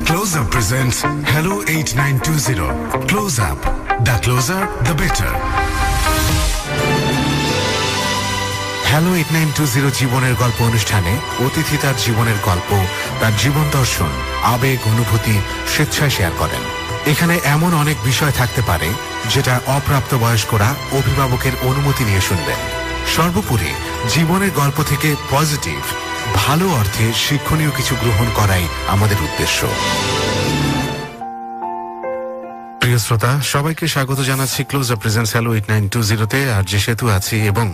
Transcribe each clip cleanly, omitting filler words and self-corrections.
Close Up presents Hello 8920. Close Up. The closer, the better. Hello 8920 জীবনের গল্প অনুষ্ঠানে অতিথি তার জীবনের গল্প, তার জীবন দর্শন, আবেগ, অনুভূতি স্বেচ্ছায় শেয়ার করেন। এখানে এমন অনেক বিষয় থাকতে পারে যেটা অপ্রাপ্তবয়স্করা অভিভাবকের অনুমতি নিয়ে শুনবেন। সর্বোপরি জীবনের গল্প থেকে পজিটিভ, ভালো অর্থে শিক্ষণীয় কিছু গ্রহণ করাই আমাদের উদ্দেশ্য। প্রিয় শ্রোতা, সবাইকে স্বাগত জানাচ্ছি ক্লোজ আপ প্রেজেন্টস হ্যালো 8920-তে। আর যে সেতু আছি এবং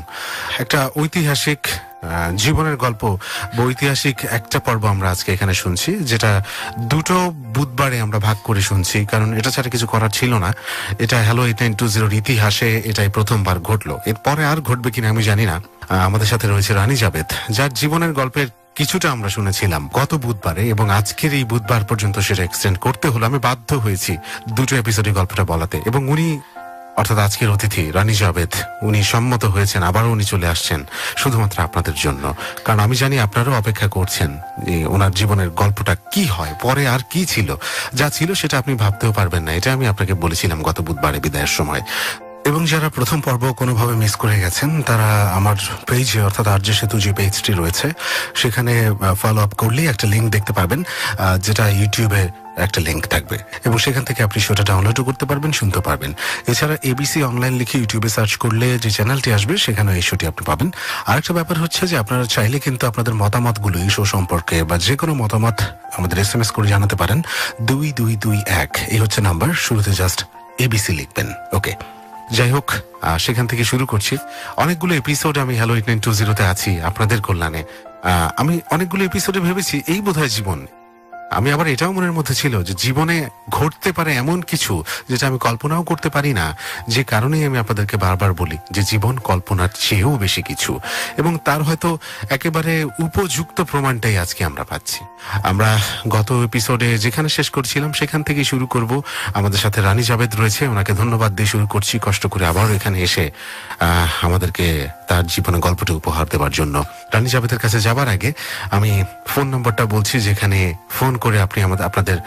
একটা ঐতিহাসিক জীবনের গল্প বা ঐতিহাসিক একটা পর্ব আমরা আজকে এখানে শুনছি, যেটা দুটো বুধবারে আমরা ভাগ করে শুনছি, কারণ এটা ছাড়া কিছু করার ছিল না। এটা হ্যালো 8920-র ইতিহাসে এটাই প্রথমবার ঘটলো। এরপরে আর ঘটবে কিনা আমি জানি না। আমাদের সাথে রয়েছে রানী জাবেদ, যার জীবনের গল্পের কিছুটা আমরা শুনেছিলাম গত বুধবারে, এবং আজকের এই বুধবার পর্যন্ত সেটা এক্সটেন্ড করতে হলো। আমি বাধ্য হয়েছি দুটো এপিসোডে গল্পটা বলাতে, এবং উনি অর্থাৎ আজকের অতিথি রানী জাবেদ, উনি সম্মত হয়েছেন, আবারও উনি চলে আসছেন শুধুমাত্র আপনাদের জন্য। কারণ আমি জানি আপনারাও অপেক্ষা করছেন যে ওনার জীবনের গল্পটা কি হয়, পরে আর কি ছিল। যা ছিল সেটা আপনি ভাবতেও পারবেন না, এটা আমি আপনাকে বলেছিলাম গত বুধবারে বিদায়ের সময়। এবং যারা প্রথম পর্ব কোনোভাবে মিস করে গেছেন, তারা আমার পেজে অর্থাৎ আর যে সেতু যে পেজটি রয়েছে সেখানে ফলো আপ করলেই একটা লিঙ্ক দেখতে পাবেন, যেটা ইউটিউবে একটা লিঙ্ক থাকবে, এবং সেখান থেকে আপনি সেটা ডাউনলোডও করতে পারবেন, শুনতে পারবেন। এছাড়া এবিসি অনলাইন লিখে ইউটিউবে সার্চ করলে যে চ্যানেলটি আসবে সেখানে এই শোটি আপনি পাবেন। আরেকটা ব্যাপার হচ্ছে যে আপনারা চাইলে কিন্তু আপনাদের মতামতগুলো এই শো সম্পর্কে বা যে কোনো মতামত আমাদের SMS করে জানাতে পারেন। 2221 এই হচ্ছে নাম্বার, শুরুতে জাস্ট এবিসি লিখবেন। ওকে, যাই হোক, সেখান থেকে শুরু করছি। অনেকগুলো এপিসোড আমি হ্যালো 8920-তে আছি আপনাদের কল্যাণে। আমি অনেকগুলো এপিসোডে ভেবেছি এই বোধহয় জীবন। আমি আবার এটাও মনের মধ্যে ছিল যে জীবনে ঘটতে পারে এমন কিছু যেটা আমি কল্পনাও করতে পারি না, যে কারণেই আমি আপনাদেরকে বারবার বলি যে জীবন কল্পনার চেয়েও বেশি কিছু, এবং তার হয়তো একেবারে উপযুক্ত প্রমাণটাই আজকে আমরা পাচ্ছি। আমরা গত এপিসোডে যেখানে শেষ করছিলাম সেখান থেকেই শুরু করব। আমাদের সাথে রানী জাবেদ রয়েছে, ওনাকে ধন্যবাদ দিয়ে শুরু করছি, কষ্ট করে আবারও এখানে এসে আমাদেরকে তার জীবনে গল্পটা উপহার দেওয়ার জন্য। রানী জাবেদের কাছে যাবার আগে আমি ফোন নম্বরটা বলছি, যেখানে ফোন করে আপনি আপনাদের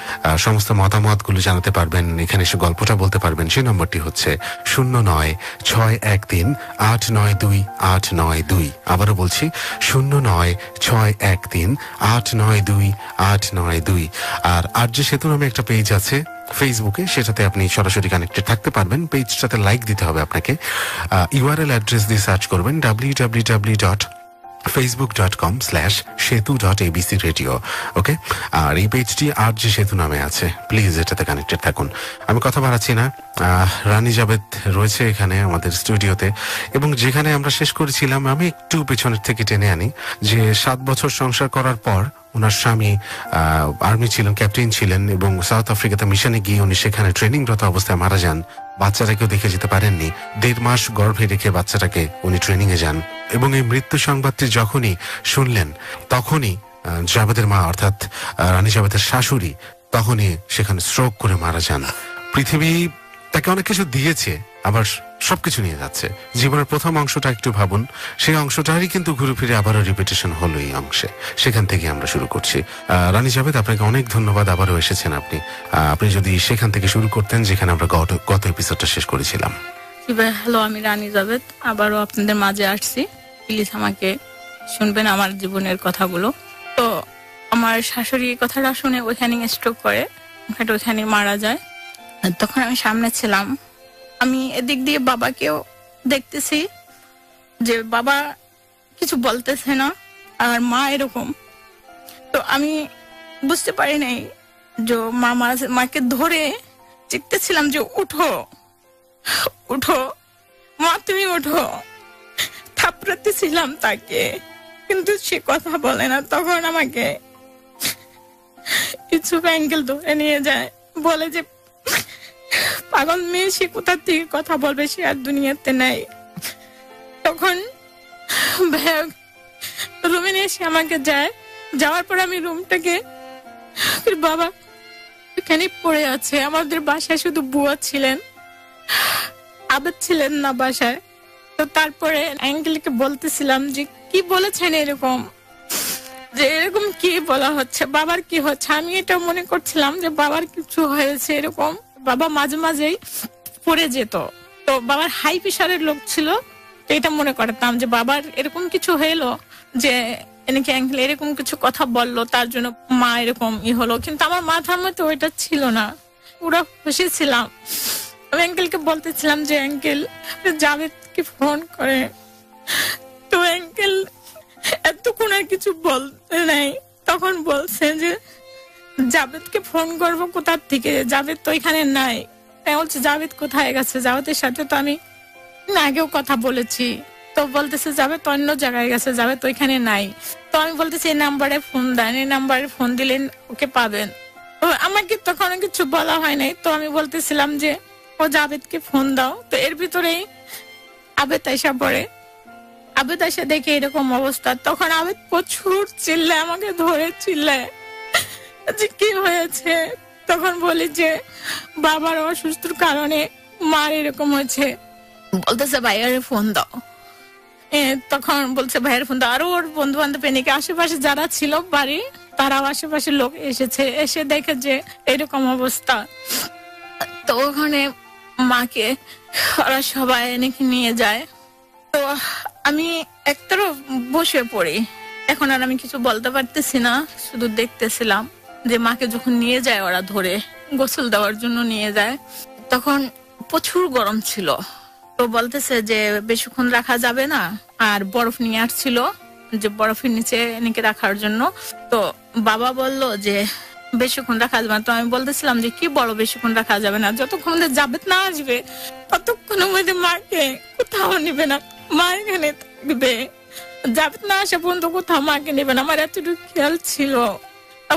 সমস্ত মতামতগুলো জানাতে পারবেন, এখানে এসে গল্পটা বলতে পারবেন। সেই নম্বরটি হচ্ছে 09613892 আবারও বলছি 09613892। আর যে সেতু নামে একটা পেজ আছে ফেসবুকে, সেটাতে আপনি সরাসরি কানেক্টেড থাকতে পারবেন। পেজটাতে লাইক দিতে হবে আপনাকে। ইউআরএল অ্যাড্রেস দিয়ে সার্চ করবেন www.facebook.com/setu.abcradio। ওকে, আর এই পেজটি আর যে সেতু নামে আছে, প্লিজ এটাতে কানেক্টেড থাকুন। আমি কথা বাড়াচ্ছি না, রানী জাবেদ রয়েছে এখানে আমাদের স্টুডিওতে, এবং যেখানে আমরা শেষ করেছিলাম আমি একটু পেছনের থেকে টেনে আনি যে 7 বছর সংসার করার পর ওনার স্বামী আর্মি ছিলেন, ক্যাপ্টেন ছিলেন, এবং সাউথ আফ্রিকাতে মিশনে গিয়ে উনি সেখানে ট্রেনিংরত অবস্থায় মারা যান। বাচ্চাটাকেও দেখে যেতে পারেননি, 1.5 মাস গর্ভে রেখে বাচ্চাটাকে উনি ট্রেনিং এ যান। এবং এই মৃত্যু সংবাদটি যখনই শুনলেন, তখনই জাবেদের মা অর্থাৎ রানী জাবেদের শাশুড়ি তখনই সেখানে স্ট্রোক করে মারা যান। পৃথিবী তাকে অনেক কিছু দিয়েছে, আবার সবকিছু নিয়ে যাচ্ছে। জীবনের প্রথম অংশটা একটু ভাবুন, সেই অংশটারই কিন্তু ঘুরে ফিরে আবারও রিপিটেশন হলো এই অংশে। সেখান থেকে আমরা শুরু করছি। রানী জাবেদ, আপনাকে অনেক ধন্যবাদ, আবারও এসেছেন আপনি। আপনি যদি সেখান থেকে শুরু করতেন যেখানে আমরা গত এপিসোডটা শেষ করেছিলাম। হ্যালো, আমি রানী জাবেদ, আবারও আপনাদের মাঝে আসছি। প্লিজ আমাকে শুনবেন আমার জীবনের কথাগুলো। তো আমার শাশুড়ি কথাটা শুনে ওইখানে স্ট্রোক করে, ওইখানে মারা যায়। তখন আমি সামনে ছিলাম, আমি এদিক দিয়ে বাবাকেও দেখতেছি যে বাবা কিছু বলতেছে না, আর মা এরকম। তো আমি বুঝতে পারি নাই যে মাকে ধরে চিৎতেছিলাম যে উঠো উঠো মা, তুমি উঠো, থাপড়াতেছিলাম তাকে, কিন্তু সে কথা বলে না। তখন আমাকে কিছু অ্যাঙ্গেল ধরে নিয়ে যায়, বলে যে পাগল মেয়ে, সে কোথা থেকে কথা বলবে, সে আর দুনিয়াতে নাই। তখন রুমে নিয়ে এসে আমাকে যাওয়ার পর আমি রুমটাকে, বাবা এখানে পড়ে আছে। আমাদের বাসায় শুধু বুয়া ছিলেন, আবেদ ছিলেন না বাসায়। তো তারপরে অ্যাঙ্গেলকে বলতেছিলাম যে কি বলেছেন এরকম, যে এরকম কি বলা হচ্ছে, বাবার কি হচ্ছে। আমি এটা মনে করছিলাম যে বাবার কিছু হয়েছে এরকম। বাবা মাঝে মাঝেই পড়ে যেত, তো বাবার হাই প্রেশারের লোক ছিল, তো এটা মনে করতাম যে বাবার এরকম কিছু হলো, যে এনেকে আঙ্কেল এরকম কিছু কথা বললো তার জন্য মা এরকম হলো। কিন্তু আমার মাথার মধ্যে ওইটা ছিল না, পুরো খুশি ছিলাম। আমি আঙ্কেলকে বলতেছিলাম যে আঙ্কেল জাভেদকে ফোন করে, তো আঙ্কেল এতক্ষণ আর কিছু বলতে নাই। তখন বলছে যে জাভেদকে ফোন করবো কোথার থেকে, জাভেদ তো এখানে নাই। বলছে জাভেদ কোথায় গেছে, জাভেদের সাথে তো আমি আগেও কথা বলেছি। তো বলতেছে জাভেদ তো অন্য জায়গায় গেছে, জাভেদ তো এখানে নাই। তো আমি বলতেছি এই নাম্বারে ফোন দেন, এই নাম্বারে ফোন দিলেন ওকে পাবেন। তো আমাকে তখন কিছু বলা হয় নাই, তো আমি বলতেছিলাম যে ও জাভেদকে ফোন দাও। তো এর ভিতরেই আবেদ আইসা পড়ে। আবেদ এসে দেখে এরকম অবস্থা, তখন আবেদ প্রচুর চিল্লায়, আমাকে ধরে চিল্লায় যে কি হয়েছে। তখন বলি যে বাবার অসুস্থর কারণে মার এরকম হয়েছে। বলতেছে ভাইয়ার ফোন দাও। তখন বলছে ভাইয়ের ফোন দাও। আরো ওর বন্ধু বান্ধব এনেকে আশেপাশে যারা ছিল বাড়ি, তারাও আশেপাশে লোক এসেছে, এসে দেখে যে এরকম অবস্থা। তো ওখানে মাকে ওরা সবাই এনেকে নিয়ে যায়। তো আমি একটারও বসে পড়ি। এখন আর আমি কিছু বলতে পারতেছি না, শুধু দেখতেছিলাম যে মাকে যখন নিয়ে যায় ওরা ধরে গোসল দেওয়ার জন্য নিয়ে যায়, তখন প্রচুর গরম ছিল। তো বলতেছে যে বেশিক্ষণ রাখা যাবে না, আর বরফ নিয়ে আসছিল যে বরফের নিচে এনেকে রাখার জন্য। তো বাবা বলল যে বেশিক্ষণ রাখা যাবে না। তো আমি বলতেছিলাম যে কি বড় বেশিক্ষণ রাখা যাবে না, যতক্ষণ জাভেদ না আসবে ততক্ষণের মধ্যে মাকে কোথাও নিবে না, মা এখানে থাকবে। জাভেদ না আসা পর্যন্ত কোথাও মাকে নেবে না। আমার এতটুকু খেয়াল ছিল।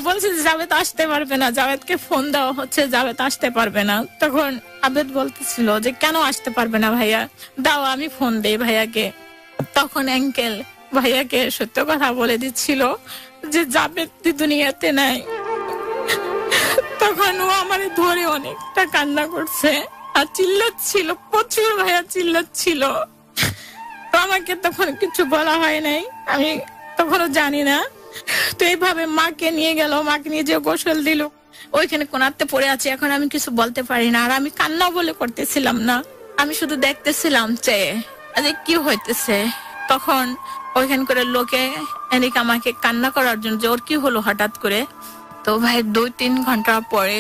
বলছে যে জাভেদ আসতে পারবে না, জাভেদকে ফোন দেওয়া হচ্ছে, জাভেদ আসতে পারবে না। তখন আবেদ বলতেছিল যে কেন আসতে পারবে না ভাইয়া, দাও আমি ফোন দেই ভাইয়াকে। তখন আঙ্কেল ভাইয়াকে সত্য কথা বলে দিচ্ছিল যে জাভেদ দুনিয়াতে নাই। তখন ও আমার ধরে অনেকটা কান্না করছে আর চিল্লাচ্ছিল, প্রচুর ভাইয়া চিল্লাচ্ছিল। তো আমাকে তখন কিছু বলা হয় নাই, আমি তখনও জানি না। তো এইভাবে মাকে নিয়ে গেল, মাকে নিয়ে যে গোসল দিল, ওইখানে কোনাতে পড়ে আছে। এখন আমি কিছু বলতে পারি না, আর আমি কান্না বলে করতেছিলাম না, আমি শুধু দেখতেছিলাম চেয়ে যে কি হইতেছে। তখন ওইখান করে লোকে এদিকে আমাকে কান্না করার জন্য যে ওর কি হলো হঠাৎ করে। তো ভাই 2-3 ঘন্টা পরে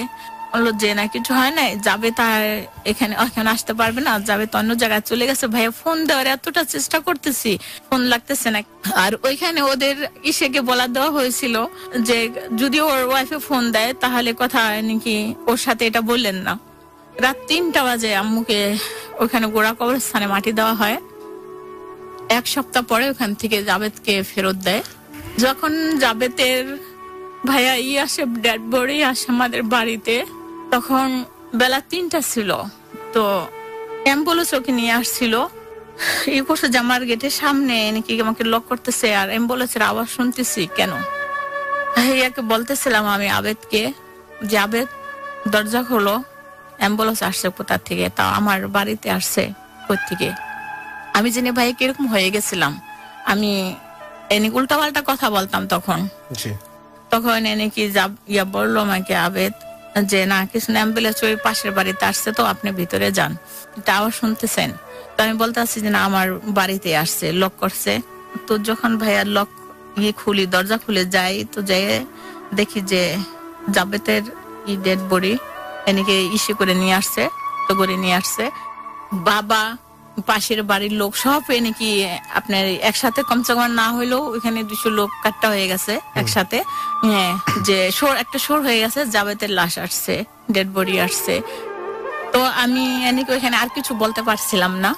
বললো যে না কিছু হয় নাই, যাবে তার এখানে আসতে পারবে না, যাবে তো অন্য জায়গায় চলে গেছে। ভাইয়া ফোন দেওয়ার এতটা চেষ্টা করতেছি, ফোন লাগতেছে না। আর ওইখানে ওদের ইসেকে বলা দেওয়া হয়েছিল যে যদি ওর ওয়াইফে ফোন দেয় তাহলে কথা নাকি ওর সাথে এটা বললেন না। রাত 3টা বাজে আম্মুকে ওখানে গোড়া কবরস্থানে মাটি দেওয়া হয়। 1 সপ্তাহ পরে ওখান থেকে জাভেদকে ফেরত দেয়। যখন জাভেদের ভাইয়া আসে, ডেড বডি আসে আমাদের বাড়িতে, তখন বেলা 3টা ছিল। তো অ্যাম্বুলেন্স ওকে নিয়ে আসছিল। এই করছে জামার গেটের সামনে নাকি আমাকে লক করতেছে, আর অ্যাম্বুলেন্সের আওয়াজ শুনতেছি। কেন ভাইয়াকে বলতেছিলাম আমি আবেদকে যে আবেদ দরজা খোলো, অ্যাম্বুলেন্স আসছে কোথা থেকে, তাও আমার বাড়িতে আসছে কোত্থেকে। আমি জেনে ভাই কিরকম হয়ে গেছিলাম। আমি এনে উল্টা পাল্টা কথা বলতাম তখন। তখন এনে কি বললো আমাকে আবেদ যে না কিছু না, অ্যাম্বুলেন্স ওই পাশের বাড়িতে আসছে, তো আপনি ভিতরে যান, এটা আবার শুনতেছেন। তো আমি বলতে আসছি যে না আমার বাড়িতে আসছে, লক করছে। তো যখন ভাইয়া লক খুলি, দরজা খুলে যাই, তো যাই দেখি যে জাভেদের ডেড বডি এনেকে ইসে করে নিয়ে আসছে, তো করে নিয়ে আসছে। বাবা পাশের বাড়ির লোক সব নাকি আপনার একসাথে, কমসে কম না হইলেও ওইখানে 200 লোক কাট্টা হয়ে গেছে একসাথে। হ্যাঁ, যে একটা শোর হয়ে গেছে, জাভেদের লাশ আসছে, ডেড বডি আসছে। তো আমি এনেকে ওইখানে আর কিছু বলতে পারছিলাম না।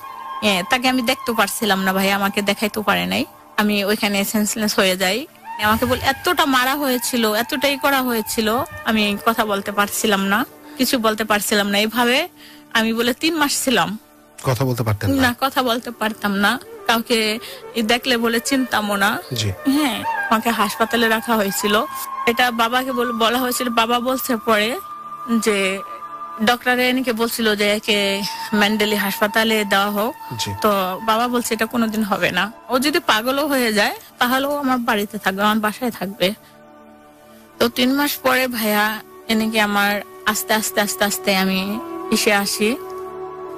হ্যাঁ, তাকে আমি দেখতে পারছিলাম না, ভাই আমাকে দেখাইতে পারে নাই। আমি ওইখানে সেন্সলেস হয়ে যাই। আমাকে বল এতটা মারা হয়েছিল, এতটাই করা হয়েছিল, আমি কথা বলতে পারছিলাম না, কিছু বলতে পারছিলাম না। এইভাবে আমি বলে 3 মাস ছিলাম, কথা বলতে পারতেন না, কথা বলতে পারতাম না, কাউকে দেখলে বলে চিনতামও না। হ্যাঁ, আমাকে হাসপাতালে রাখা হয়েছিল। এটা বাবাকে বলা হয়েছিল। বাবা বলছে পরে যে ডক্টরে এনেকে বলছিল যে একে মেন্টালি হাসপাতালে দেওয়া হোক। জি। তো বাবা বলছে এটা কোনোদিন হবে না, ও যদি পাগলও হয়ে যায় তাহলেও আমার বাড়িতে থাকবে, আমার বাসায় থাকবে। তো 3 মাস পরে ভাইয়া এনেকে আমার আস্তে আস্তে আস্তে আস্তে আমি এসে আসি।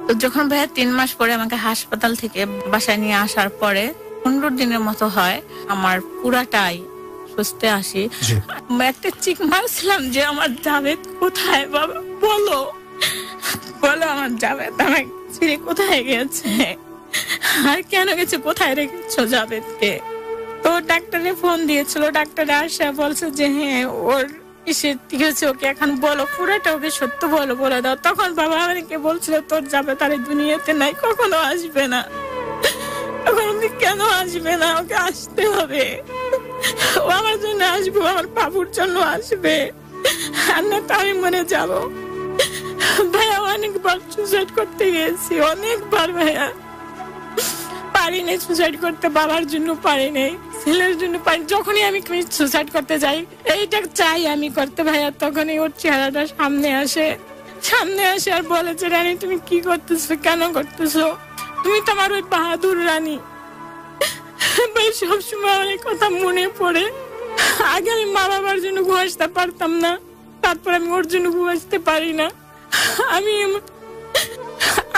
তো যখন ভাইয়া 3 মাস পরে আমাকে হাসপাতাল থেকে বাসায় নিয়ে আসার পরে 15 দিনের মতো হয়, আমার পুরাটাই সুস্থ আসি। জি। আমি একটা চিক মারছিলাম যে আমার জাভেদ কোথায়, বাবা বলো বলো আমার জাভেদ আমার ছেড়ে কোথায় গেছে, আর কেন গেছে, কোথায় রেখেছো জাভেদকে। তো ডাক্তারে ফোন দিয়েছিল, ডাক্তারে আসা বলছে যে হ্যাঁ ওর এসে ঠিক আছে, ওকে এখন বলো পুরোটা, ওকে সত্য বলো, বলে দাও। তখন বাবা আমাকে বলছিল তোর জাভেদ আর এই দুনিয়াতে নাই, কখনো আসবে না। এখন ওকে কেন আসবে না, ওকে আসতে হবে, ও আমার জন্য আসবে, আমার বাবুর জন্য আসবে, আর না তো আমি মনে যাবো। ভাইয়া অনেকবার সুসাইড করতে গেছি, অনেকবার ভাইয়া, পারি নাই সুসাইড করতে, বাবার জন্য পারি নাই, ছেলের জন্য পারি। যখনই আমি সুসাইড করতে যাই, এইটা চাই আমি করতে ভাইয়া, তখনই ওর চেহারাটা সামনে আসে আর বলে যে রানী তুমি কি করতেছো, কেন করতেছো, তুমি তো আমার ওই বাহাদুর রানী। ভাই সবসময় অনেক কথা মনে পড়ে। আগে আমি মা বাবার জন্য ঘুমাতে পারতাম না, তারপর আমি ওর জন্য ঘুমাতে পারি না।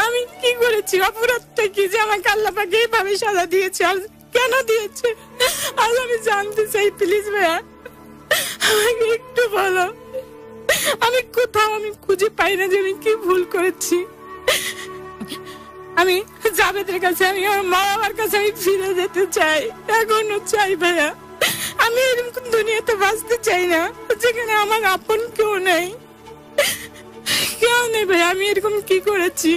আমি কি করেছি, অপরাধটা কি যে আমাকে আল্লাহ পাক এইভাবে সাজা দিয়েছে, আর কেন দিয়েছে আজ আমি জানতে চাই। প্লিজ ভাইয়া আমাকে একটু বলো, আমি কোথাও আমি খুঁজে পাই না যে আমি কি ভুল করেছি। আমি জাভেদের কাছে, আমি আমার মা বাবার কাছে আমি ফিরে যেতে চাই, এখনো চাই ভাইয়া। আমি এরকম দুনিয়াতে বাঁচতে চাই না যেখানে আমার আপন কেউ নেই ভাইয়া। আমি এরকম কি করেছি,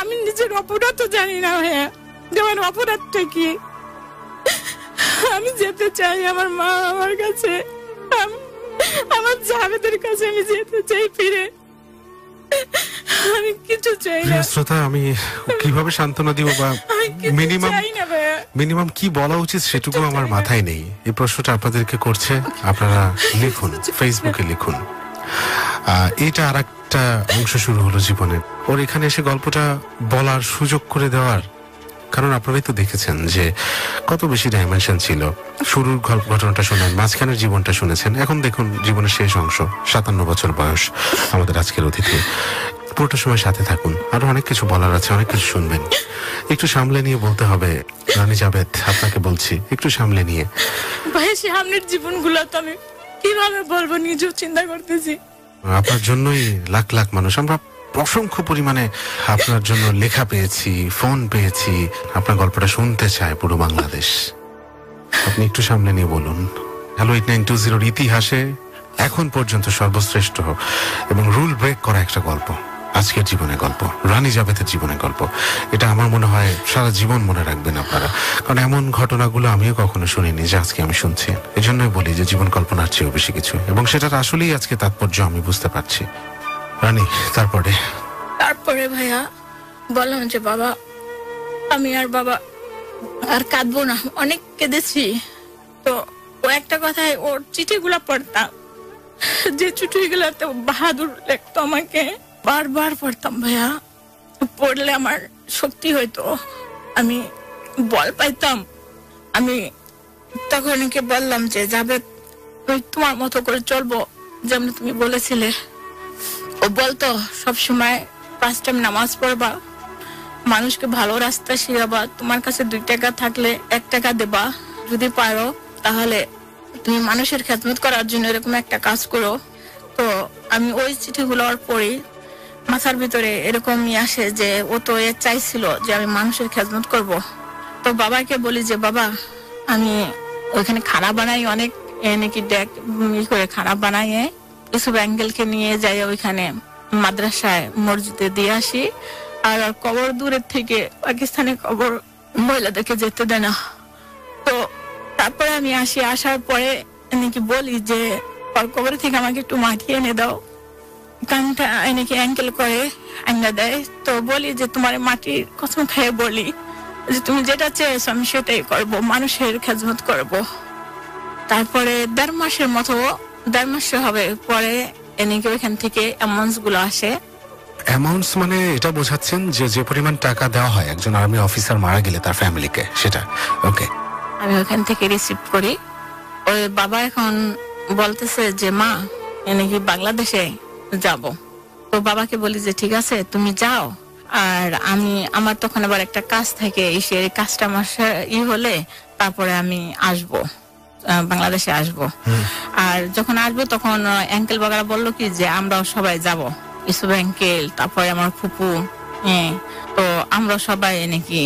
আমি নিজের অপরাধ জানি না ভাইয়া, যেমন অপরাধটা কি। আমি যেতে চাই আমার মা বাবার কাছে, আমার জাভেদের কাছে আমি যেতে চাই ফিরে, আমি কিছু চাই না। শ্রোতা, আমি কিভাবে সান্ত্বনা দিব বা মিনিমাম কি বলা উচিত সেটুকু আমার মাথায় নেই। এই প্রশ্নটা আপনাদেরকে করছে, আপনারা লিখুন, ফেসবুকে লিখুন। এটা আর একটা অংশ শুরু হলো জীবনের। ওর এখানে এসে গল্পটা বলার সুযোগ করে দেওয়ার কারণ আপনারাই তো দেখেছেন যে কত বেশি ডাইমেনশন ছিল। শুরুর ঘটনাটা শোনেন, মাঝখানের জীবনটা শুনেছেন, এখন দেখুন জীবনের শেষ অংশ। 57 বছর বয়স আমাদের আজকের অতিথি। পুরোটা সময় সাথে থাকুন, আরো অনেক কিছু বলার আছে, অনেক কিছু শুনবেন। একটু সামলে নিয়ে বলতে হবে রানী জাভেদ, আপনাকে বলছি একটু সামলে নিয়ে। ভাই সামনের জীবনগুলো তো আমি কিভাবে বলবো, নিজেও চিন্তা করতেছি। আপনার জন্যই লাখ লাখ মানুষ, আমরা অসংখ্য পরিমাণে আপনার জন্য লেখা পেয়েছি, ফোন পেয়েছি, আপনার গল্পটা শুনতে চায় পুরো বাংলাদেশ। আপনি একটু সামনে নিয়ে বলুন। হ্যালো 8920 ইতিহাসে এখন পর্যন্ত সর্বশ্রেষ্ঠ এবং রুল ব্রেক করা একটা গল্প, আজকের জীবনের গল্প, রানী জাভেদের জীবনের গল্প। এটা আমার মনে হয় সারা জীবন মনে রাখবেন আপনারা, কারণ এমন ঘটনাগুলো আমিও কখনো শুনিনি যে আজকে আমি শুনছি। এই জন্যই বলি যে জীবন কল্পনার চেয়েও বেশি কিছু, এবং সেটার আসলেই আজকে তাৎপর্য আমি বুঝতে পারছি। রানী, তারপরে ভাইয়া বললাম যে বাবা আমি আর কাঁদবো না, অনেক কেঁদেছি। তো ও একটা কথায় ওর চিঠিগুলা পড়তাম, যে চিঠিগুলাতে বাহাদুর লিখতো, আমাকে বারবার পড়তাম ভাইয়া। পড়লে আমার শক্তি হইতো, আমি বল পাইতাম। আমি তখন বললাম যে জাভেদ আমি তোমার মতো করে চলবো, যেমন তুমি বলেছিলে। ও বলতো সবসময় 5 টাইম নামাজ পড়বা, মানুষকে ভালো রাস্তা শিখাবা, তোমার কাছে 2 টাকা থাকলে 1 টাকা দেবা, যদি পারো তাহলে তুমি মানুষের খেদমত করার জন্য এরকম একটা কাজ করো। তো আমি ওই চিঠিগুলো পড়ি, মাথার ভিতরে এরকমই আসে যে ও তো চাইছিল যে আমি মানুষের খেদমত করব। তো বাবাকে বলি যে বাবা আমি ওইখানে খানা বানাই, অনেক নাকি ডেক করে খানা বানাইয়ে কিছু ব্যাঙ্গেলকে নিয়ে যাই ওইখানে মাদ্রাসায় মসজিদে দিয়ে আসি। আর কবর দূরের থেকে পাকিস্তানে কবর মহিলাদেরকে যেতে দেয় না। তো তারপরে আমি আসার পরে নাকি বলি যে কবর থেকে আমাকে একটু মাটি এনে দাও, কানটা নাকি অ্যাঙ্কেল করে আঙ্গা দেয়। তো বলি যে তোমার মাটির কসম খেয়ে বলি যে তুমি যেটা চেয়েছো আমি সেটাই করবো, মানুষের খেদমত করব। তারপরে 1.5 মাসের মতো, 1.5 মাস হবে পরে এনেকে ওইখান থেকে অ্যামাউন্টস গুলো আসে। অ্যামাউন্টস মানে এটা বোঝাচ্ছেন যে যে পরিমাণ টাকা দেওয়া হয় একজন আর্মি অফিসার মারা গেলে তার ফ্যামিলিকে, সেটা? ওকে। আমি ওখান থেকে রিসিভ করি। ওই বাবা এখন বলতেছে যে মা এনেকি বাংলাদেশে যাব। তো বাবাকে বলি যে ঠিক আছে তুমি যাও, আর আমার তখন আবার একটা কাজ থাকে, এসে কাজটা আমার হলে তারপরে আমি আসবো, বাংলাদেশে আসবো। আর যখন আসবো তখন অ্যাঙ্কেল বাগারা বললো কি যে আমরাও সবাই যাব, ইসুফ অ্যাঙ্কেল, তারপরে আমার ফুপু, তো আমরা সবাই নাকি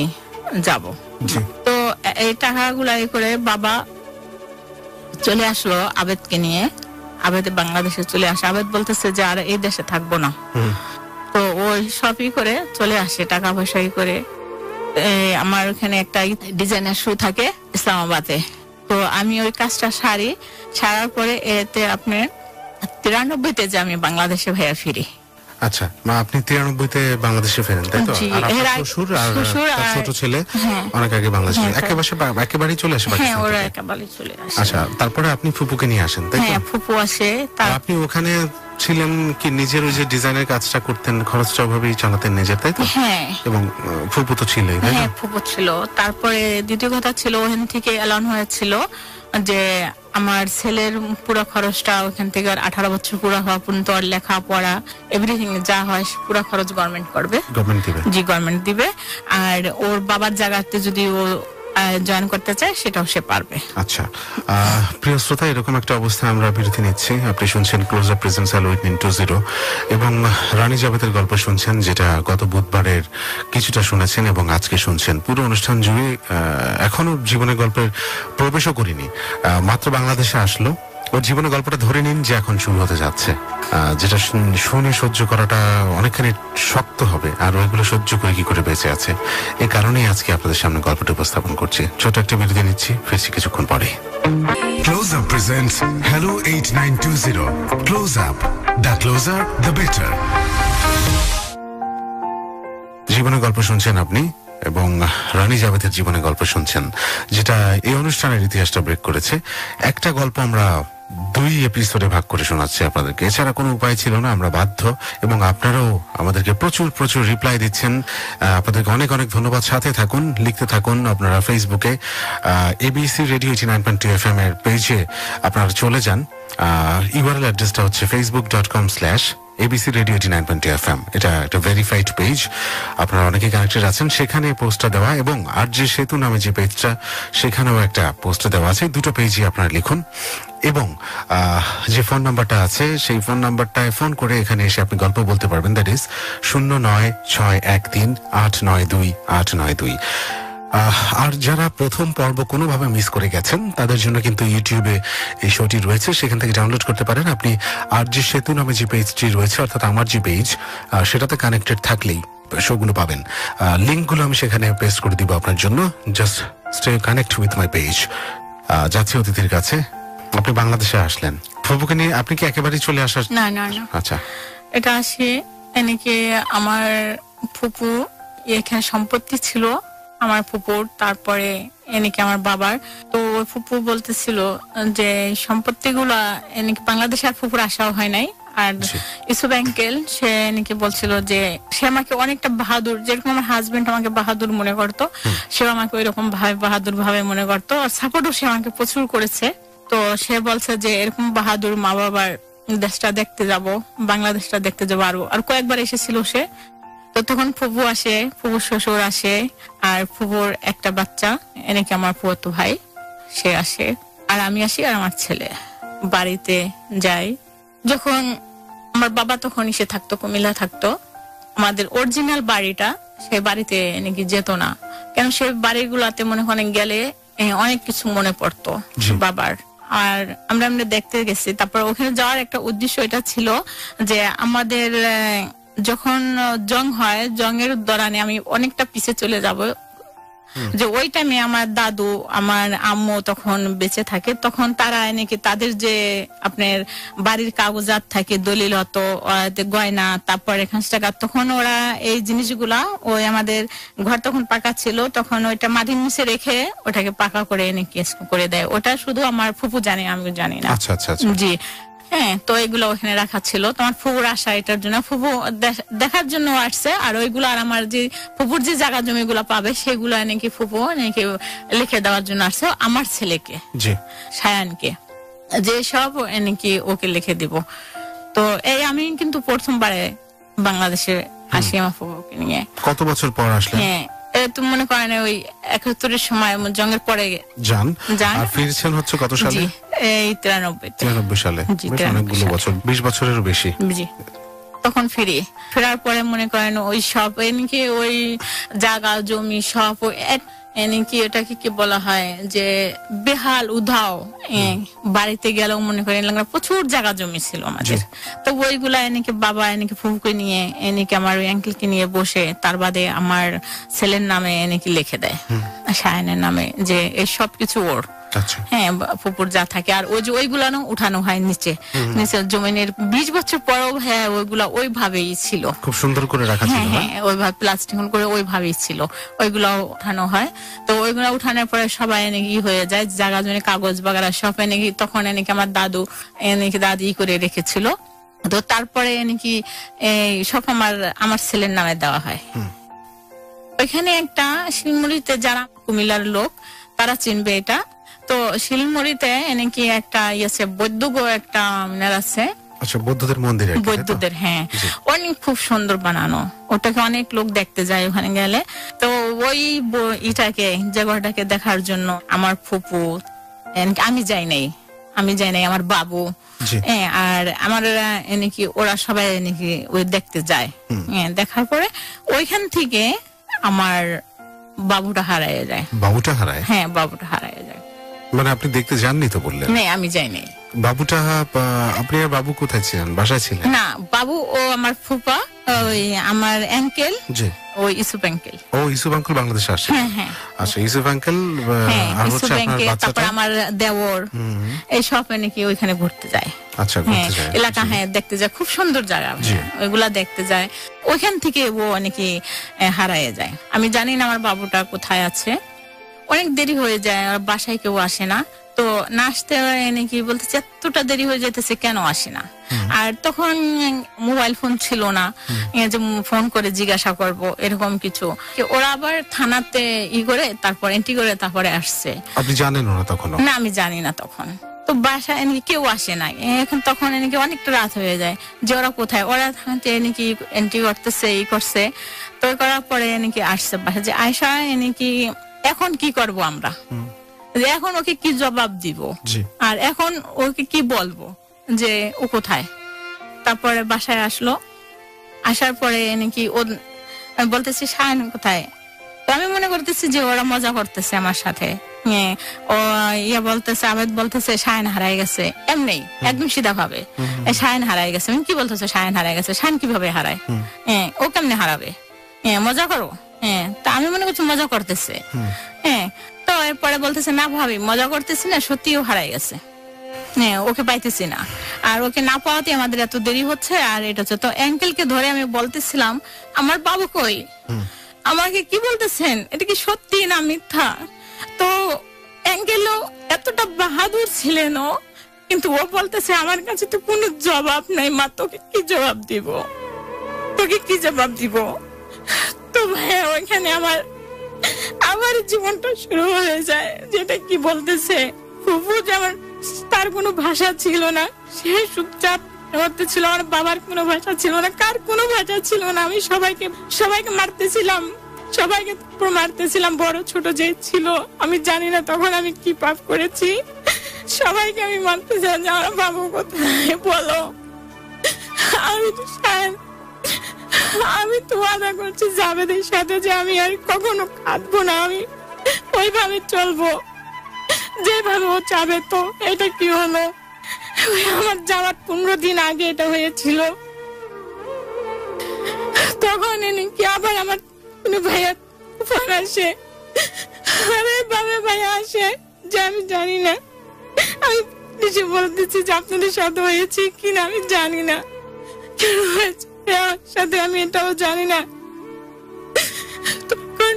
যাব। তো এই টাকাগুলা করে বাবা চলে আসলো আবেদকে নিয়ে। আবেদ বাংলাদেশে চলে আসে। আবেদ বলতেছে যে আর এই দেশে থাকবো না। তো ওই সবই করে চলে আসে, টাকা পয়সা করে। আমার ওখানে একটা ডিজাইনার শো থাকে ইসলামাবাদে। তো আমি ওই কাজটা সারার পরে এতে আপনার 93-তে যে আমি বাংলাদেশে ভাইয়া ফিরি। আচ্ছা, আপনি 93-তে বাংলাদেশে ফেরেন, তাই তো? আর আপনার শ্বশুর আর তার ছোট ছেলে অনেক আগে বাংলাদেশে একেবারেই চলে আসে? হ্যাঁ, ওরা একেবারে চলে আসে। আচ্ছা, তারপরে আপনি ফুপুকে নিয়ে আসেন, তাই তো? হ্যাঁ, ফুপু আসে। আপনি ওখানে ছিলেন কি নিজের ওই যে ডিজাইনের কাজটা করতেন, খরচটা ওভাবেই চালাতেন নিজের, তাই তো? হ্যাঁ। এবং ফুপু তো ছিলই, তাই না? হ্যাঁ, ফুপু ছিল। তারপরে দ্বিতীয় কথা ছিল ওখান থেকে এলান হয়েছিল যে আমার ছেলের পুরো খরচটা ওখান থেকে 18 বছর পুরো হওয়া পর্যন্ত আর লেখাপড়া এভরিথিং যা হয় পুরো খরচ গভর্নমেন্ট করবে, গভর্নমেন্ট দিবে। জি, গভর্নমেন্ট দিবে। আর ওর বাবার জায়গাতে যদি ও জয়েন করতে চায় সেটাও সে পারবে। আচ্ছা, প্রিয় শ্রোতা, এরকম একটা অবস্থায় আমরা বিরতি নিচ্ছি। আপনি শুনছেন ক্লোজ আপ প্রেজেন্স হ্যালো 8920 এবং রানী জাবেদের গল্প শুনছেন, যেটা গত বুধবারের কিছুটা শুনেছেন এবং আজকে শুনছেন। পুরো অনুষ্ঠান জুড়ে এখনো জীবনের গল্পের প্রবেশও করিনি, মাত্র বাংলাদেশে আসলো। ওর জীবনের গল্পটা ধরে নিন যে এখন শুরু হতে যাচ্ছে, যেটা শুনে সহ্য করাটা অনেকখানি শক্ত হবে, আর ওইগুলো সহ্য করে কি করে বেঁচে আছে। এই কারণেই আজকে আপনাদের সামনে গল্পটা উপস্থাপন করছি। ছোট একটা বিরতি নিচ্ছি, ফিরছি কিছুক্ষণ পরে। Close Up presents Hello 8920. Close Up. The closer, the better. জীবনের গল্প শুনছেন আপনি এবং রানী জাবেদের জীবনের গল্প শুনছেন, যেটা এই অনুষ্ঠানের ইতিহাসটা ব্রেক করেছে। একটা গল্প আমরা 2 এপিসোডে ভাগ করে শোনাচ্ছি আপনাদেরকে, এছাড়া কোনো উপায় ছিল না, আমরা বাধ্য। এবং আপনারাও আমাদেরকে প্রচুর রিপ্লাই দিচ্ছেন, আপনাদেরকে অনেক ধন্যবাদ। সাথে থাকুন, লিখতে থাকুন। আপনারা ফেসবুকে এবিসি রেডিও 89.2 FM এর পেজে আপনারা চলে যান। ইউআরএল অ্যাড্রেসটা হচ্ছে facebook.com/ABC Radio 89.2 FM। এটা একটা ভেরিফাইড পেজ, আপনারা অনেকে কানেক্টেড আছেন। সেখানে পোস্টটা দেওয়া, এবং আর যে সেতু নামে যে পেজটা, সেখানেও একটা পোস্ট দেওয়া আছে। দুটো পেজই আপনারা লিখুন, এবং যে ফোন নাম্বারটা আছে সেই ফোন নাম্বারটায় ফোন করে এখানে এসে আপনি গল্প বলতে পারবেন। That is 09613892। আর যারা প্রথম পর্ব কোনোভাবে মিস করে গেছেন তাদের জন্য কিন্তু ইউটিউবে এই শোটি রয়েছে, সেখান থেকে ডাউনলোড করতে পারেন আপনি। আর যে সেতু নামে যে পেজটি রয়েছে, অর্থাৎ আমার যে পেজ, সেটাতে কানেক্টেড থাকলেই শোগুলো পাবেন। লিঙ্কগুলো আমি সেখানে পেস্ট করে দিব আপনার জন্য। Just stay connect with my page. যাচ্ছি অতিথির কাছে। আপনি বাংলাদেশে আসলেন ফুপুকে নিয়ে, আপনি কি একেবারেই চলে আসার? না। আচ্ছা, এটা আসে এনেকে আমার ফুপু এখানে সম্পত্তি ছিল আমার ফুপুর, তারপরে এনেকে আমার বাবার। তো ওই ফুপু বলতেছিল যে সম্পত্তিগুলা এনেকে বাংলাদেশে আর ফুপুর আসাও হয় নাই। আর ইসুফ আঙ্কেল সে নাকি বলছিল যে সে আমাকে অনেকটা বাহাদুর, যেরকম আমার হাজবেন্ড আমাকে বাহাদুর মনে করতো, সে আমাকে ওইরকম বাহাদুর ভাবে মনে করতো। আর সাপোর্টও সে আমাকে প্রচুর করেছে। তো সে বলছে যে এরকম বাহাদুর মা বাবার দেশটা দেখতে যাব, বাংলাদেশটা দেখতে যাবো। আর কয়েকবার এসেছিল সে। তো তখন ফুপু আসে, ফুপু শ্বশুর আসে, আর ফুপুর একটা বাচ্চা এনেকে আমার ফুফাতো ভাই সে আসে, আর আমি আসি, আর আমার ছেলে বাড়িতে যাই। যখন আমার বাবা তখন এসে থাকতো, কুমিল্লা থাকতো, আমাদের অরিজিনাল বাড়িটা সে বাড়িতে নাকি যেত না, কেন সে বাড়িগুলাতে মনে হয় গেলে অনেক কিছু মনে পড়তো বাবার। আর আমরা দেখতে গেছি। তারপর ওখানে যাওয়ার একটা উদ্দেশ্য এটা ছিল যে আমাদের যখন জং হয়, জংয়ের দৌরানে আমি অনেকটা পিছে চলে যাব, যে ওই টাইমে আমার দাদু আমার আম্মু তখন বেঁচে থাকে। তখন তারা নাকি তাদের যে আপনার বাড়ির কাগজাত থাকে, দলিল হতো, গয়না, তারপর এখান টাকা, তখন ওরা এই জিনিসগুলা, ওই আমাদের ঘর তখন পাকা ছিল, তখন ওইটা মাটির নিচে রেখে ওটাকে পাকা করে নাকি করে দেয়। ওটা শুধু আমার ফুপু জানে, আমি জানি না। আচ্ছা। জি। হ্যাঁ, তো এগুলো ওখানে রাখা ছিল। তোমার ফুপুর আসা এটার জন্য, ফুপু দেখার জন্য আসছে। আর ওইগুলো আর আমার যে ফুপুর যে জায়গা জমিগুলো পাবে সেগুলো নাকি ফুপু নাকি লিখে দেওয়ার জন্য আসছে আমার ছেলেকে, জি, সায়ানকে, যে সব নাকি ওকে লিখে দিব। তো এই আমি কিন্তু প্রথমবারে বাংলাদেশে আসি আমার ফুপুকে নিয়ে। কত বছর পর আসলেন? হ্যাঁ, তুমি মনে করেন ওই 71-এর সময় জঙ্গের পরে যান, আর ফিরছেন হচ্ছে কত সালে? এই 93 সালে। জি, বেশ অনেকগুলো বছর, 20 বছরেরও বেশি। জি, তখন ফেরার পরে মনে করেন ওই সব এমনকি ওই জায়গা জমি সব এমনকি এটাকে কি বলা হয় যে বেহাল উধাও। বাড়িতে গেলেও মনে করেন প্রচুর জায়গা জমি ছিল আমাদের। তো ওইগুলা এনেকে বাবা এনেকে ফুফুকে নিয়ে এনেকে আমার ওই আঙ্কেলকে নিয়ে বসে তার বাদে আমার ছেলের নামে এনেকে লিখে দেয়, শায়নের নামে, যে এই সব কিছু ওর। হ্যাঁ, ফুপুর যা থাকে। আর ওই যে ওইগুলা উঠানো হয় নিচে জমিনের 20 বছর পরেও। হ্যাঁ, ওইগুলা ওইভাবেই ছিল, খুব সুন্দর করে রাখা ছিল। হ্যাঁ, ওইভাবে প্লাস্টিক করে ওইভাবেই ছিল, ওইগুলা উঠানো হয়। তো ওইগুলা উঠানোর পরে সবাই এনেকি হয়ে যায়, জায়গা জমি কাগজ বাগারা সব এনেকি তখন এনেকি আমার দাদু এনেকি দাদি করে রেখেছিল। তো তারপরে এনেকি সব আমার ছেলের নামে দেওয়া হয়। ওইখানে একটা শিলমুড়িতে, যারা কুমিল্লার লোক তারা চিনবে এটা, তো শিলমুড়িতে নাকি একটা ইয়েছে বৌদ্ধ একটা মিনার আছে। আচ্ছা, বৌদ্ধদের মন্দির। বৌদ্ধদের, হ্যাঁ, অনেক খুব সুন্দর বানানো। ওটাকে অনেক লোক দেখতে যায় ওখানে গেলে। তো ওই জায়গাটাকে দেখার জন্য আমার ফুপু, আমি যাই নাই, আমার বাবু, আর আমার নাকি ওরা সবাই নাকি ওই দেখতে যায়। দেখার পরে ওইখান থেকে আমার বাবুটা হারায় যায়। বাবুটা হারায়? হ্যাঁ, বাবুটা হারায় যায়। মানে আপনি দেখতে যাননি তো বললেন? না, আমি যাই নাই। বাবুটা, আপনি আর বাবু কোথায় ছিলেন? বাসায় ছিলেন? না, বাবু ও আমার ফুপা, ওই আমার আঙ্কেল, জি, ওই ইসুফ আঙ্কেল। ও, ইসুফ আঙ্কেল বাংলাদেশে আসে? হ্যাঁ, হ্যাঁ। আচ্ছা, ইসুফ আঙ্কেল আর হচ্ছে আপনার বাচ্চাটা, তারপর আমার দেওর, এই সব নাকি ওইখানে ঘুরতে যায়। আচ্ছা, ঘুরতে যায় এলাকা, হ্যাঁ, দেখতে যায়, খুব সুন্দর জায়গা, ওইগুলা দেখতে যায়। ওইখান থেকে ও নাকি হারায় যায়। আমি জানি না আমার বাবুটা কোথায় আছে। অনেক দেরি হয়ে যায়, আর বাসায় কেউ আসে না। তো না আসতে নাকি বলতেছে এতটা দেরি হয়ে যেতেছে, কেন আসে না? আর তখন মোবাইল ফোন ছিল না যে ফোন করে জিজ্ঞাসা করব, এরকম কিছু। ওরা আবার থানাতে করে তারপর এন্ট্রি করে তারপরে আসছে। আপনি জানেন না তখন? না, আমি জানি না তখন। তো বাসায় এনেকি কেউ আসে না। এখন তখন এনেকি অনেকটা রাত হয়ে যায়, যে ওরা কোথায়, ওরা থানাতে এনেকি এন্ট্রি করতেছে, করছে। তো করার পরে এনেকি আসছে বাসায়, যে আয়সা এনেকি এখন কি করব আমরা, এখন ওকে কি জবাব দিব, আর এখন ওকে কি বলবো যে ও কোথায়। তারপরে বাসায় আসলো, আসার পরে নাকি ও বলতেছি শায়ন কোথায়। তো আমি মনে করতেছি যে ওরা মজা করতেছে আমার সাথে। ও বলতেছে, আবেদ বলতেছে শায়ন হারাই গেছে, এমনি একদম সিধা ভাবে শায়ন হারাই গেছে। আমি কি বলতেছে শায়ন হারাই গেছে, শায়ন কিভাবে হারায়, ও কেমনে হারাবে, মজা করো। তা আমি মনে করছি মজা করতেছে। তো এরপরে বলতেছে না ভাবি, মজা করতেছি না, সত্যিও হারাই গেছে, ওকে পাইতেছি না। আর ওকে না পাওয়াতে আমাদের এত দেরি হচ্ছে। আর এটা হচ্ছে, তো অ্যাঙ্কেলকে ধরে আমি বলতেছিলাম আমার বাবু কই, আমাকে কি বলতেছেন, এটা কি সত্যি না মিথ্যা? তো অ্যাঙ্কেলও এতটা বাহাদুর ছিলেন, কিন্তু ও বলতেছে আমার কাছে তো কোনো জবাব নাই মা, তোকে কি জবাব দিব, তোকে কি জবাব দিব। তো ভাইয়া ওইখানে আমার জীবনটা শুরু হয়ে যায়, যেটা কি বলতেছে ফুফু, যেমন তার কোনো ভাষা ছিল না, সে চুপচাপ মরতে ছিল। আমার বাবার কোনো ভাষা ছিল না, কার কোনো ভাষা ছিল না। আমি সবাইকে মারতেছিলাম, সবাইকে মারতেছিলাম, বড় ছোট যে ছিল। আমি জানি না তখন আমি কি পাপ করেছি, সবাইকে আমি মারতেছিলাম। আমার বাবু কোথায় বলো, আমি তো ওয়াদা করছি জাবেদের সাথে যে আমি আর কখনো কাঁদবো না, আমি ওইভাবে চলবো যেভাবে ও চাবে। তো এটা কি হলো, আমার যাওয়ার 15 দিন আগে এটা হয়েছিল। তখন কি আবার আমার ভাইয়া ফোন আসে, আরে বাবা ভাইয়া আসে, যে আমি জানি না, আমি কিছু বলতেছি যে আপনাদের সাথে হয়েছে কিনা আমি জানি না, কেন হয়েছে সাথে আমি এটাও জানি না। তখন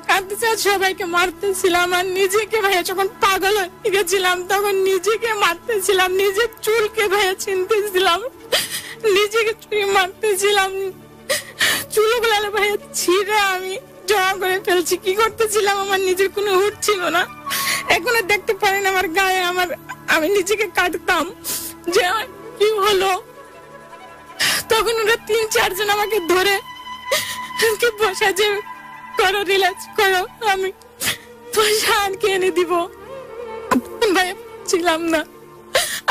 কাঁদতেছি আর সবাইকে মারতেছিলাম। আর নিজেকে ভাইয়া যখন পাগল হয়ে গেছিলাম তখন নিজেকে মারতেছিলাম, নিজের চুলকে ভাইয়া ছিনতেছিলাম, নিজেকে চুরি মারতেছিলাম, চুলগুলো ভাইয়া ছিঁড়ে আমি জমা করে ফেলছি। কি করতেছিলাম আমার নিজের কোনো হুঁশ ছিল না। এখনো দেখতে পারেন আমার গায়ে আমি নিজেকে কাটতাম যে কি হলো। তখন ওরা 3-4 জন আমাকে ধরে বসা যে করো, রিল্যাক্স করো, আমি পয়সা আনকে এনে দিব। ভাই ছিলাম না,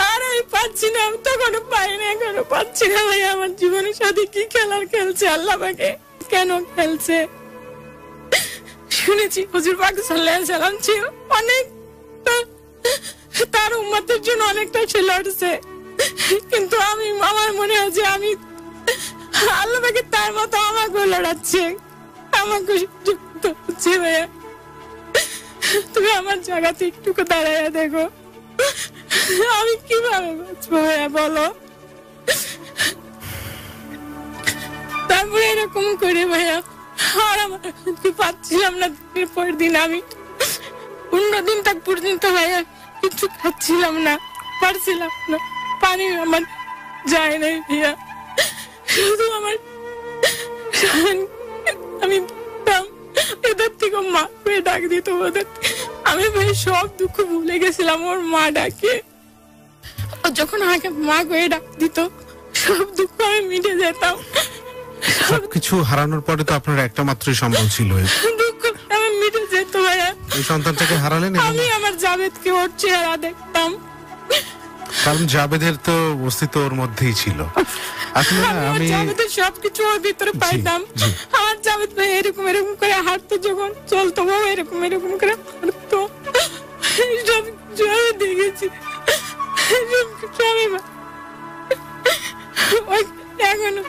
আর আমি পাচ্ছি না, আমি তখনও পাইনি, এখনো পাচ্ছি না। ভাই আমার জীবনের সাথে কি খেলার খেলছে আল্লাহ পাকে, কেন খেলছে? শুনেছি হুজুর পাক সাল্লাল্লাহু আলাইহি সাল্লাম ছিল অনেক, তার উম্মতের জন্য অনেকটা সে লড়ছে, কিন্তু আমার মনে হয় যে আমি আল্লাহ পাকে তার মতো আমাকে লড়াচ্ছে, আমাকে হচ্ছে। ভাইয়া তুমি আমার জায়গাতে একটুকু দাঁড়াইয়া দেখো, আমি কিভাবে বাঁচবো ভাইয়া বলো। তারপরে এরকম করে ভাইয়া আর আমার পাচ্ছিলাম না। পরের দিন আমি 15 দিন তাক পর্যন্ত ভাইয়া কিছু খাচ্ছিলাম না, পারছিলাম না, পানি আমার যায় নাই ভাইয়া। শুধু আমার আমি এদের থেকে মা করে ডাক দিত ওদের, আমি ভাই সব দুঃখ ভুলে গেছিলাম ওর মা ডাকে। যখন আমাকে মা করে ডাক দিত সব দুঃখ আমি মিটে যেতাম। সবকিছু হারানোর পরে তো আপনার একটা মাত্রই সম্বল ছিল, দুঃখ আমি মিটে যেত ভাইয়া। এই সন্তানটাকে হারালেন। আমি আমার জাভেদকে ওর চেহারা দেখতাম, কারণ জাবেদের তো অস্তিত্ব ওর মধ্যেই ছিল। আসলে আমি জাভেদের সবকিছু ওর ভিতরে পাইতাম। আমার জাভেদ ভাই এরকম এরকম করে হাঁটতো, যখন চলতো ও এরকম এরকম করে হাঁটতো, সব কিছু আমি দেখেছি। এখনো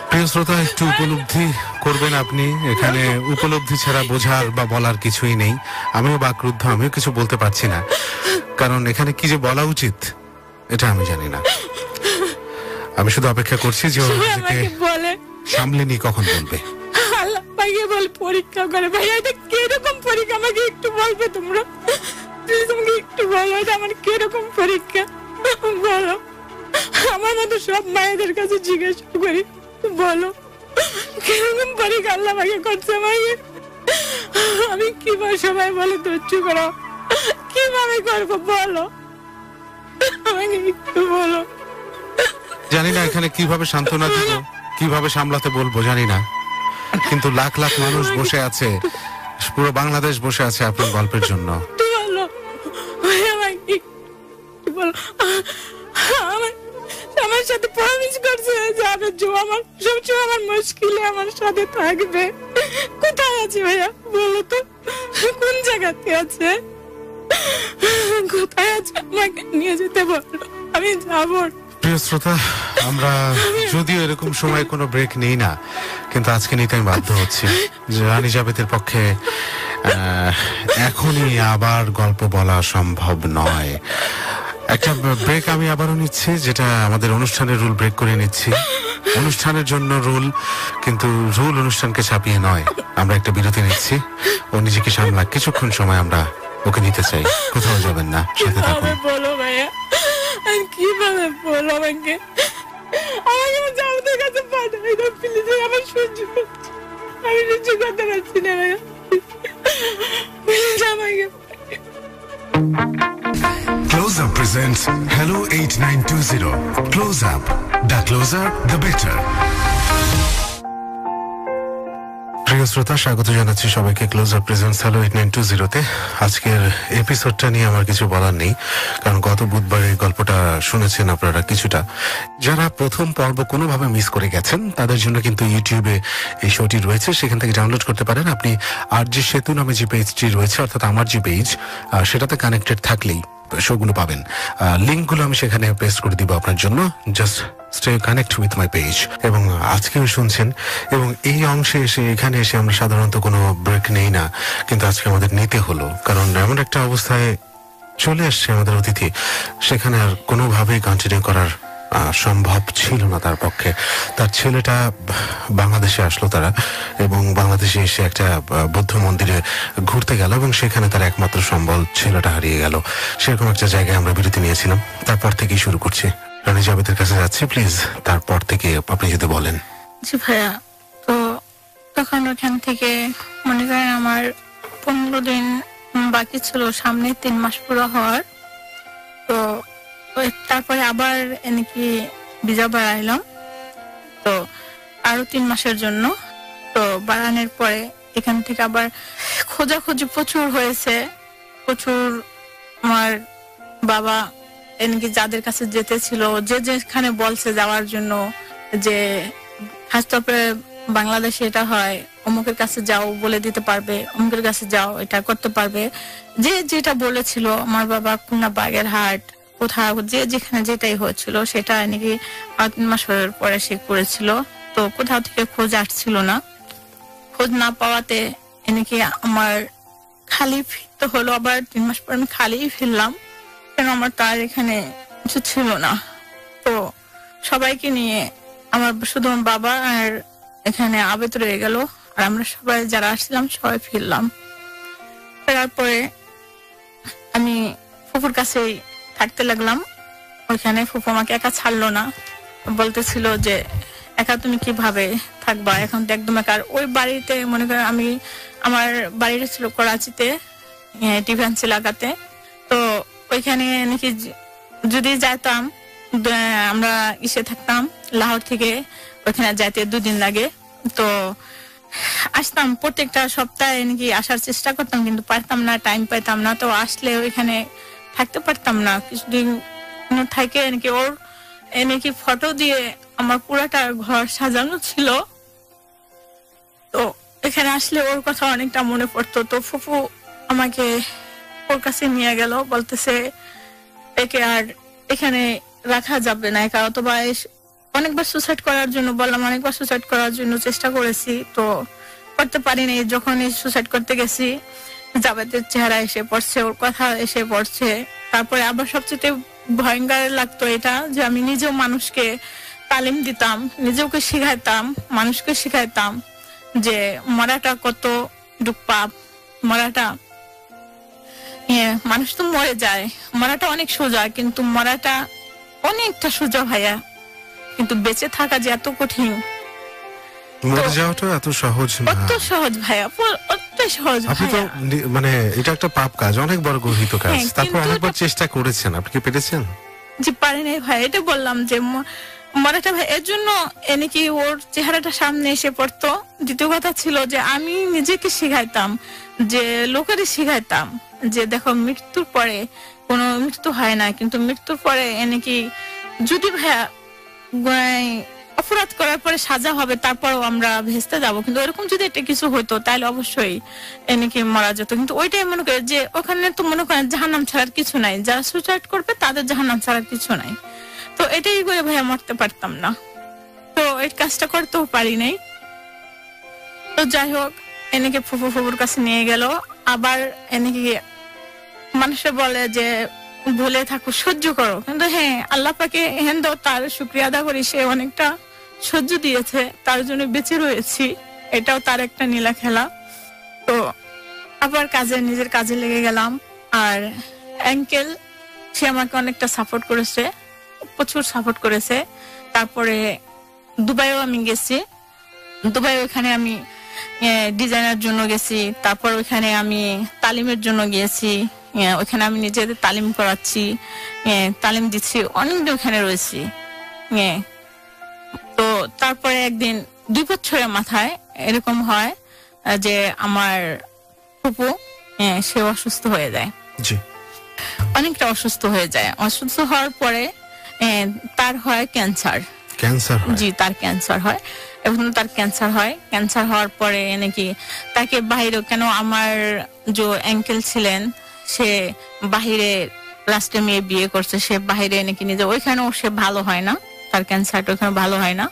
প্রিয় শ্রোতা, একটু উপলব্ধি করবেন আপনি, এখানে উপলব্ধি ছাড়া বোঝার বা বলার কিছুই নেই। আমিও বাকরুদ্ধ, আমিও কিছু বলতে পারছি না, কারণ এখানে কি যে বলা উচিত এটা আমি জানি না। আমি শুধু অপেক্ষা করছি যে বলে সামলে নি কখন বলবে। আল্লাহ ভাইয়া বল পরীক্ষা করে। ভাইয়া এটা কিরকম পরীক্ষা আমাকে একটু বলবে তোমরা, প্লিজ আমাকে একটু বলো এটা আমার কিরকম পরীক্ষা বলো। আমার মতো সব মায়েদের কাছে জিজ্ঞেস করি, বলো কিরকম পরীক্ষা আল্লাহ ভাইয়া করছে আমাকে। আমি কিভাবে সবাই বলে ধৈর্য করো, কিভাবে করবো বলো, আমাকে একটু বলো। জানি না এখানে কিভাবে সান্ত্বনা দিব, কিভাবে সামলাতে বলবো জানি না, কিন্তু লাখ লাখ মানুষ বসে আছে, পুরো বাংলাদেশ বসে আছে আপনার গল্পের জন্য। আমার সাথে প্রমিস করছে যাবে, আমার সবসময় আমার মুশকিলে আমার সাথে থাকবে। কোথায় আছে ভাইয়া বলো তো, কোন জায়গাতে আছে, কোথায় আছে, আমাকে নিয়ে যেতে বলো, আমি যাবো। প্রিয় শ্রোতা, আমরা যদিও এরকম সময় কোনো ব্রেক নেই না, কিন্তু আজকে নিতে আমি বাধ্য হচ্ছি যে রানী জাবেদের পক্ষে এখনই আবার গল্প বলা সম্ভব নয়। একটা ব্রেক আমি আবারও নিচ্ছি, যেটা আমাদের অনুষ্ঠানের রুল ব্রেক করে নিচ্ছি। অনুষ্ঠানের জন্য রুল, কিন্তু রুল অনুষ্ঠানকে ছাপিয়ে নয়। আমরা একটা বিরতি নিচ্ছি, ও নিজেকে সামলা, কিছুক্ষণ সময় আমরা ওকে নিতে চাই। কোথাও যাবেন না, সাথে থাকুন। বলো ভাইয়া, কিভাবে বলো আমাকে, আমাকে আমার জামাতের কাছে পাঠাই দাও প্লিজ, আমার সহ্য, আমি সহ্য করতে পারছি না ভাইয়া, প্লিজ আমাকে। Close Up presents Hello 8920. Close Up. The closer, the better. প্রিয় শ্রোতা, স্বাগত জানাচ্ছি সবাইকে ক্লোজ আপ প্রেজেন্টস হ্যালো 8920-তে। আজকের এপিসোডটা নিয়ে আমার কিছু বলার নেই, কারণ গত বুধবার এই গল্পটা শুনেছেন আপনারা কিছুটা। যারা প্রথম পর্ব কোনোভাবে মিস করে গেছেন তাদের জন্য কিন্তু ইউটিউবে এই শোটি রয়েছে, সেখান থেকে ডাউনলোড করতে পারেন আপনি। আর যে সেতু নামে যে পেজটি রয়েছে, অর্থাৎ আমার যে পেজ, সেটাতে কানেক্টেড থাকলেই শোগুলো পাবেন। লিঙ্কগুলো আমি সেখানে পেস্ট করে দিব আপনার জন্য। Just stay connect with my page. এবং আজকেও শুনছেন, এবং এই অংশে এসে, এখানে এসে আমরা সাধারণত কোনো ব্রেক নেই না, কিন্তু আজকে আমাদের নিতে হলো, কারণ এমন একটা অবস্থায় চলে আসছে আমাদের অতিথি, সেখানে আর কোনোভাবেই কন্টিনিউ করার সম্ভব ছিল না তার পক্ষে। তার ছেলেটা বাংলাদেশে আসলো তারা, এবং বাংলাদেশে এসে একটা বৌদ্ধ মন্দিরে ঘুরতে গেল এবং সেখানে তার একমাত্র সম্বল ছেলেটা হারিয়ে গেল। সেরকম একটা জায়গায় আমরা বিরতি নিয়েছিলাম। তারপর থেকেই শুরু করছি। রানী জাবেদের কাছে যাচ্ছি, প্লিজ তারপর থেকে আপনি যদি বলেন। জি ভাইয়া, তো তখন ওখান থেকে মনে করেন আমার 15 দিন বাকি ছিল, সামনে 3 মাস পুরো হওয়ার। তো তারপরে আবার এনেকি ভিসা বাড়াইলাম, তো আরো 3 মাসের জন্য। তো বাড়ানোর পরে এখান থেকে আবার খোঁজাখুঁজি প্রচুর হয়েছে, প্রচুর। আমার বাবা এনেকি যাদের কাছে যেতে ছিল, যে যেখানে বলছে যাওয়ার জন্য, যে হাসপাতালে বাংলাদেশে এটা হয়, অমুকের কাছে যাও বলে দিতে পারবে, অমুকের কাছে যাও এটা করতে পারবে, যে যেটা বলেছিল আমার বাবা, খুলনা বাগেরহাট কোথাও যে যেখানে যেটাই হয়েছিল সেটা নাকি 3 মাস পরে সে করেছিল। তো কোথাও থেকে খোঁজ আসছিল না, খোঁজ না পাওয়াতে এনেকি আমার খালি ফিরতে হলো। আবার 3 মাস পর আমি খালি ফিরলাম, কেন আমার তার এখানে কিছু ছিল না। তো সবাইকে নিয়ে আমার শুধু আমার বাবা আর এখানে আবেদ রয়ে গেল, আর আমরা সবাই যারা আসছিলাম সবাই ফিরলাম। ফেরার পরে আমি ফুপুর কাছেই থাকতে লাগলাম। ওইখানে ফুপু আমাকে একা ছাড়লো না, বলতেছিল যে একা তুমি কিভাবে থাকবা, এখন তো একদম একা। ওই বাড়িতে মনে করেন আমি, আমার বাড়িটা ছিল করাচিতে, ডিফেন্স এলাকাতে। তো ওইখানে নাকি যদি যাইতাম, আমরা ইসে থাকতাম লাহোর থেকে ওইখানে যাইতে 2 দিন লাগে। তো আসতাম প্রত্যেকটা সপ্তাহে নাকি আসার চেষ্টা করতাম, কিন্তু পারতাম না, টাইম পাইতাম না। তো আসলে ওইখানে থাকতে পারতাম না, কিছুদিন থাকে নাকি ওর নাকি ফটো দিয়ে আমার পুরাটা ঘর সাজানো ছিল। তো এখানে আসলে ওর কথা অনেকটা মনে পড়তো। তো ফুফু আমাকে ওর কাছে নিয়ে গেল, বলতেছে একে আর এখানে রাখা যাবে না একা। অথবা অনেকবার সুসাইড করার জন্য বললাম, অনেকবার সুসাইড করার জন্য চেষ্টা করেছি, তো করতে পারিনি। যখন সুসাইড করতে গেছি, জাবেদের চেহারা এসে পড়ছে, ওর কথা এসে পড়ছে। তারপরে আবার সবচেয়ে ভয়ঙ্কর লাগতো এটা যে আমি নিজেও মানুষকে তালিম দিতাম, নিজেকে শিখাইতাম, মানুষকে শিখাইতাম যে মরাটা কত পাপ, মরাটা মানুষ তো মরে যায়, মরাটা অনেক সোজা, কিন্তু মরাটা অনেকটা সোজা ভাইয়া, কিন্তু বেঁচে থাকা যে এত কঠিন। মরে যাওয়াটা এত সহজ না, অত সহজ ভাইয়া, অত সহজ। আপনি তো মানে এটা একটা পাপ কাজ, অনেক বড় গর্হিত কাজ। তারপর অনেকবার চেষ্টা করেছেন, আপনি কি পেরেছেন? জি পারি নাই ভাই, এটা বললাম যে মরাটা ভাই এর জন্য এনেকি ওর চেহারাটা সামনে এসে পড়তো। দ্বিতীয় কথা ছিল যে আমি নিজেকে শিখাইতাম, যে লোকেরই শিখাইতাম যে দেখো মৃত্যুর পরে কোনো মৃত্যু হয় না, কিন্তু মৃত্যুর পরে এনেকি যদি ভাইয়া অপরাধ করার পরে সাজা হবে, তারপরও আমরা ভেস্তে যাবো, কিন্তু এরকম যদি এটা কিছু হতো তাহলে অবশ্যই এনেকি মারা যেত। কিন্তু ওইটাই মনে করে যে ওখানে তো মনে করেন জাহান্নাম ছাড়ার কিছু নাই, যারা সুসাইড করবে তাদের জাহান্নাম ছাড়ার কিছু নাই। তো এটাই করে ভাইয়া মরতে পারতাম না, তো এই কাজটা করতেও পারি নাই। তো যাই হোক, এনেকে ফুপুর কাছে নিয়ে গেল। আবার এনেকে মানুষে বলে যে ভুলে থাকো, সহ্য করো, কিন্তু হ্যাঁ আল্লাহ পাকে হেন্দ তার শুকরিয়া আদা করি, সে অনেকটা সহ্য দিয়েছে, তার জন্য বেঁচে রয়েছি, এটাও তার একটা নীলা খেলা। তো আবার নিজের কাজে লেগে গেলাম। আর অ্যাঙ্কেল সে আমাকে অনেকটা সাপোর্ট করেছে, প্রচুর সাপোর্ট করেছে। তারপরে দুবাইও আমি গেছি, দুবাই ওখানে আমি ডিজাইনার জন্য গেছি। তারপর ওখানে আমি তালিমের জন্য গিয়েছি, ওখানে আমি নিজেদের তালিম করাচ্ছি, তালিম দিচ্ছি, অনেকদিন ওখানে রয়েছি। তো তারপরে একদিন 2 বছরের মাথায় এরকম হয় যে আমার ফুপু সে অসুস্থ হয়ে যায়, অনেকটা অসুস্থ হয়ে যায়। অসুস্থ হওয়ার পরে তার হয় ক্যান্সার। জি, তার ক্যান্সার হয়, এবং তার ক্যান্সার হয়। ক্যান্সার হওয়ার পরে নাকি তাকে বাইরে, কেন আমার যে অ্যাঙ্কেল ছিলেন সে বাহিরে লাস্টে মেয়ে বিয়ে করছে, সে বাহিরে নাকি নিজে, ওইখানেও সে ভালো হয় না, তার ক্যান্সারটা ওখানে ভালো হয় না,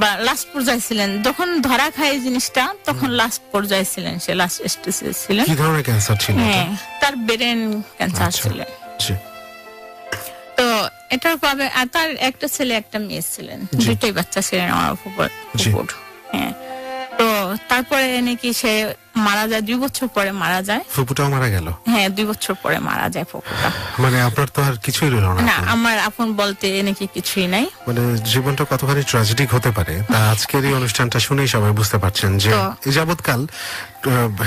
বা লাস্ট পর্যায়ে ছিলেন যখন ধরা খায় জিনিসটা, তখন লাস্ট পর্যায়ে ছিলেন, সে লাস্ট স্টেজে ছিলেন। কি ধরনের ক্যান্সার ছিল? হ্যাঁ, তার ব্রেন ক্যান্সার ছিল। তো এটার পাবে। আর তার একটা ছেলে একটা মেয়ে ছিলেন, দুইটাই বাচ্চা ছিলেন আমার ফুপুর। হ্যাঁ, তো তারপরে নাকি সে মারা যায়, 2 বছর পরে মারা যায়। ফুপুটাও মারা গেল? হ্যাঁ, 2 বছর পরে মারা যায় ফুপুটা। মানে আপনার তো আর কিছুই রইল না? না, আমার আপন বলতে নাকি কিছুই নাই। মানে জীবনটা কতখানি ট্র্যাজেডিক হতে পারে তা আজকের এই অনুষ্ঠানটা শুনেই সবাই বুঝতে পারছেন যে এই যাবৎকাল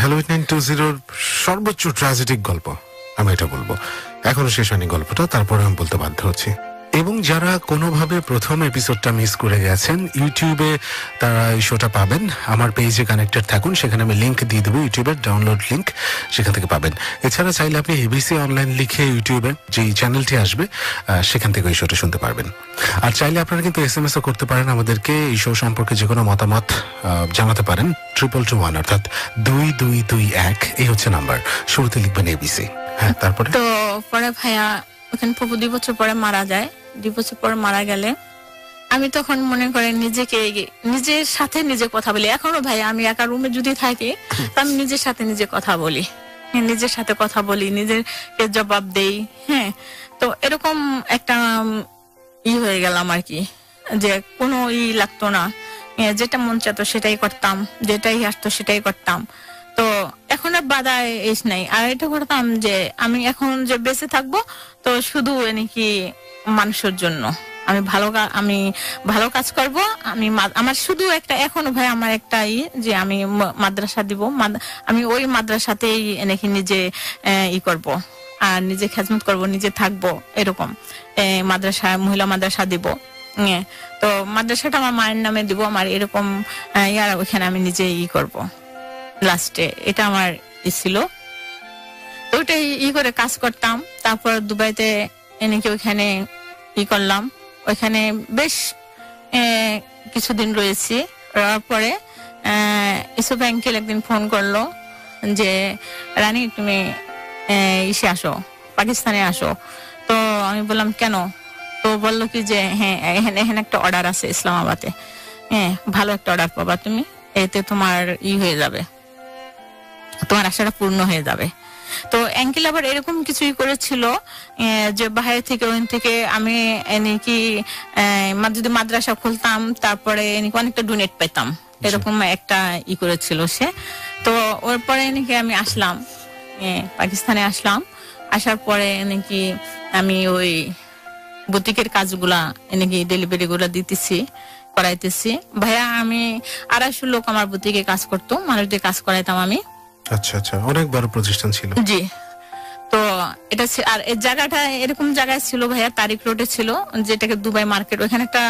হ্যালো 8920 সর্বোচ্চ ট্র্যাজেডিক গল্প, আমি এটা বলবো। এখনো শেষ হয়নি গল্পটা, তারপরে আমি বলতে বাধ্য হচ্ছি। এবং যারা কোনোভাবে প্রথম এপিসোডটা মিস করে গেছেন, ইউটিউবে তারা এই শোটা পাবেন। আমার পেজে কানেক্টেড থাকুন, সেখানে আমি লিংক দিয়ে দেবো, ইউটিউবের ডাউনলোড লিংক, সেখান থেকে পাবেন। এছাড়া চাইলে আপনি এবিসি অনলাইন লিখে ইউটিউবে যেই চ্যানেলটি আসবে সেখান থেকে এই শোটা শুনতে পারবেন। আর চাইলে আপনারা কিন্তু SMS ও করতে পারেন আমাদেরকে, এই শো সম্পর্কে যে কোনো মতামত জানাতে পারেন। 2221 অর্থাৎ 2221 এই হচ্ছে নাম্বার। শুরুতে লিখবেন এবিসি। হ্যাঁ, তারপরে তো পরে ভাইয়া ওখানে ফুপু 2 বছর পরে মারা যায়। 2 বছর পরে মারা গেলে আমি তখন মনে করি নিজেকে, নিজের সাথে নিজে কথা বলি। এখনো ভাই আমি একা রুমে যদি থাকি তো আমি নিজের সাথে নিজে কথা বলি, নিজের সাথে কথা বলি, নিজেরকে জবাব দেই। হ্যাঁ, তো এরকম একটা হয়ে গেলাম আর কি, যে কোনো লাগতো না, যেটা মন চাইতো সেটাই করতাম, যেটাই আসতো সেটাই করতাম। তো এখন আর বাধা এস নাই। আর এটা করতাম যে আমি এখন যে বেঁচে থাকবো তো শুধু নাকি মানুষের জন্য আমি ভালো কাজ করব। আমার শুধু একটা, এখনো ভাই আমার একটাই যে আমি মাদ্রাসা দিব, আমি ওই মাদ্রাসাতেই নাকি নিজে করব আর নিজে খেদমত করব, নিজে থাকবো, এরকম মাদ্রাসা, মহিলা মাদ্রাসা দিব। তো মাদ্রাসাটা আমার মায়ের নামে দিব, আমার এরকম ওইখানে আমি নিজে করব লাস্টে, এটা আমার ছিল। তো ওইটাই করে কাজ করতাম। তারপর দুবাইতে এনেকে ওইখানে করলাম, ওইখানে বেশ কিছুদিন রয়েছি। রওয়ার পরে ইসুফ আঙ্কেল একদিন ফোন করলো যে রানী তুমি আসো, পাকিস্তানে আসো। তো আমি বললাম কেন? তো বললো কি যে হ্যাঁ, এখানে একটা অর্ডার আছে ইসলামাবাদে, হ্যাঁ ভালো একটা অর্ডার পাবা তুমি, এতে তোমার হয়ে যাবে, তোমার আশাটা পূর্ণ হয়ে যাবে। তো অ্যাঙ্কেল আবার এরকম কিছুই করেছিল যে বাইরে থেকে ওখান থেকে আমি নাকি যদি মাদ্রাসা খুলতাম তারপরে অনেকটা ডোনেট পেতাম, এরকম একটা করেছিল সে। তো ওর পরে নাকি আমি আসলাম, পাকিস্তানে আসলাম। আসার পরে নাকি আমি ওই বুটিকের কাজগুলা নাকি ডেলিভারি গুলা করাইতেছি। ভাইয়া আমি 250 লোক আমার বুটিকে কাজ করতো, মানুষদের কাজ করাইতাম আমি। আচ্ছা আচ্ছা, অনেক বড় প্রতিষ্ঠান ছিল। জি, তো এটা আর এই জায়গাটা এরকম জায়গায় ছিল ভাইয়া, তারিক রোডে ছিল, যেটাকে দুবাই মার্কেট। ওখানে একটা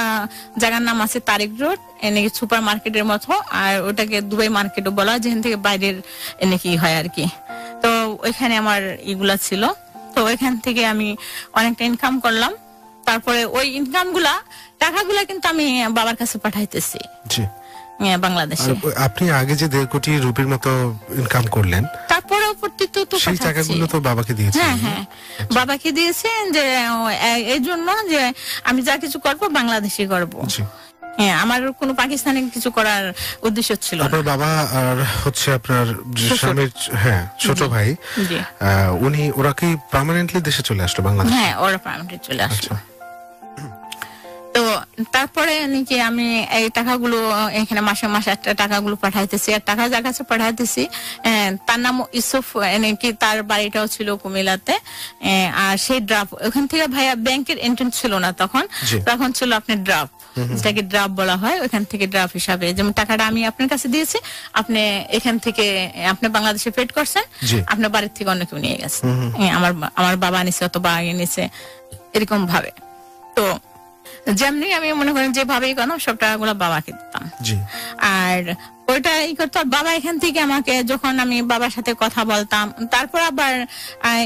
জায়গার নাম আছে তারিক রোড, এনেকি সুপার মার্কেটের মতো, আর ওটাকে দুবাই মার্কেটও বলা হয়, যেখান থেকে বাইরের এনেকি হয় আর কি। তো ওইখানে আমার ইগুলা ছিল। তো ওইখান থেকে আমি অনেকটা ইনকাম করলাম। তারপরে ওই টাকাগুলা কিন্তু আমি বাবার কাছে পাঠাইতেছি বাংলাদেশে। আপনি আগে যে 1.5 কোটি রুপির মতো ইনকাম করলেন, তারপরে সেই টাকাগুলো তো বাবাকে দিয়েছেন? হ্যাঁ হ্যাঁ, বাবাকে দিয়েছেন, যে এই জন্য যে আমি যা কিছু করবো বাংলাদেশে করবো। হ্যাঁ, আমার কোনো পাকিস্তানে কিছু করার উদ্দেশ্য ছিল না। আপনার বাবা আর হচ্ছে আপনার স্বামীর ছোট ভাই, ওরা কি পার্মানেন্টলি দেশে চলে আসলো বাংলাদেশে? হ্যাঁ, ওরা পার্মানেন্টলি চলে আসলো। তো তারপরে নাকি আমি এই টাকাগুলো এখানে মাসে মাসে একটা টাকাগুলো পাঠাইতেছি, আর টাকা যার কাছে পাঠাইতেছি তার নাম ইউসুফ, নাকি তার বাড়িটাও ছিল কুমিল্লাতে। আর সেই ড্রাফট ওখান থেকে ভাইয়া ব্যাংকের এন্ট্রেন্স ছিল না তখন ছিল আপনার ড্রাফট, যেটাকে ড্রাফট বলা হয়। ওখান থেকে ড্রাফট হিসাবে, যেমন টাকাটা আমি আপনার কাছে দিয়েছি, আপনি এখান থেকে আপনি বাংলাদেশে পেড করছেন, আপনার বাড়ির থেকে অন্য কেউ নিয়ে গেছে, আমার বাবা নিছে অথবা আগে নিছে, এরকম ভাবে। তো যেমনি আমি মনে করেন যেভাবেই কেন সব টাকাগুলো বাবাকে দিতাম। আর ওইটা করতো বাবা। এখান থেকে আমাকে, যখন আমি বাবার সাথে কথা বলতাম, তারপর আবার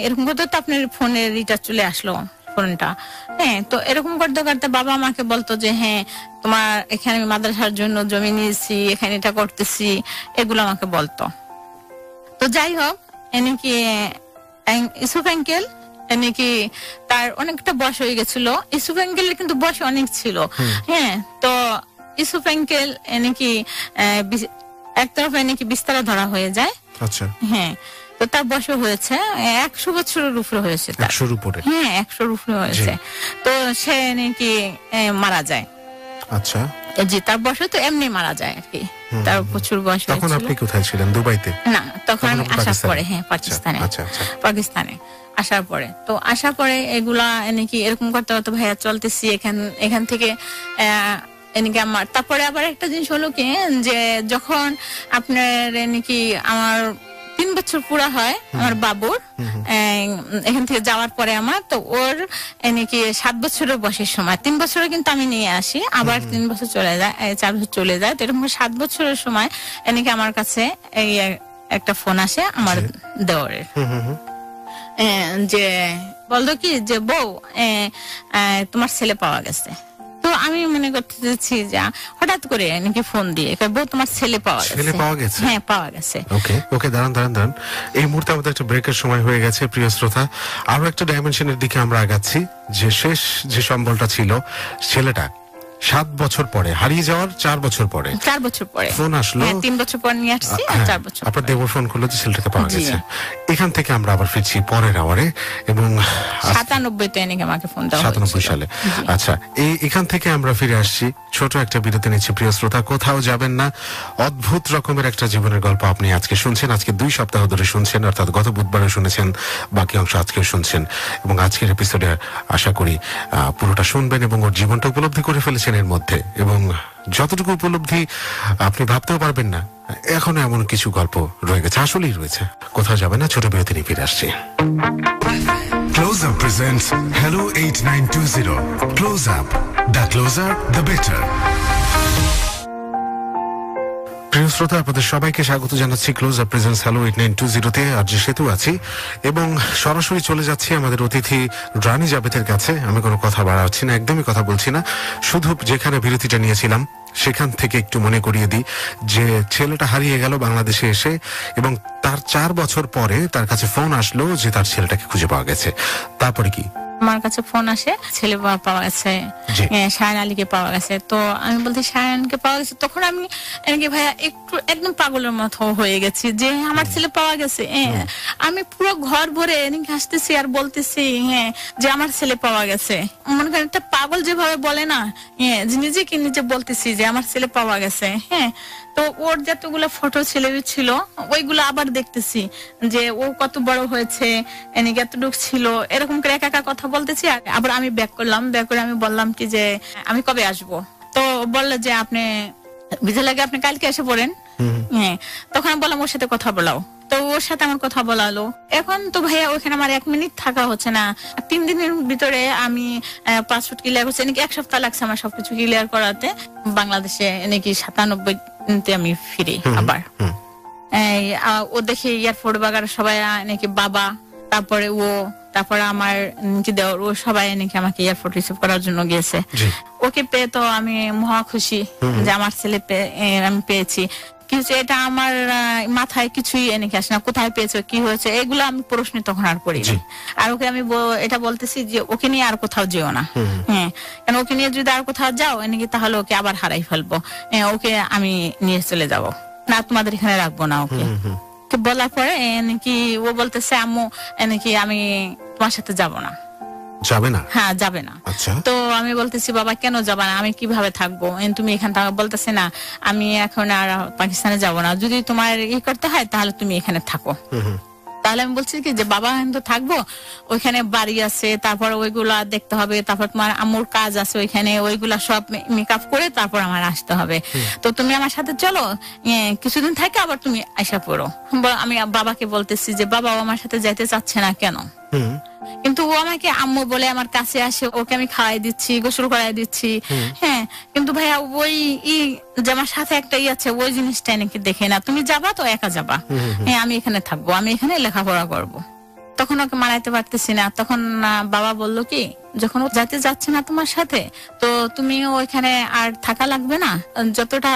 এরকম করতে তো আপনার ফোনের রিচার্জ চলে আসলো, ফোনটা। হ্যাঁ, তো এরকম করতে করতে বাবা আমাকে বলতো যে হ্যাঁ তোমার এখানে আমি মাদ্রাসার জন্য জমি নিয়েছি, এখানে এটা করতেছি, এগুলো আমাকে বলতো। তো যাই হোক, এনেকি ইউসুফ আঙ্কেল নাকি তার অনেকটা বয়স হয়ে গেছিল। ইউসুফ আঙ্কেলের কিন্তু বয়স অনেক ছিল। হ্যাঁ, তো ইউসুফ আঙ্কেল নাকি একতরফা নাকি বিস্তারা ধরা হয়ে যায়। আচ্ছা। হ্যাঁ, তো তার বয়স হয়েছে 100 বছরের উপরে হয়েছে তার। 100-র উপরে? হ্যাঁ, 100-র উপরে হয়েছে। তো সে নাকি মারা যায়। আচ্ছা। জি, তার বয়সে তো এমনি মারা যায় আর কি, তার প্রচুর বয়স হয়েছিল। তখন আপনি কোথায় ছিলেন? দুবাইতে? না, তখন আমি আসার পাকিস্তানে? পরে, হ্যাঁ পাকিস্তানে। আচ্ছা আচ্ছা। পাকিস্তানে আসার পরে, তো আসার পরে এগুলা নাকি এরকম করতে করতে ভাইয়া চলতেছি এখান থেকে এদিকে আমার। তারপরে আবার একটা জিনিস হলো কি, যে যখন আপনার নাকি আমার 3 বছর পুরা হয় আমার বাবুর এখান থেকে যাওয়ার পরে, আমার তো ওর নাকি 7 বছরের বয়সের সময়, 3 বছরে কিন্তু আমি নিয়ে আসি, আবার 3 বছর চলে যায়, 4 বছর চলে যায়, তো এরকম 7 বছরের সময় নাকি আমার কাছে এই একটা ফোন আসে আমার দেওরের, যে বলতো কি যে বউ তোমার ছেলে পাওয়া গেছে। তো আমি মনে করতেছি যে হঠাৎ করে নাকি ফোন দিয়ে বউ তোমার ছেলে পাওয়া গেছে। হ্যাঁ, পাওয়া গেছে। ওকে, দাঁড়ান। এই মুহূর্তে আমাদের একটা ব্রেকের সময় হয়ে গেছে প্রিয় শ্রোতা। আরো একটা ডাইমেনশনের দিকে আমরা আগাচ্ছি, যে শেষ যে সম্বলটা ছিল ছেলেটা 7 বছর পরে হারিয়ে যাওয়ার 4 বছর পরে ফোন আসলো। 3 বছর পর নিয়ে আসছি, 4 বছর আপনার দেবর ফোন করলো যে ছেলেটাকে পাওয়া গেছে। এখান থেকে আমরা আবার ফিরছি পরের আওয়ারে, এবং 97-তে নাকি আমাকে ফোন দেওয়া হয়েছিল। 97 সালে। আচ্ছা, এখান থেকে আমরা ফিরে আসছি, ছোট একটা বিরতি নিচ্ছি প্রিয় শ্রোতা, কোথাও যাবেন না। অদ্ভুত রকমের একটা জীবনের গল্প আপনি আজকে শুনছেন, আজকে 2 সপ্তাহ ধরে শুনছেন, অর্থাৎ গত বুধবারে শুনেছেন, বাকি অংশ আজকেও শুনছেন, এবং আজকের এপিসোডে আশা করি পুরোটা শুনবেন এবং ওর জীবনটা উপলব্ধি করে ফেলেছেন এর মধ্যে, এবং যতটুকু উপলব্ধি আপনি ভাবতেও পারবেন না, এখনো এমন কিছু গল্প রয়ে গেছে, আসলেই রয়েছে। কোথাও যাবে না, ছোট বিরতি নিয়ে ফিরে আসছি। Close Up presents Hello 8920. Close Up. The closer, the better. প্রিয় শ্রোতা, আপনাদের সবাইকে স্বাগত জানাচ্ছি ক্লোজ আপ প্রেজেন্স হ্যালো 8920-তে। আর যে সেতু আছি, এবং সরাসরি চলে যাচ্ছি আমাদের অতিথি রানী জাবেদের কাছে। আমি কোনো কথা বাড়াচ্ছি না, একদমই কথা বলছি না, শুধু যেখানে বিরতিটা নিয়েছিলাম সেখান থেকে একটু মনে করিয়ে দিই যে ছেলেটা হারিয়ে গেল বাংলাদেশে এসে, এবং তার 4 বছর পরে তার কাছে ফোন আসলো যে তার ছেলেটাকে খুঁজে পাওয়া গেছে। তারপরে কি? আমার কাছে ফোন আসে, ছেলে পাওয়া গেছে, শায়ান আলীকে পাওয়া গেছে। তো আমি বলতে শায়ানকে পাওয়া গেছে, তখন আমি ভাইয়া একদম পাগলের মতো হয়ে গেছি যে আমার ছেলে পাওয়া গেছে। আমি পুরো ঘর ভরে হাসতেছি আর বলতেছি যে আমার ছেলে পাওয়া গেছে। মনে করেন একটা পাগল যেভাবে বলে না, যে নিজেকে নিজে বলতেছি যে আমার ছেলে পাওয়া গেছে। তো ওর যতগুলো ফটো ছিল ওইগুলো আবার দেখতেছি যে ও কত বড় হয়েছে, এতটুক ছিল, এরকম করে একা কথা বলতেছি। আবার আমি ব্যাক করে আমি বললাম কি যে আমি কবে আসবো। তো বললো যে আপনি ভিজা লাগে, আপনি কালকে এসে পড়েন। তখন আমি বললাম ওর সাথে কথা বলাও। তো ওর সাথে আমার কথা বলালো। এখন তো ভাইয়া ওখানে আমার 1 মিনিট থাকা হচ্ছে না। 3 দিনের ভিতরে আমি পাসপোর্ট ক্লিয়ার করছি, 1 সপ্তাহ লাগছে আমার সবকিছু ক্লিয়ার করাতে। বাংলাদেশে 97-তে আমি ফিরি আবার। ও দেখি এয়ারপোর্ট বাগার সবাই বাবা, তারপরে আমার দেওর, ও সবাই আমাকে এয়ারপোর্ট রিসিভ করার জন্য গিয়েছে। ওকে পেয়ে তো আমি মহা খুশি যে আমার ছেলে আমি পেয়েছি। কিন্তু এটা আমার মাথায় কিছুই আসে না, কোথায় পেয়েছে, কি হয়েছে, এগুলো আমি প্রশ্ন তখন আর করি না। আর ওকে আমি এটা বলতেছি যে ওকে নিয়ে আর কোথাও যেও না। কারণ ওকে নিয়ে যদি আর কোথাও যাও তাহলে ওকে আবার হারাই ফেলবো। ওকে আমি নিয়ে চলে যাব না, তোমাদের এখানে রাখবো না ওকে। বলার পরে ও বলতেছে আম্মু আমি তোমার সাথে যাব না। যাবে না? হ্যাঁ, যাবে না। তো আমি বলতেছি বাবা কেন যাবা না, আমি কিভাবে থাকবো, তুমি এখানে থাকো। বলতেছে না, আমি এখন আর পাকিস্তানে যাব না, যদি তোমার করতে হয় তাহলে তুমি এখানে থাকো। তাহলে আমি বলছি কি যে বাবা কিন্তু থাকবো, ওইখানে বাড়ি আছে, তারপর ওইগুলা দেখতে হবে, তারপর তোমার আম্মুর কাজ আছে ওইখানে, ওইগুলা সব মেকআপ করে তারপর আমার আসতে হবে। তো তুমি আমার সাথে চলো, কিছুদিন থেকে আবার তুমি আইসা পড়ো। আমি বাবাকে বলতেছি যে বাবা ও আমার সাথে যাইতে চাচ্ছে না কেন। কিন্তু ও আমাকে আম্মু বলে আমার কাছে আসে, ওকে আমি খাওয়াই দিচ্ছি, গোসল করাই দিচ্ছি। কিন্তু ভাইয়া ওই যে আমার সাথে একটা আছে, ওই জিনিসটা দেখে না। তুমি যাবা তো একা যাবা, আমি এখানে থাকবো, আমি এখানে লেখাপড়া করবো। তখন ওকে মানাইতে পারতেছি না। তখন বাবা বললো কি, যখন ও যাইতে যাচ্ছে না তোমার সাথে, তো তুমি ওইখানে আর থাকা লাগবে না, যতটা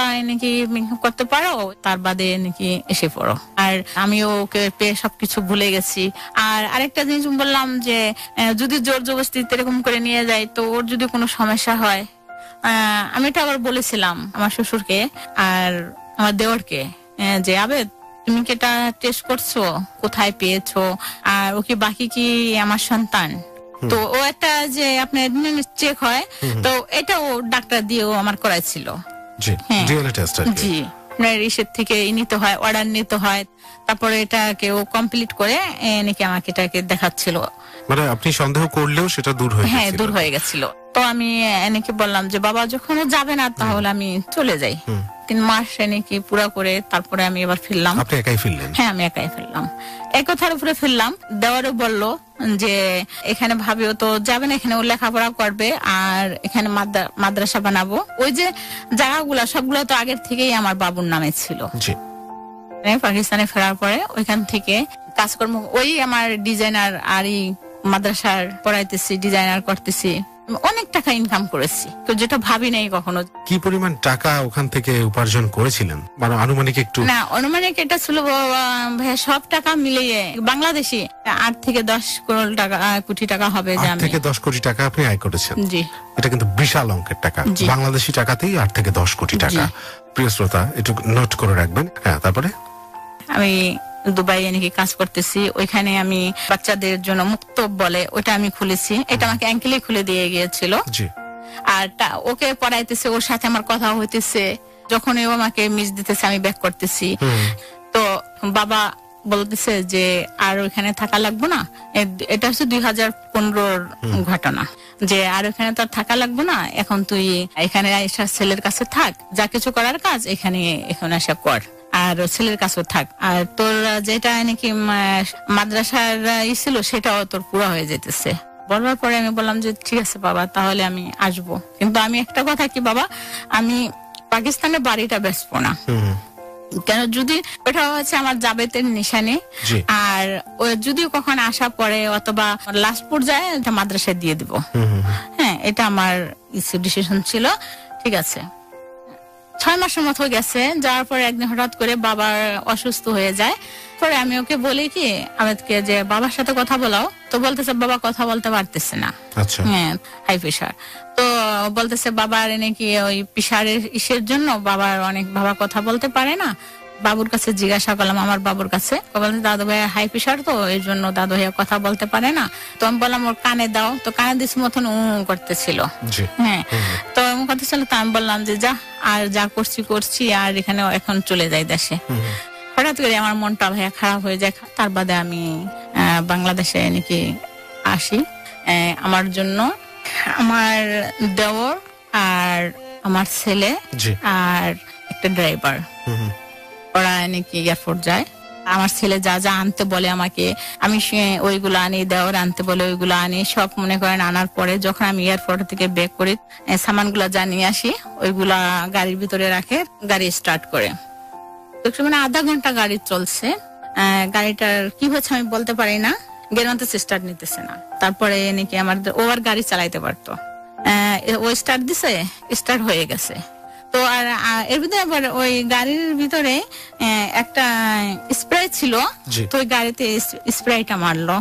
করতে পারো তার বাদে এসে পড়ো। আর আমিও ওকে পেয়ে সবকিছু ভুলে গেছি। আর আরেকটা জিনিস বললাম যে যদি জোর জবরদস্তি এরকম করে নিয়ে যায়, তো ওর যদি কোনো সমস্যা হয়, আমি এটা আবার বলেছিলাম আমার শ্বশুরকে আর আমার দেওরকে যে আবেদ তুমি কি এটা টেস্ট করছো, কোথায় পেয়েছো, আর ও কি বাকি কি আমার সন্তান? তো ও একটা যে আপনার চেক হয়, তো এটা ও ডাক্তার দিয়েও আমার করাইছিল। জি, হ্যাঁ। ডিএনএ টেস্ট আর কি। জি, আপনার ইসের থেকে নিতে হয়, অর্ডার নিতে হয়, তারপরে এটাকে ও কমপ্লিট করে নাকি আমাকে এটাকে দেখাচ্ছিল। মানে আপনি সন্দেহ করলেও সেটা দূর হয়ে হ্যাঁ, গেছিল। দূর হয়ে গেছিল। তো আমি এনেকে বললাম যে বাবা যখন ও যাবে না তাহলে আমি চলে যাই। 3 মাস এনেকে পুরো করে তারপরে আমি এবার ফিরলাম। আপনি একাই ফিরলেন? হ্যাঁ, আমি একাই ফিরলাম। এক কথার উপরে ফিরলাম। দেওয়ারও বলল যে এখানে ভাবিও তো যাবে না, এখানে ও লেখাপড়া করবে আর এখানে মাদ্রাসা বানাবো। ওই যে জায়গাগুলা সবগুলো তো আগের থেকেই আমার বাবুর নামে ছিল। জি। পাকিস্তানে ফেরার পরে ওইখান থেকে কাজকর্ম ওই আমার ডিজাইনার আর এই মাদ্রাসার পড়াইতেছি, ডিজাইনার করতেছি, অনেক টাকা ইনকাম করেছি, তো যেটা ভাবি নাই কখনো। কি পরিমাণ টাকা ওখান থেকে উপার্জন করেছিলেন, মানে আনুমানিক একটু? না, অনুমানিক এটা ছিল ভাইয়া সব টাকা মিলিয়ে বাংলাদেশি 8 থেকে 10 কোটি টাকা হবে। 8 থেকে 10 কোটি টাকা আপনি আয় করেছেন? জি। এটা কিন্তু বিশাল অঙ্কের টাকা। জি। বাংলাদেশি টাকাতেই 8 থেকে 10 কোটি টাকা। প্রিয় শ্রোতা, একটু নোট করে রাখবেন। হ্যাঁ, তারপরে আমি দুবাই নাকি কাজ করতেছি, ওইখানে আমি বাচ্চাদের জন্য মুক্ত বলে ওটা আমি খুলেছি। এটা আমাকে অ্যাঙ্কেলই খুলে দিয়ে গিয়েছিল। জি। আর ওকে পড়াইতেছে, ওর সাথে আমার কথা হইতেছে, যখন ও আমাকে মিস দিতেছে আমি ব্যাক করতেছি। তো বাবা বলতেছে যে আর ওইখানে থাকা লাগবে না। এটা হচ্ছে 2015 ঘটনা, যে আর ওখানে তো আর থাকা লাগবে না, এখন তুই এখানে এসে ছেলের কাছে থাক, যা কিছু করার কাজ এখানে এসে কর, আর ছেলের কাছেও থাক, আর তোর যেটা নাকি মাদ্রাসার ছিল সেটাও তোর পুরো হয়ে যেতেছে। বলার পরে আমি বললাম যে ঠিক আছে বাবা, তাহলে আমি আসবো, কিন্তু আমি একটা কথা কি বাবা, আমি পাকিস্তানের বাড়িটা বেচবো না। কেন, যদি ওটা হচ্ছে আমার জাবেতের নিশানে, আর যদিও কখন আসা পড়ে অথবা লাস্ট পর্যায়ে মাদ্রাসায় দিয়ে দিব। হ্যাঁ, এটা আমার ডিসিশন ছিল। ঠিক আছে, 6 মাসের মতো গেছে, যাওয়ার পরে একদিন হঠাৎ করে বাবার অসুস্থ হয়ে যায়। পরে আমি ওকে বলি কি আমাকে যে বাবার সাথে কথা বলাও, তো বলতেছে বাবা কথা বলতে পারতেছে না। হ্যাঁ, হাই প্রেশার। তো বলতেছে বাবার নাকি ওই প্রেশারের ইসের জন্য বাবা কথা বলতে পারে না। বাবুর কাছে জিজ্ঞাসা করলাম, আমার বাবুর কাছে, বলতে দাদু ভাইয়া হাই প্রেশার, তো এই জন্য দাদু ভাইয়া কথা বলতে পারে না। তো আমি বললাম ওর কানে দাও, তো কানে দিস মতন করতেছিল। হ্যাঁ, তো এমন করতেছিল। তো আমি বললাম যে যা করছি আর এখানে এখন চলে যাই দেশে। হঠাৎ করে আমার মনটা ভাইয়া খারাপ হয়ে যায়। তার বাদে আমি বাংলাদেশে নাকি আসি। আমার জন্য আমার দেওর আর আমার ছেলে আর একটা ড্রাইভার, ওরা নাকি এয়ারপোর্ট যায়। আমার ছেলে যা যা আনতে বলে আমাকে, আমি ওইগুলো আনি, দেওয়ার আনতে বলে ওইগুলো আনি, সব মনে করেন আনার পরে যখন আমি এয়ারপোর্ট থেকে ব্যাক করি, সামানগুলো জানিয়ে আসি, ওইগুলা গাড়ির ভিতরে রাখে, গাড়ি স্টার্ট করে। মানে আধা ঘন্টা গাড়ি চলছে, গাড়িটার কি হয়েছে আমি বলতে পারি না, গেরান্তে স্টার্ট নিতেছে না। তারপরে নাকি ও আর গাড়ি চালাইতে পারতো, ও স্টার্ট দিছে, স্টার্ট হয়ে গেছে। তো আর এর ভিতরে আবার ওই গাড়ির ভিতরে একটা স্প্রে ছিল, তো ওই গাড়িতে স্প্রেটা মারলো,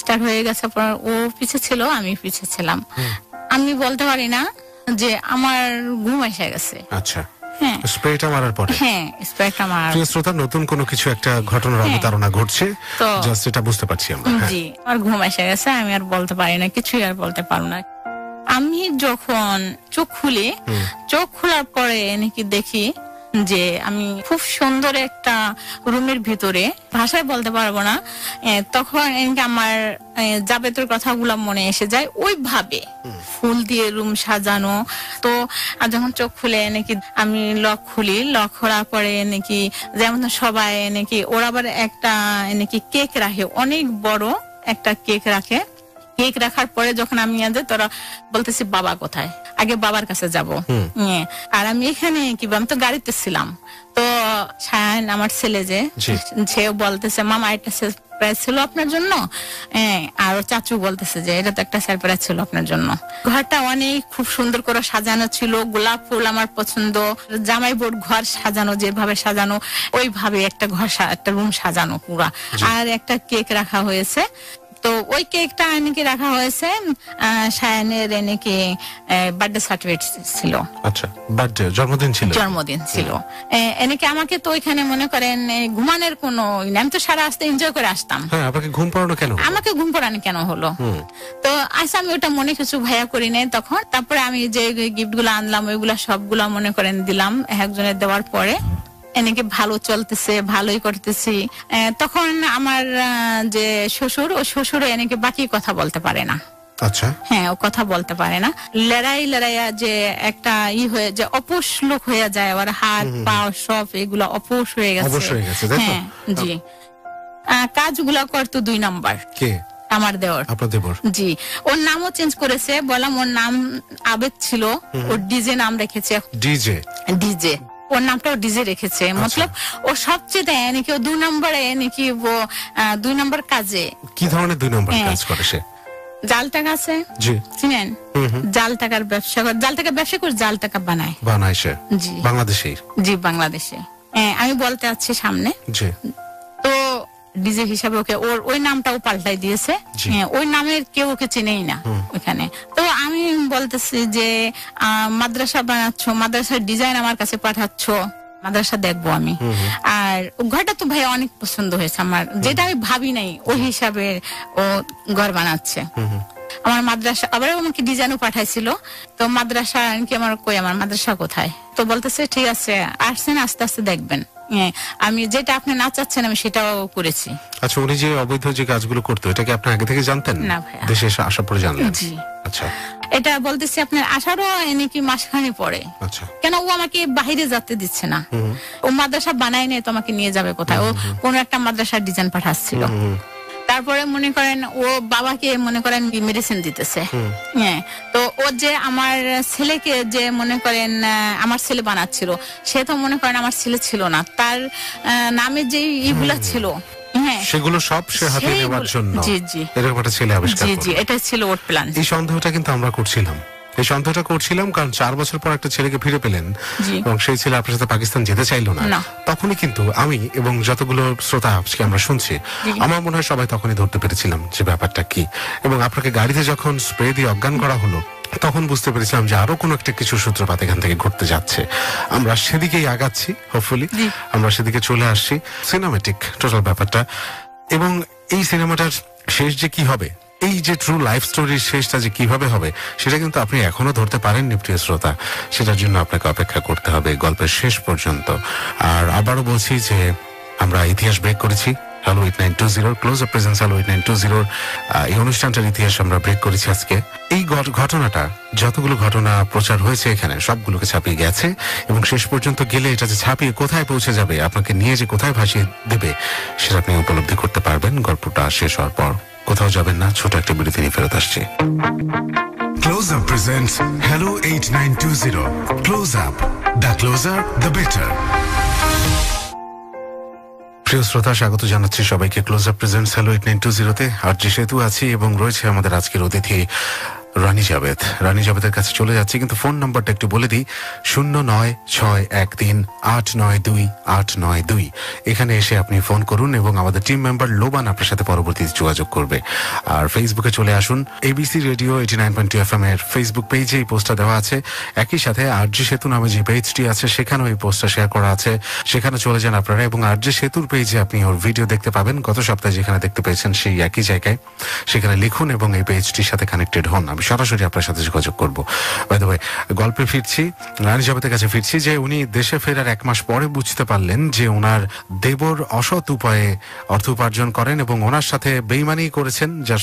স্টার্ট হয়ে গেছে। ও পিছে ছিল, আমি পিছে ছিলাম। আমি বলতে পারি না যে আমার ঘুম এসে গেছে। আচ্ছা, স্প্রেটা মারার পরে? হ্যাঁ, স্প্রেটা মারার। প্রিয় শ্রোতা, নতুন কোনো কিছু একটা ঘটনার অবতারণা ঘটছে, জাস্ট এটা বুঝতে পারছি আমরা। জি, আমার ঘুম এসে গেছে, আমি আর বলতে পারি না, কিছুই আর বলতে পারবো না। আমি যখন চোখ খুলি, চোখ খোলার পরে নাকি দেখি যে আমি খুব সুন্দর একটা রুমের ভিতরে, ভাষায় বলতে পারবো না, তখন আমার জাবেতের কথাগুলো মনে এসে যায়। ওইভাবে ফুল দিয়ে রুম সাজানো। তো আর যখন চোখ খুলে নাকি আমি লক খুলি, লক খোলার পরে নাকি যেমন সবাই নাকি ওরা আবার একটা নাকি কেক রাখে, অনেক বড় একটা কেক রাখে। কেক রাখার পরে যখন আমি তোরা বলতেছি বাবা কোথায়, আগে বাবার কাছে যাব। আর আমি এখানে আমি তো গাড়িতে ছিলাম। তো শায়ান আমার ছেলে সে বলতেছে মামা এটা সারপ্রাইজ ছিল আপনার জন্য। আর চাচু বলতেছে যে এটা তো একটা সারপ্রাইজ ছিল আপনার জন্য। ঘরটা অনেক খুব সুন্দর করে সাজানো ছিল, গোলাপ ফুল আমার পছন্দ, জামাই বোর্ড ঘর সাজানো যেভাবে সাজানো ওইভাবে একটা ঘর, একটা রুম সাজানো পুরা, আর একটা কেক রাখা হয়েছে। তো ওই কেকটা নাকি রাখা হয়েছে সায়ানের নাকি বার্থডে সার্টিফিকেট ছিল। আচ্ছা, বার্থডে জন্মদিন ছিল। এনেকে আমাকে তো ওইখানে মনে করেন ঘুমানোর কোনো আমি তো সারা আসতে এনজয় করে আসতাম। হ্যাঁ, আপনাকে ঘুম পাড়ানো কেন? আমাকে ঘুম পড়ানো কেন হলো? তো আচ্ছা, আমি ওটা মনে কিছু ভাইয়া করি নাই তখন। তারপরে আমি যে গিফট গুলো আনলাম ওইগুলা সবগুলা মনে করেন দিলাম একজনের দেওয়ার পরে। এনেকে ভালো চলতেছে, ভালোই করতেছি। তখন আমার যে শ্বশুর এনেকে বাকি কথা বলতে পারে না। আচ্ছা, হ্যাঁ, ও কথা বলতে পারে না। লড়াইয়া যে একটা হয়ে যে অপুষ লোক হয়ে যায়, ওর হাত পা সব এগুলা অপুষ হয়ে গেছে। হ্যাঁ জি, কাজগুলা করতো 2 নাম্বার। কে? আমার দেওর। আপনার দেবর? জি, ওর নামও চেঞ্জ করেছে। বললাম ওর নাম আবেদ ছিল, ওর ডিজে নাম রেখেছে। ডিজে ওর নামটাও ডিজে রেখেছে। মতলব ও সবচেয়ে নাকি ও 2 নম্বরে নাকি ও 2 নম্বর কাজে। কি ধরনের 2 নম্বর কাজ করে সে? জাল টাকা আছে, জি চিনেন? জাল টাকার ব্যবসা করে, জাল টাকা বানায় সে। জি, বাংলাদেশে। আমি বলতে আছি সামনে। জি, তো ডিজে হিসাবে ওকে ওই নামটাও পাল্টাই দিয়েছে। ওই নামের কেউ ওকে চেনেই না ওইখানে। তো আমি বলতেছি যে মাদ্রাসা বানাচ্ছ, মাদ্রাসার ডিজাইন আমার কাছে পাঠাচ্ছ, মাদ্রাসা দেখবো আমি। আর ঘরটা তো ভাই অনেক পছন্দ হয়েছে আমার, যেটা আমি ভাবি নাই ওই হিসাবে ও ঘর বানাচ্ছে। আমার মাদ্রাসা আবার আমাকে ডিজাইনও পাঠাইছিল। তো মাদ্রাসা আমার মাদ্রাসা কোথায়? তো বলতেছে ঠিক আছে, আসছেন, আস্তে আস্তে দেখবেন। আমি যেটা আপনি না চাচ্ছেন আমি সেটাও করেছি। আচ্ছা, উনি যে অবৈধ যে কাজগুলো করতো এটা কি আপনি আগে থেকে জানতেন? না ভাই, দেশে আসার পরে জানলেন? জি। আচ্ছা, এটা বলতেছি আপনার আসারও নাকি মাসখানে পরে। আচ্ছা, কেন ও আমাকে বাইরে যেতে দিচ্ছে না। ও মাদ্রাসা বানায় নেই তো আমাকে নিয়ে যাবে কোথায়? ও কোন একটা মাদ্রাসার ডিজাইন পাঠাচ্ছিল। তারপরে মনে করেন ও বাবাকে মনে করেন মেডিসিন দিতেছে। হ্যাঁ, তো ও যে আমার ছেলেকে যে মনে করেন আমার ছেলে বানাচ্ছিল, সে তো মনে করেন আমার ছেলে ছিল না, তার নামে যে ইগুলা ছিল সেগুলো সব সে হাতে নেওয়ার জন্য এরকম একটা ছেলে আবিষ্কার করলো। জি, এটা ছিল ওর প্ল্যান। এই সন্দেহটা কিন্তু আমরা করছিলাম কারণ 4 বছর পর একটা ছেলেকে ফিরে পেলেন এবং সেই ছেলে আপনার সাথে পাকিস্তান যেতে চাইলো না। তখনই কিন্তু আমি এবং যতগুলো শ্রোতা আজকে আমরা শুনছি, আমার মনে হয় সবাই তখনই ধরতে পেরেছিলাম যে ব্যাপারটা কি। এবং আপনাকে গাড়িতে যখন স্প্রে দিয়ে অজ্ঞান করা হলো তখন বুঝতে পেরেছিলাম যে আরো কোনো একটা কিছু সূত্রপাত এখান থেকে ঘটতে যাচ্ছে। আমরা সেদিকেই আগাচ্ছি, হোপফুলি আমরা সেদিকে চলে আসছি। সিনেমেটিক টোটাল ব্যাপারটা, এবং এই সিনেমাটার শেষ যে কি হবে, এই যে ট্রু লাইফ স্টোরির শেষটা যে কিভাবে হবে সেটা কিন্তু আপনি এখনো ধরতে পারেননি প্রিয় শ্রোতা। সেটার জন্য আপনাকে অপেক্ষা করতে হবে গল্পের শেষ পর্যন্ত। আর আবারও বলছি যে আমরা ইতিহাস ব্রেক করেছি hello 8920 close up presence hello 8920 এই অনুষ্ঠানটার ইতিহাস আমরা ব্রেক করেছি আজকে। এই ঘটনাটা যতগুলো ঘটনা প্রচার হয়েছে এখানে সবগুলোকে ছাপিয়ে গেছে এবং শেষ পর্যন্ত গেলে এটা যে ছাপিয়ে কোথায় পৌঁছে যাবে, আপনাকে নিয়ে যে কোথায় ভাসিয়ে দেবে সেটা আপনি উপলব্ধি করতে পারবেন গল্পটা শেষ হওয়ার পর। কোথাও যাবেন না, ছোট একটা বিরতি নিয়ে ফেরত আসছি। Close Up presents Hello 8920. Close Up. The closer, the better. প্রিয় শ্রোতা, স্বাগত জানাচ্ছি সবাইকে ক্লোজ আপ প্রেজেন্টস হ্যালো 8920-তে। আর যে সেতু আছি এবং রয়েছে আমাদের আজকের অতিথি রানী জাবেদের কাছে চলে যাচ্ছি, কিন্তু ফোন নাম্বারটা একটু বলে দিই 09613892 এখানে এসে আপনি ফোন করুন এবং আমাদের টিম মেম্বার লোবান আপনার সাথে পরবর্তীতে যোগাযোগ করবে। আর ফেসবুকে চলে আসুন, এবিসি রেডিও 89.2 FM এর ফেসবুক পেজে এই পোস্টটা দেওয়া আছে। একই সাথে আরজে সেতু নামে যে পেজটি আছে সেখানেও এই পোস্টটা শেয়ার করা আছে, সেখানে চলে যান আপনারা এবং আরজে সেতুর পেজে আপনি ওর ভিডিও দেখতে পাবেন। গত সপ্তাহে যেখানে দেখতে পেয়েছেন সেই একই জায়গায় সেখানে লিখুন এবং এই পেজটির সাথে কানেক্টেড হন। সরাসরি আপনার সাথে যোগাযোগ করবো। বাই দ্য ওয়ে, গল্পে ফিরছি, রানী জাবেদের কাছে ফিরছি যে উনি দেশে ফেরার 1 মাস পরে বুঝতে পারলেন যে ওনার দেবর অসৎ উপায়ে অর্থ উপার্জন করেন এবং ওনার সাথে বেইমানি করেছেন, যার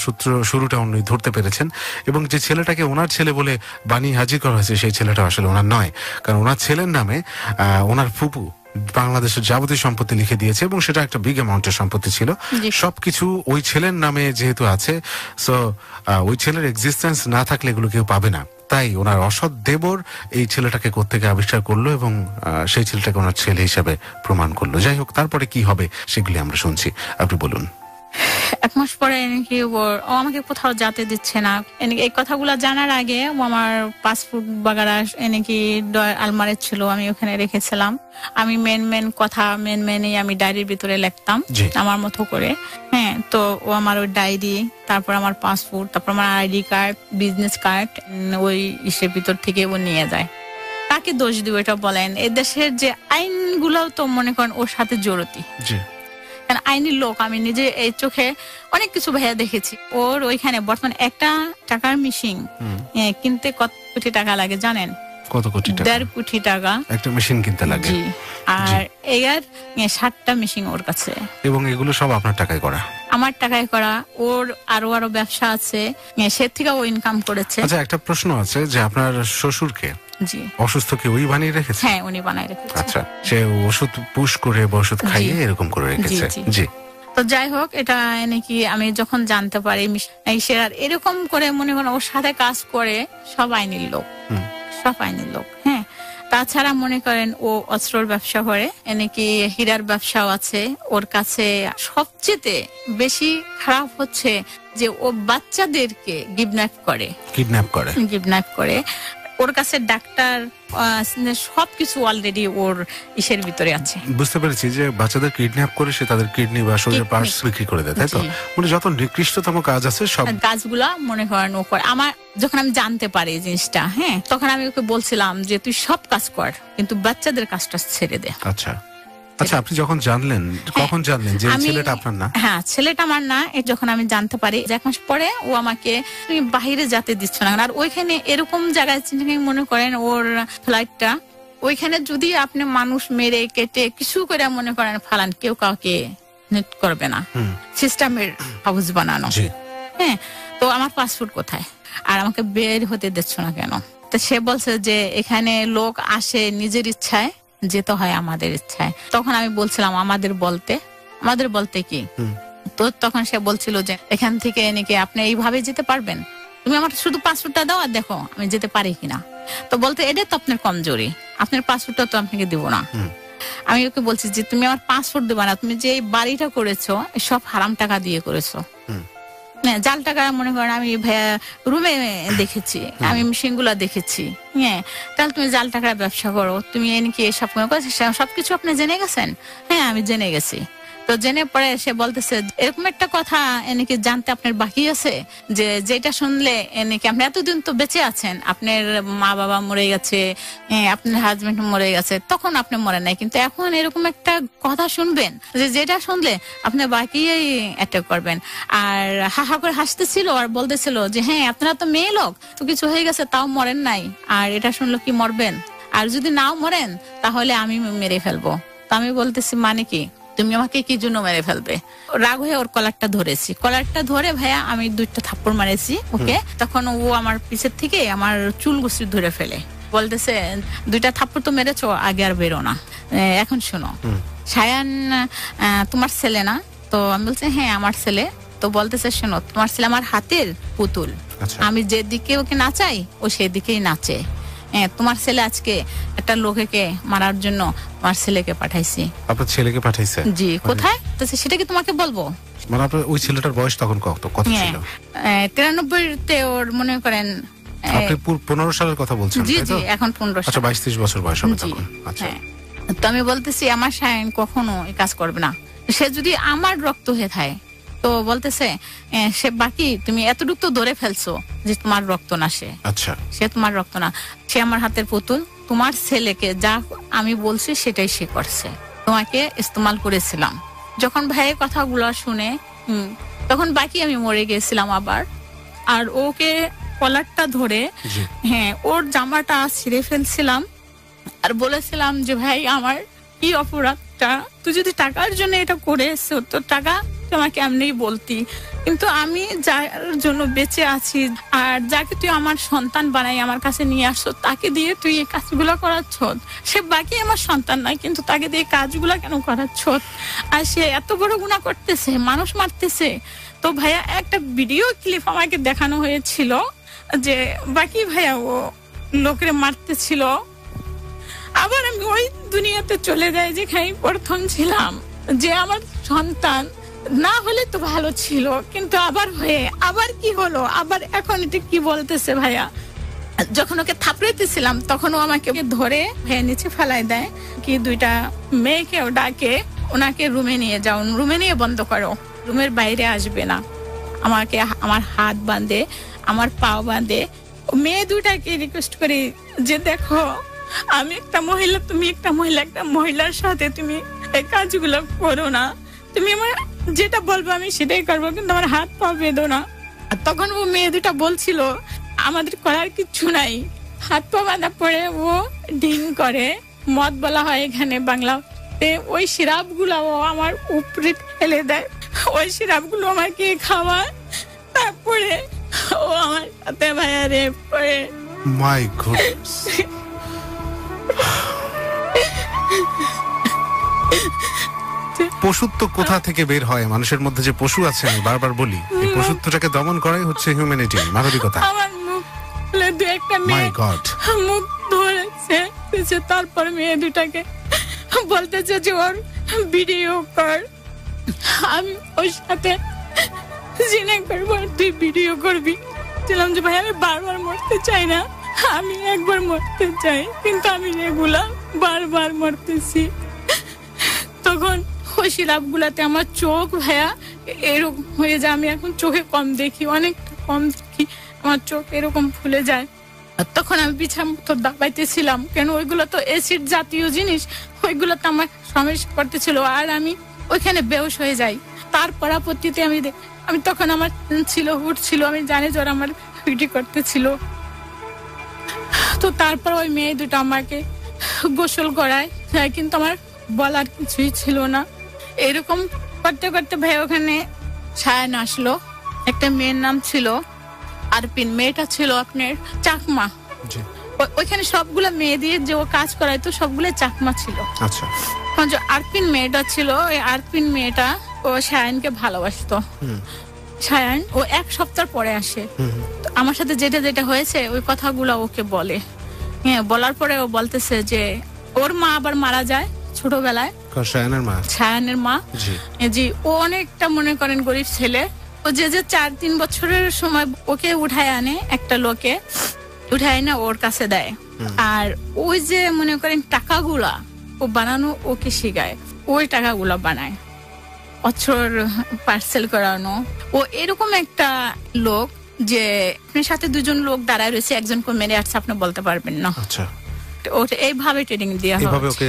শুরুটা উনি ধরতে পেরেছেন। এবং যে ছেলেটাকে ওনার ছেলে বলে বানিয়ে হাজির করা হয়েছে সেই ছেলেটা আসলে ওনার নয়, কারণ ওনার ছেলের নামে ওনার ফুপু বাংলাদেশের যাবতীয় সম্পত্তি লিখে দিয়েছে এবং সেটা একটা বিগ অ্যামাউন্টের সম্পত্তি ছিল। সবকিছু ওই ছেলের নামে যেহেতু আছে, সো ওই ছেলের এক্সিস্টেন্স না থাকলে এগুলো কেউ পাবে না। তাই ওনার অসৎ দেবর এই ছেলেটাকে কোত্থেকে আবিষ্কার করলো এবং সেই ছেলেটাকে ওনার ছেলে হিসাবে প্রমাণ করলো। যাই হোক, তারপরে কি হবে সেগুলি আমরা শুনছি, আপনি বলুন। এক মাস পরে নাকি ও আমাকে কোথাও যেতে দিচ্ছে না। এই কথাগুলো জানার আগে ও আমার পাসপোর্ট বাগারা নাকি আলমারি ছিল, আমি ওখানে রেখেছিলাম। আমি মেন কথা মেনই আমি ডায়েরির ভিতরে লিখতাম আমার মতো করে। হ্যাঁ, তো ও আমার ওই ডায়েরি, তারপর আমার পাসপোর্ট, তারপর আমার আইডি কার্ড, বিজনেস কার্ড ওই ইসের ভিতর থেকে ও নিয়ে যায়। কাকে দোষ দিব এটা বলেন? এই দেশের যে আইনগুলো তো মনে করেন ওর সাথে জড়তি। কারণ আইনি লোক, আমি নিজে এই চোখে অনেক কিছু ভাইয়া দেখেছি। ওর ওইখানে বর্তমান একটা টাকার মেশিন কিনতে কত কোটি টাকা লাগে জানেন? কত কোটি টাকা? 1.5 কোটি টাকা একটা মেশিন কিনতে লাগে। আর এর 60টা মেশিন ওর কাছে, এবং এগুলো সব আপনার টাকায় করা? আমার টাকায় করা। ওর আরো ব্যবসা আছে, সে থেকে ও ইনকাম করেছে। আচ্ছা, একটা প্রশ্ন আছে যে আপনার শ্বশুরকে অসুস্থ কি ওই বানিয়ে রেখেছে? হ্যাঁ, উনি বানিয়ে রেখেছে। আচ্ছা, সে ওষুধ পুশ করে ওষুধ খাইয়ে এরকম করে রেখেছে। জি। তো যাই হোক, এটা নাকি আমি যখন জানতে পারি সে আর এরকম করে মনে করেন ওর সাথে কাজ করে সব আইনের লোক। হ্যাঁ, তাছাড়া মনে করেন ও অস্ত্রর ব্যবসা করে, নাকি হীরার ব্যবসাও আছে ওর কাছে। সবচেয়ে বেশি খারাপ হচ্ছে যে ও বাচ্চাদেরকে কিডন্যাপ করে। ওর কাছে ডাক্তার সবকিছু অলরেডি ওর ইসের ভিতরে আছে। বুঝতে পেরেছি যে বাচ্চাদের কিডন্যাপ করে সে তাদের কিডনি বা শরীরের পার্টস বিক্রি করে দেয়, তাই তো? মানে যত নিকৃষ্টতম কাজ আছে সব কাজগুলা মনে করেন ও করে। আমার যখন আমি জানতে পারি এই জিনিসটা, হ্যাঁ, তখন আমি ওকে বলছিলাম যে তুই সব কাজ কর, কিন্তু বাচ্চাদের কাজটা ছেড়ে দে। আচ্ছা, আপনি যখন জানলেন, কখন জানলেন যে ছেলেটা আপনার না? হ্যাঁ, ছেলেটা আমার না। যখন আমি জানতে পারি 1 মাস পরে ও আমাকে তুমি বাহিরে যেতে দিচ্ছ না। আর ওইখানে এরকম জায়গায় মনে করেন ওর ফ্লাইটটা, ওইখানে যদি আপনি মানুষ মেরে কেটে কিছু করে মনে করেন ফালান, কেউ কাউকে নেট করবে না। সিস্টেমের হাউস বানানো। হ্যাঁ, তো আমার পাসপোর্ট কোথায়? আর আমাকে বের হতে দিচ্ছ না কেন? তো সে বলছে যে এখানে লোক আসে নিজের ইচ্ছায়, যেতে হয় আমাদের ইচ্ছায়। তখন আমি বলছিলাম আমাদের বলতে কি? তো তখন সে বলছিল যে এখান থেকে নাকি আপনি এইভাবে যেতে পারবেন, তুমি আমার শুধু পাসপোর্টটা দাও আর দেখো আমি যেতে পারি কিনা। তো বলতে এটা তো আপনার কমজোরি, আপনার পাসপোর্টটা তো আপনাকে দিব না। আমি ওকে বলছি যে তুমি আমার পাসপোর্ট দেবা না, তুমি যে এই বাড়িটা করেছো সব হারাম টাকা দিয়ে করেছো। জাল টাকা মনে করেন আমি রুমে দেখেছি, আমি মেশিনগুলো দেখেছি। হ্যাঁ, তাহলে তুমি জাল টাকার ব্যবসা করো, তুমি নাকি এসব সবকিছু আপনি জেনে গেছেন? হ্যাঁ, আমি জেনে গেছি। তো জেনে পরে সে বলতেছে এরকম একটা কথা নাকি জানতে আপনার বাকি আছে, যে যেটা শুনলে নাকি আপনি এতদিন তো বেঁচে আছেন, আপনার মা বাবা মরে গেছে, আপনার হাজবেন্ড মরে গেছে, তখন আপনি মরে নাই, কিন্তু এখন এরকম একটা কথা শুনবেন যে যেটা শুনলে আপনি বাকি অ্যাটাক করবেন। আর হাহা করে হাসতেছিল আর বলতেছিল যে হ্যাঁ, আপনারা তো মেয়ে লোক, তো কিছু হয়ে গেছে তাও মরেন নাই, আর এটা শুনলো কি মরবেন? আর যদি নাও মরেন তাহলে আমি মেরে ফেলবো। তো আমি বলতেছি মানে কি, তুমি আমাকে কি জন্য মেরে ফেলবে? রাগ হয়ে ওর কলারটা ধরে ভাইয়া আমি 2টা থাপ্পড় মারেছি ওকে। তখন ও আমার পিছের থেকে আমার চুল গুছি ধরে ফেলে, বলতেছে 2টা থাপ্পড় তো মেরেছো, আগে আর বেরো না। এখন শোনো, সায়ান তোমার ছেলে না? তো আমি বলছি হ্যাঁ আমার ছেলে। তো বলতেছে শোনো, তোমার ছেলে আমার হাতের পুতুল, আমি যেদিকে ওকে নাচাই ও সেদিকেই নাচে। তোমার ছেলে আজকে একটা লোককে মারার জন্য আমার ছেলেকে পাঠাইছি। আপনার ছেলেকে পাঠাইছে? জি। কোথায়? তো সেটা কি তোমাকে বলবো? মানে আপনার ওই ছেলেটার বয়স তখন কত ছিল? 93-তে ওর মনে করেন। আপনি 15 সালের কথা বলছেন? জি, এখন 15। আচ্ছা, 22-23 বছর বয়স হবে তখন। আচ্ছা, তো আমি বলতেছি আমার সায়ন কখনো এই কাজ করবে না, সে যদি আমার রক্ত হয়ে থাকে। তো বলতেছে সে বাকি তুমি এতটুকু তো ধরে ফেলছো যে তোমার রক্ত না, সে তোমার রক্ত না, সে আমার হাতের পুতুল। তোমার ছেলেকে যা আমি বলছি সেটাই সে করছে, তোমাকে ইস্তেমাল করেছিলাম। যখন ভাইয়ের কথাগুলো শুনে তখন বাকি আমি মরে গেছিলাম আবার। আর ওকে কলারটা ধরে হ্যাঁ ওর জামাটা ছিঁড়ে ফেলছিলাম আর বলেছিলাম যে ভাই আমার কি অপরাধটা, তুই যদি টাকার জন্য এটা করেছ তো টাকা তোমাকে এমনি বলতি, কিন্তু আমি যার জন্য বেঁচে আছি আর যাকে তুই আমার সন্তান বানাই আমার কাছে নিয়ে আসছো, তাকে দিয়ে তুই এই কাজগুলো করাচ্ছ। সে বাকি আমার সন্তান নয়, কিন্তু তাকে দিয়ে কাজগুলো কেন করাচ্ছ? আর সে এত বড় গুনাহ করতেছে, মানুষ মারতেছে। তো ভাইয়া একটা ভিডিও ক্লিপ আমাকে দেখানো হয়েছিল যে বাকি ভাইয়া ও লোকের মারতেছিল। আবার আমি ওই দুনিয়াতে চলে যাই যেখানে প্রথম ছিলাম, যে আমার সন্তান না হলে তো ভালো ছিল, কিন্তু আবার কি হলো, আবার এখন এটা কি বলতেছে ভাইয়া। যখন ওকে থাপড়াইতেছিলাম তখন ও আমাকে ধরে নিচে ফেলাই দেয়, কি 2টা মেয়েকেও ডাকে ওনাকে রুমে নিয়ে যাও, রুমে নিয়ে বন্ধ করো, রুমের বাইরে আসবে না। আমাকে আমার হাত বাঁধে, আমার পাও বাঁধে। মেয়ে 2টাকে রিকোয়েস্ট করি যে দেখো আমি একটা মহিলা, তুমি একটা মহিলা, একটা মহিলার সাথে তুমি এই কাজগুলো করো না, তুমি আমার যেটা বলবো আমি সেটাই করবো, কিন্তু আমার হাত পা বেঁধো না। আর তখন ও মেয়ে 2টা বলছিল আমাদের করার কিছু নাই। হাত পা বাঁধা পরে ও ডিং করে, মদ বলা হয় এখানে বাংলাতে, ওই সিরাপ গুলো ও আমার উপরে ফেলে দেয়, ওই সিরাপ গুলো আমাকে খাওয়ায়। তারপরে ও আমার সাথে ভাইয়া রেপ করে। মাই গডনেস। পশুত্ব কোথা থেকে বের হয়? মানুষের মধ্যে যে পশু আছে, আমি বারবার বলি, এই পশুত্বটাকে দমন করাই হচ্ছে হিউম্যানিটি, মানবিকতা। আমার মুখ খুলে 2-1টা মাই মেয়ে গড। মুখ ধরেছে, তারপর মেয়ে 2টাকে বলতেছে যে ওর ভিডিও কর, আমি ওর সাথে জিনা করবো, তুই ভিডিও করবি। বললাম যে ভাই আমি বারবার মরতে চাই না, আমি একবার মরতে চাই, কিন্তু আমি এগুলা বারবার মরতেছি। তখন ওই সিরাপ গুলাতে আমার চোখ ভাইয়া এরকম হয়ে যায়, আমি এখন চোখে কম দেখি, অনেকটা কম দেখি, আমার চোখ এরকম ফুলে যায়। আর তখন আমি বিছানা দাবাইতেছিলাম, কেন ওইগুলো তো অ্যাসিড জাতীয় জিনিস, ওইগুলো তো আমার সমস্যা করতেছিল, আর আমি ওইখানে বেহুশ হয়ে যাই। তার পরবর্তীতে আমি তখন আমার হুট ছিল, আমি জানি যে ওরা আমার ভিডিও করতেছিল। তো তারপর ওই মেয়ে 2টা আমাকে গোসল করায়, কিন্তু আমার বলার কিছুই ছিল না। এরকম করতে করতে ভাই ওখানে সায়ান আসলো, একটা মেয়ের নাম ছিল আরপিন, মেয়েটা ছিল আপনার চাকমা। ওইখানে সবগুলা মেয়ে দিয়ে যে ও কাজ করায় তো সবগুলো চাকমা ছিল। আচ্ছা। যে আরপিন মেয়েটা ছিল, ওই আরপিন মেয়েটা ও সায়ানকে ভালোবাসতো। সায়ান ও 1 সপ্তাহ পরে আসে, আমার সাথে যেটা হয়েছে ওই কথাগুলো ওকে বলে। হ্যাঁ, বলার পরে ও বলতেছে যে ওর মা আবার মারা যায় ছোটবেলায়। সায়ানের মা জি, ও অনেকটা মনে করেন গরিব ছেলে। ও যে 4-3 বছরের সময় ওকে উঠায় আনে, একটা লোকে উঠায় না ওর কাছে দেয়, আর ওই যে মনে করেন টাকাগুলা ও বানানো ওকে শিখায়, ওই টাকাগুলা বানায়, অছর পার্সেল করানো। ও এরকম একটা লোক যে আপনার সাথে 2জন লোক দাঁড়ায় রয়েছে, একজনকে মেরে আসছে, আপনি বলতে পারবেন না। আচ্ছা। ওটা এইভাবে ট্রেনিং দেয়া হয়, এইভাবে ওকে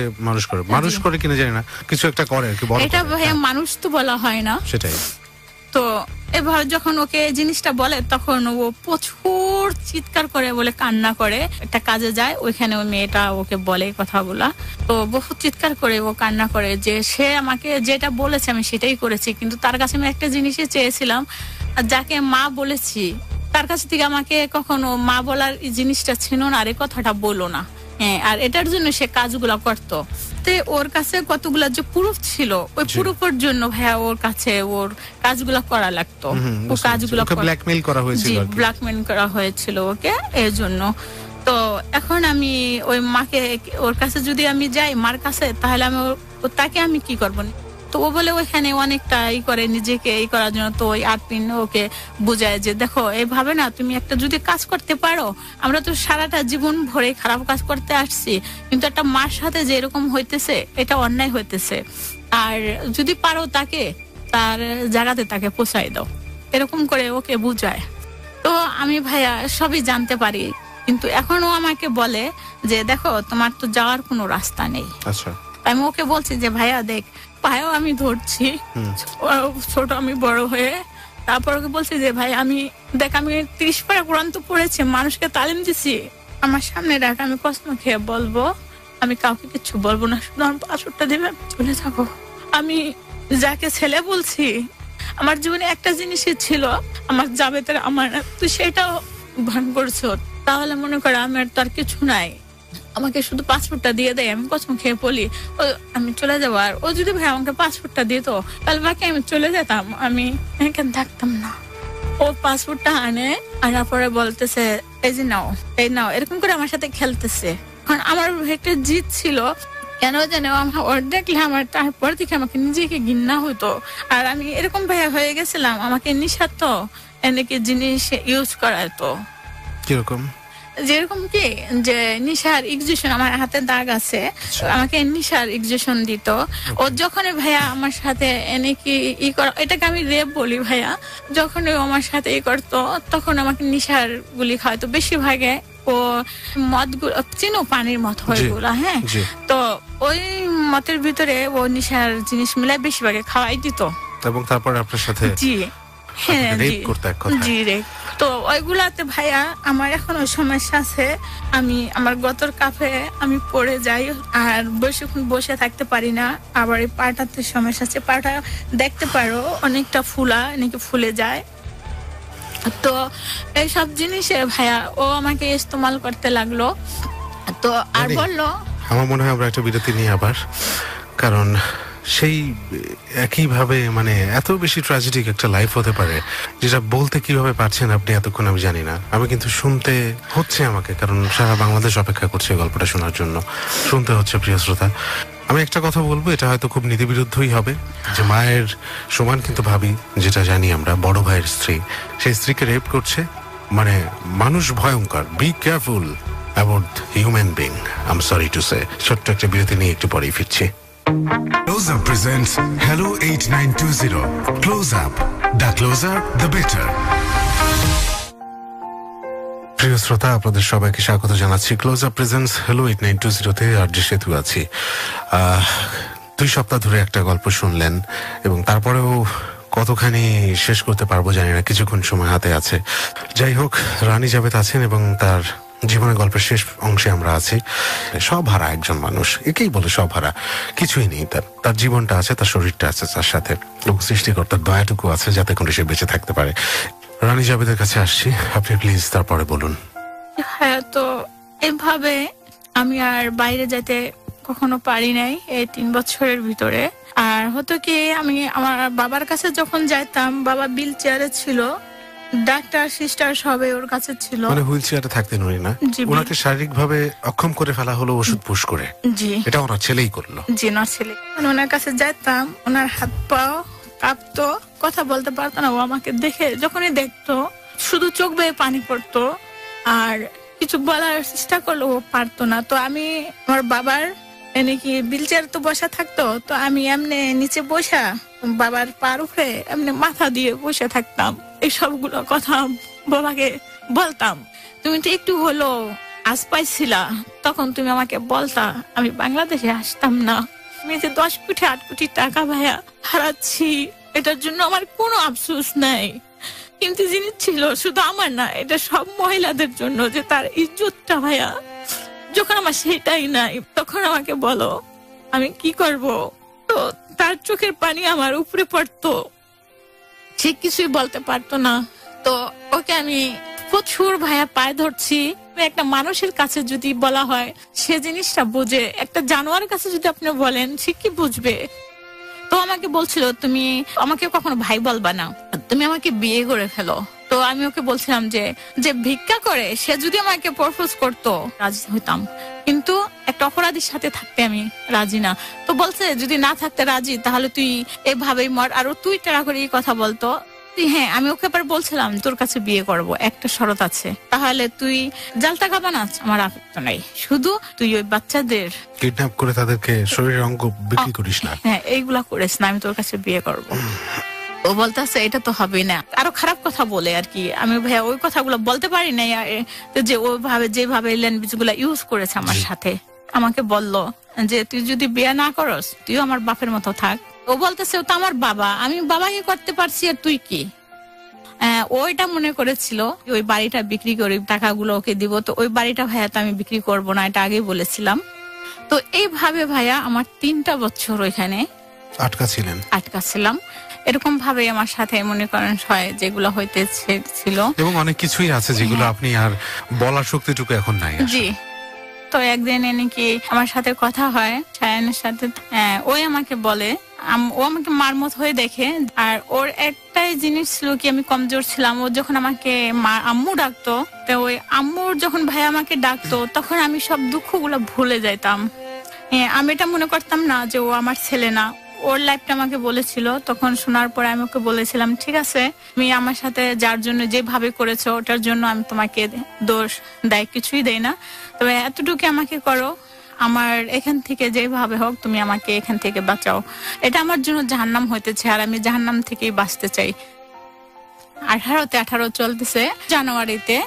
মানুষ করে কিনা জানি না, কিছু একটা করে আর কি, বড় এটা ভাইয়া মানুষ তো বলা হয় না সেটাই। তো এভাবে যখন ওকে জিনিসটা বলে তখন ও প্রচুর চিৎকার করে, বলে কান্না করে। একটা কাজে যায়, ওইখানে ওই মেয়েটা ওকে বলে কথাগুলা, তো বহু চিৎকার করে ও কান্না করে যে সে আমাকে যেটা বলেছে আমি সেটাই করেছি, কিন্তু তার কাছে আমি একটা জিনিসই চেয়েছিলাম, আর যাকে মা বলেছি তার কাছ থেকে আমাকে কখনো মা বলার জিনিসটা ছিল না, আর এই কথাটা বলো না। হ্যাঁ, আর এটার জন্য সে কাজগুলা করতো। তো ওর কাছে কতগুলা যে প্রুফ ছিল, ওই প্রুফের জন্য ভাইয়া ওর কাছে ওর কাজগুলা করা লাগতো। ও কাজগুলা ব্ল্যাকমেইল করা হয়েছিল, ব্ল্যাকমেইল করা হয়েছিল ওকে, এর জন্য। তো এখন আমি ওই মাকে, ওর কাছে যদি আমি যাই মার কাছে, তাহলে আমি তাকে আমি কি করবো? তো ও বলে ওইখানে অনেকটা করে নিজেকে করার জন্য। তো ওই আরপিন ওকে বুঝায় যে দেখো এইভাবে না, তুমি একটা যদি কাজ করতে পারো, আমরা তো সারাটা জীবন ভরে খারাপ কাজ করতে আসছি, কিন্তু একটা মার সাথে যে এরকম হইতেছে এটা অন্যায় হইতেছে, আর যদি পারো তাকে তার জায়গাতে তাকে পৌঁছাই দাও, এরকম করে ওকে বুঝায়। তো আমি ভাইয়া সবই জানতে পারি, কিন্তু এখনো আমাকে বলে যে দেখো তোমার তো যাওয়ার কোনো রাস্তা নেই। আচ্ছা। আমি ওকে বলছি যে ভাইয়া দেখ, পায়েও আমি ধরছি, ছোট আমি বড় হয়ে। তারপর ওকে বলছি যে ভাই আমি দেখ, আমি 30 পারা কোরআন তো পড়েছি, মানুষকে তালিম দিছি, আমার সামনে রাখ, আমি কষ্ট খেয়ে বলবো, আমি কাউকে কিছু বলবো না, শুধু আমার পাসওয়ার্ডটা দেবে, চলে যাবো। আমি যাকে ছেলে বলছি, আমার জীবনে একটা জিনিসই ছিল, আমার জাবেতের আমানত, তুই সেটাও ভান করছো, তাহলে মনে করো আমার তো আর কিছু নাই, আমাকে শুধু পাসপোর্টটা দিয়ে দেয়, আমি কসম খেয়ে বলি আমি চলে যাবো। আর ও যদি ভাই আমাকে পাসপোর্টটা দিত, তাহলে বাকি আমি চলে যেতাম, আমি এখানে থাকতাম না। ও পাসপোর্টটা আনে, আনার পরে বলতেছে এই যে নাও, এই নাও, এরকম করে আমার সাথে খেলতেছে। কারণ আমার একটা জিদ ছিল, কেন যেন ওর দেখলে আমার তারপর থেকে আমাকে নিজেকে ঘৃণা হতো। আর আমি এরকম ভাইয়া হয়ে গেছিলাম, আমাকে নিশা তো এনেকে জিনিস ইউজ করাতো। কিরকম? যেরকম কি যে নিশার ইনজেকশন, আমার হাতে দাগ আছে, আমাকে নিশার ইনজেকশন দিত। ও যখন ভাইয়া আমার সাথে এনে কি এটাকে আমি রেপ বলি ভাইয়া, যখন ও আমার সাথে করতো তখন আমাকে নিশার গুলি খাওয়াতো। বেশিরভাগে ও মদ চিনো, পানির মত হয় গুলা, হ্যাঁ, তো ওই মতের ভিতরে ও নিশার জিনিস মিলাই বেশিরভাগে খাওয়াই দিত। এবং তারপর আপনার সাথে জি হ্যাঁ জি রে। তো ওইগুলাতে ভাইয়া আমার এখনো সমস্যা আছে। আমি আমার গতর কাফে আমি পড়ে যাই আর বেশিক্ষণ বসে থাকতে পারি না। আবার এই পাটাতে সমস্যা আছে, পাটা দেখতে পারো অনেকটা ফুলা, অনেকে ফুলে যায়। তো এইসব জিনিসে ভাইয়া ও আমাকে ইস্তেমাল করতে লাগলো। তো আর বললো, আমার মনে হয় আমরা একটা বিরতি নিয়ে আবার, কারণ সেই একইভাবে মানে এত বেশি ট্র্যাজেডিক একটা লাইফ হতে পারে যেটা বলতে কিভাবে পারছেন আপনি এতক্ষণ আমি জানি না। আমি কিন্তু শুনতে হচ্ছে আমাকে, কারণ সারা বাংলাদেশ অপেক্ষা করছে গল্পটা শোনার জন্য, শুনতে হচ্ছে প্রিয় শ্রোতা। আমি একটা কথা বলবো, এটা হয়তো খুব নীতিবিরুদ্ধই হবে, যে মায়ের সমান কিন্তু ভাবি, যেটা জানি আমরা, বড় ভাইয়ের স্ত্রী, সেই স্ত্রীকে রেপ করছে। মানে মানুষ ভয়ঙ্কর, be careful about human being. I am sorry to say. ছোট্ট একটা বিরতি নিয়ে একটু পরেই ফিরছি। Close Up presents Hello 8920. Close Up. The closer, the better. প্রিয় শ্রোতা, আপনাদের সবাইকে স্বাগত জানাচ্ছি ক্লোজ আপ প্রেজেন্টস হেলো 8920-তে। আর যে সেতু আছি, 2 সপ্তাহ ধরে একটা গল্প শুনলেন এবং তারপরেও কতখানি শেষ করতে পারবো জানি না, কিছুক্ষণ সময় হাতে আছে। যাই হোক, রানী জাবেদ আছেন এবং তার জীবনের গল্পের শেষ অংশে আমরা আছি। সব হারা একজন মানুষ, একেই বলে সব হারা, কিছুই নেই তার। তার জীবনটা আছে, তার শরীরটা আছে, তার সাথে সৃষ্টিকর্তার দয়াটুকু আছে যাতে করে সে বেঁচে থাকতে পারে। রানী জাবেদের কাছে আসছি, আপনি প্লিজ তারপরে বলুন। হ্যাঁ, তো এভাবে আমি আর বাইরে যেতে কখনো পারি নাই এই 3 বছরের ভিতরে। আর হতো কি, আমি আমার বাবার কাছে যখন যাইতাম, বাবা হুইল চেয়ারে ছিল, ডাক্তার সিস্টার সবাই ওর কাছে ছিল। মানে হুইল চেয়ারে থাকতেন উনি না? ওনাকে শারীরিকভাবে অক্ষম করে ফেলা হলো ওষুধ পুশ করে। জি, এটা ওনার ছেলেই করলো। জি, ওনার ছেলে। ওনার কাছে যাইতাম, ওনার হাত পা কাঁপতো, কথা বলতে পারতো না। ও আমাকে দেখে যখনই দেখতো শুধু চোখ বেয়ে পানি পড়তো, আর কিছু বলার চেষ্টা করলো ও পারতো না। তো আমি আমার বাবার কি হুইল চেয়ার তো বসা থাকতো, তো আমি এমনি নিচে বসা বাবার পার উপরে এমনি মাথা দিয়ে বসে থাকতাম। এই সবগুলো কথা বাবাকে বলতাম। তুমি তো একটু হলো আজ পাইছিলা, তখন তুমি আমাকে বলতা, আমি বাংলাদেশে আসতাম না। আমি যে 10 কোটি 8 কোটি টাকা ভাইয়া হারাচ্ছি, এটার জন্য আমার কোনো আফসোস নাই। কিন্তু জিনিস ছিল শুধু আমার না, এটা সব মহিলাদের জন্য, যে তার ইজ্জতটা ভাইয়া যখন আমার সেটাই নাই, তখন আমাকে বলো আমি কি করব। তো তার চোখের পানি আমার উপরে পড়তো, সে কিছুই বলতে পারতো না। তো ওকে আমি প্রচুর ভাইয়া পায়ে ধরছি। একটা মানুষের কাছে যদি বলা হয় সে জিনিসটা বুঝে, একটা জানোয়ারের কাছে যদি আপনি বলেন সে কি বুঝবে। তো আমাকে বলছিল, তুমি আমাকে কখনো ভাই বলবা না, তুমি আমাকে বিয়ে করে ফেলো। তো আমি ওকে বলছিলাম যে ভিক্ষা করে সে যদি আমাকে প্রপোজ করতো রাজি হইতাম, কিন্তু একটা অপরাধীর সাথে থাকতে আমি রাজি না। তো বলছে যদি না থাকতে রাজি তাহলে তুই এভাবেই মর। আর তুই টাকা করে এই কথা বলতো। হ্যাঁ, আমি ওকে আবার বলছিলাম তোর কাছে বিয়ে করব, একটা শরত আছে, তাহলে তুই জালটা খাবা না, আমার আপত্তি নাই, শুধু তুই ওই বাচ্চাদের কিডন্যাপ করে তাদেরকে শরীরের অঙ্গ বিক্রি করিস না। হ্যাঁ, এইগুলা করিস না, আমি তোর কাছে বিয়ে করব। ও বলতেছে এটা তো হবে না, আরো খারাপ কথা বলে আর কি। আমি ভাইয়া ওই কথাগুলো বলতে পারি না, যে ওইভাবে যেভাবে ল্যাঙ্গুয়েজ গুলা ইউজ করেছে আমার সাথে। আমাকে বললো যে তুই যদি বিয়ে না করস তুইও আমার বাপের মতো থাক। ও বলতেছে ও তো আমার বাবা, আমি বাবাকে করতে পারছি আর তুই কি। ওইটা মনে করেছিল ওই বাড়িটা বিক্রি করে টাকাগুলো ওকে দিব। তো ওই বাড়িটা ভাইয়া তো আমি বিক্রি করব না, এটা আগেই বলেছিলাম। তো এইভাবে ভাইয়া আমার 3টা বছর ওইখানে আটকা ছিলাম। এরকম ভাবে আমার সাথে মনে করেন হয় যেগুলো হইতে ছিল, এবং অনেক কিছুই আছে যেগুলো আপনি আর বলার শক্তিটুকু এখন নাই। জি। তো একদিন নাকি আমার সাথে কথা হয় সায়ানের সাথে, ওই আমাকে বলে, ও আমাকে মারমত হয়ে দেখে। আর ওর একটাই জিনিস ছিল কি, আমি কমজোর ছিলাম। ও যখন আমাকে আম্মু ডাকতো, তো ওই আম্মুর যখন ভাই আমাকে ডাকতো তখন আমি সব দুঃখগুলো ভুলে যাইতাম। আমি এটা মনে করতাম না যে ও আমার ছেলে না। ওর লাইফটা আমাকে বলেছিল, তখন শোনার পরে আমি ওকে বলেছিলাম ঠিক আছে, তুমি আমার সাথে যার জন্য যেভাবে করেছো ওটার জন্য আমি তোমাকে দোষ দায় কিছুই দেই না, তবে এতটুকু আমাকে করো, আমার এখান থেকে যেভাবে হোক তুমি আমাকে এখান থেকে বাঁচাও। এটা আমার জন্য জাহান্নাম হইতেছে আর আমি জাহান্নাম থেকেই বাঁচতে চাই। 18 চলতেছে, জানুয়ারিতে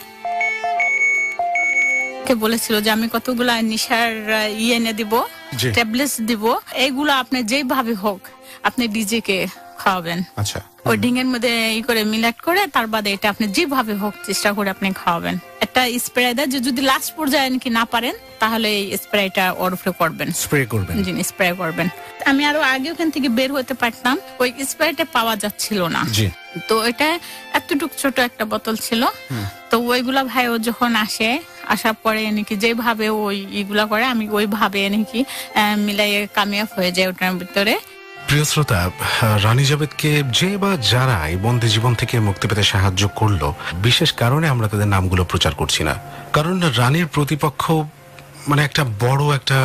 বলেছিল যে আমি কতগুলা নেশার এনে দিব, ট্যাবলেটস দিব, এইগুলো আপনি যেভাবে হোক আপনি ডিজে কে খাওয়াবেন। আচ্ছা, ওই ডিঙের মধ্যে করে মিলাট করে তার বাদে এটা আপনি যেভাবে হোক চেষ্টা করে আপনি খাওয়াবেন। একটা স্প্রে দেয় যে যদি লাস্ট পর্যায়ে নাকি না পারেন তাহলে এই স্প্রেটা ওর উপরে করবেন, স্প্রে করবেন। জি, স্প্রে করবেন। আমি আরো আগে ওখান থেকে বের হতে পারতাম, ওই স্প্রেটা পাওয়া যাচ্ছিল না। জি, তো এটা এতটুক ছোট একটা বোতল ছিল। তো ওইগুলা ভাই ও যখন আসার পরে নাকি যেভাবে ওই এগুলা করে আমি ওইভাবে নাকি মিলাইয়ে কামিয়াব হয়ে যায় ওটার ভিতরে। প্রিয় শ্রোতা, রানী জাবেদকে যে বা যারা এই বন্দি জীবন থেকে মুক্তি পেতে সাহায্য করলো, বিশেষ কারণে আমরা তাদের নামগুলো প্রচার করছি না, কারণ রানীর প্রতিপক্ষ মানে একটা বড় একটা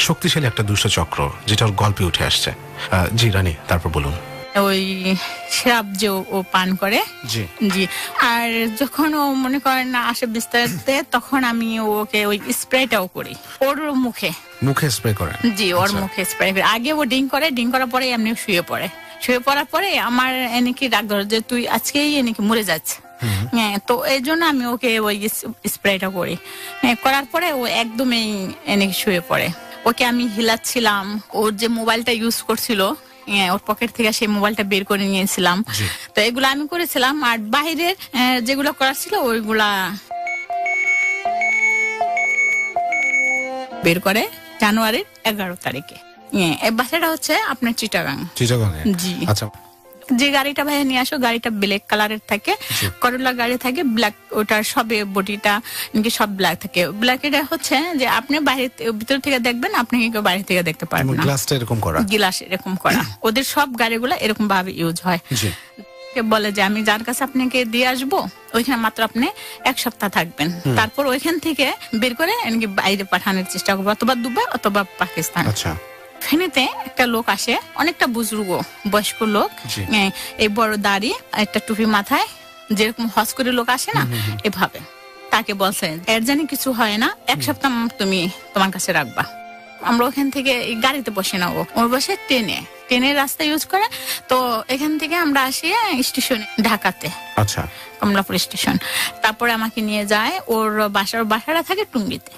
শক্তিশালী একটা দুষ্ট চক্র, যেটা ওর গল্পে উঠে আসছে। জি রানী, তারপর বলুন। ওই শ্রাপ যে ও পান করে, জি জি, আর যখন ও মনে করেন না আসে বিস্তারিত, তখন আমি ওকে ওই স্প্রেটাও করি ওর মুখে স্প্রে করেন? জি, ওর মুখে স্প্রে করে। আগে ও ডিং করার পরে এমনি শুয়ে পড়ার পরে আমার এনেকি ডাক ধরে যে তুই আজকেই এনেকি মরে যাচ্ছে। হ্যাঁ, তো এই জন্য আমি ওকে ওই স্প্রেটা করি। করার পরে ও একদমই এনেকি শুয়ে পড়ে। ওকে আমি হিলাচ্ছিলাম, ওর যে মোবাইলটা ইউজ করছিল ওর পকেট থেকে সেই মোবাইলটা বের করে নিয়েছিলাম। তো এগুলো আমি করেছিলাম, আর বাহিরের যেগুলো করার ছিল ওইগুলা বের করে জানুয়ারির 11 তারিখে। এই বাসাটা হচ্ছে আপনার চিটাগাং। জি, আচ্ছা। যে গাড়িটা ভাই নিয়ে আসো, গাড়িটা ব্ল্যাক কালারের থাকে, করোলা গাড়ি থাকে ব্ল্যাক, ওটার সবে বডিটা নাকি সব ব্ল্যাক থাকে। ব্ল্যাক এটা হচ্ছে যে আপনি বাইরে ভিতর থেকে দেখবেন, আপনি কেউ বাইরে থেকে দেখতে পারবেন না। গ্লাসটা এরকম করা, গ্লাস এরকম করা। ওদের সব গাড়িগুলো এরকম ভাবে ইউজ হয়। বলে যে আমি যার কাছে আপনাকে দিয়ে আসবো ওইখানে মাত্র আপনি 1 সপ্তাহ থাকবেন, তারপর ওইখান থেকে বের করে এমনকি বাইরে পাঠানোর চেষ্টা করবো, অথবা দুবাই অথবা পাকিস্তান। আচ্ছা। ফেনীতে একটা লোক আসে, অনেকটা বুজুর্গ বয়স্ক লোক, এই বড় দাড়ি, একটা টুপি মাথায়, যেরকম হজ করে লোক আসে না এভাবে। তাকে বলছে এর জানি কিছু হয় না, 1 সপ্তাহ তুমি তোমার কাছে রাখবা। আমরা ওখান থেকে গাড়িতে বসে না, ওর বসে ট্রেনের রাস্তা ইউজ করে। তো এখান থেকে আমরা আসি স্টেশনে, ঢাকাতে। আচ্ছা, কমলাপুর স্টেশন। তারপরে আমাকে নিয়ে যায় ওর বাসাটা থাকে টুঙ্গিতে।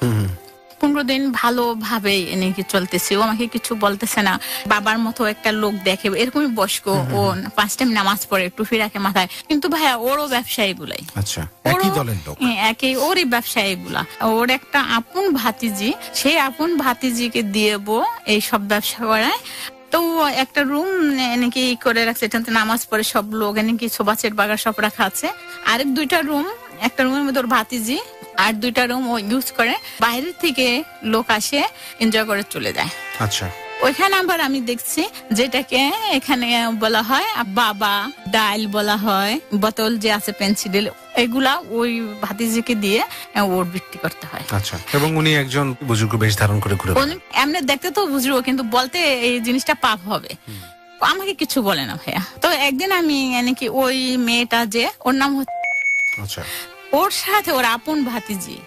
15 দিন ভালোভাবে এনেকি চলতেছে, ও আমাকে কিছু বলতেছে না। বাবার মতো একটা লোক দেখে, এরকমই বয়স্ক, ও 5 টাইম নামাজ পড়ে, টুপি রাখে মাথায়, কিন্তু ভাইয়া ওরও ব্যবসায়ী গুলাই। আচ্ছা, একই দলের লোক, একই ওরই ব্যবসায়ী গুলা। ওর একটা আপন ভাতিজি, সেই আপন ভাতিজিকে দিয়েবো এই সব ব্যবসা করায়। তো একটা রুম নাকি করে রাখছে, এটাতে নামাজ পড়ে সব লোক, নাকি সোবাচের বাগার সব রাখা আছে। আরেক 2টা রুম, একটা রুমের মধ্যে ওর ভাতিজি, আর 2টা রুম ও ইউজ করে। বাইরে থেকে লোক আসে, এনজয় করে চলে যায়। আচ্ছা, ওইখানে আবার আমি দেখছি যেটাকে এখানে বলা হয় বাবা ডাইল বলা হয়, বোতল যে আছে পেন্সিল, এগুলা ওই ভাতিজিকে দিয়ে ওর বিক্রি করতে হয়। আচ্ছা, এবং উনি একজন বুজুর্গ বেশ ধারণ করে ঘুরে, এমনি দেখতে তো বুজুর্গ, কিন্তু বলতে এই জিনিসটা পাপ হবে। আমাকে কিছু বলে না ভাইয়া। তো একদিন আমি নাকি ওই মেয়েটা যে ওর নাম হচ্ছে, আচ্ছা, ওর সাথে ওর আপন ভাতিজি,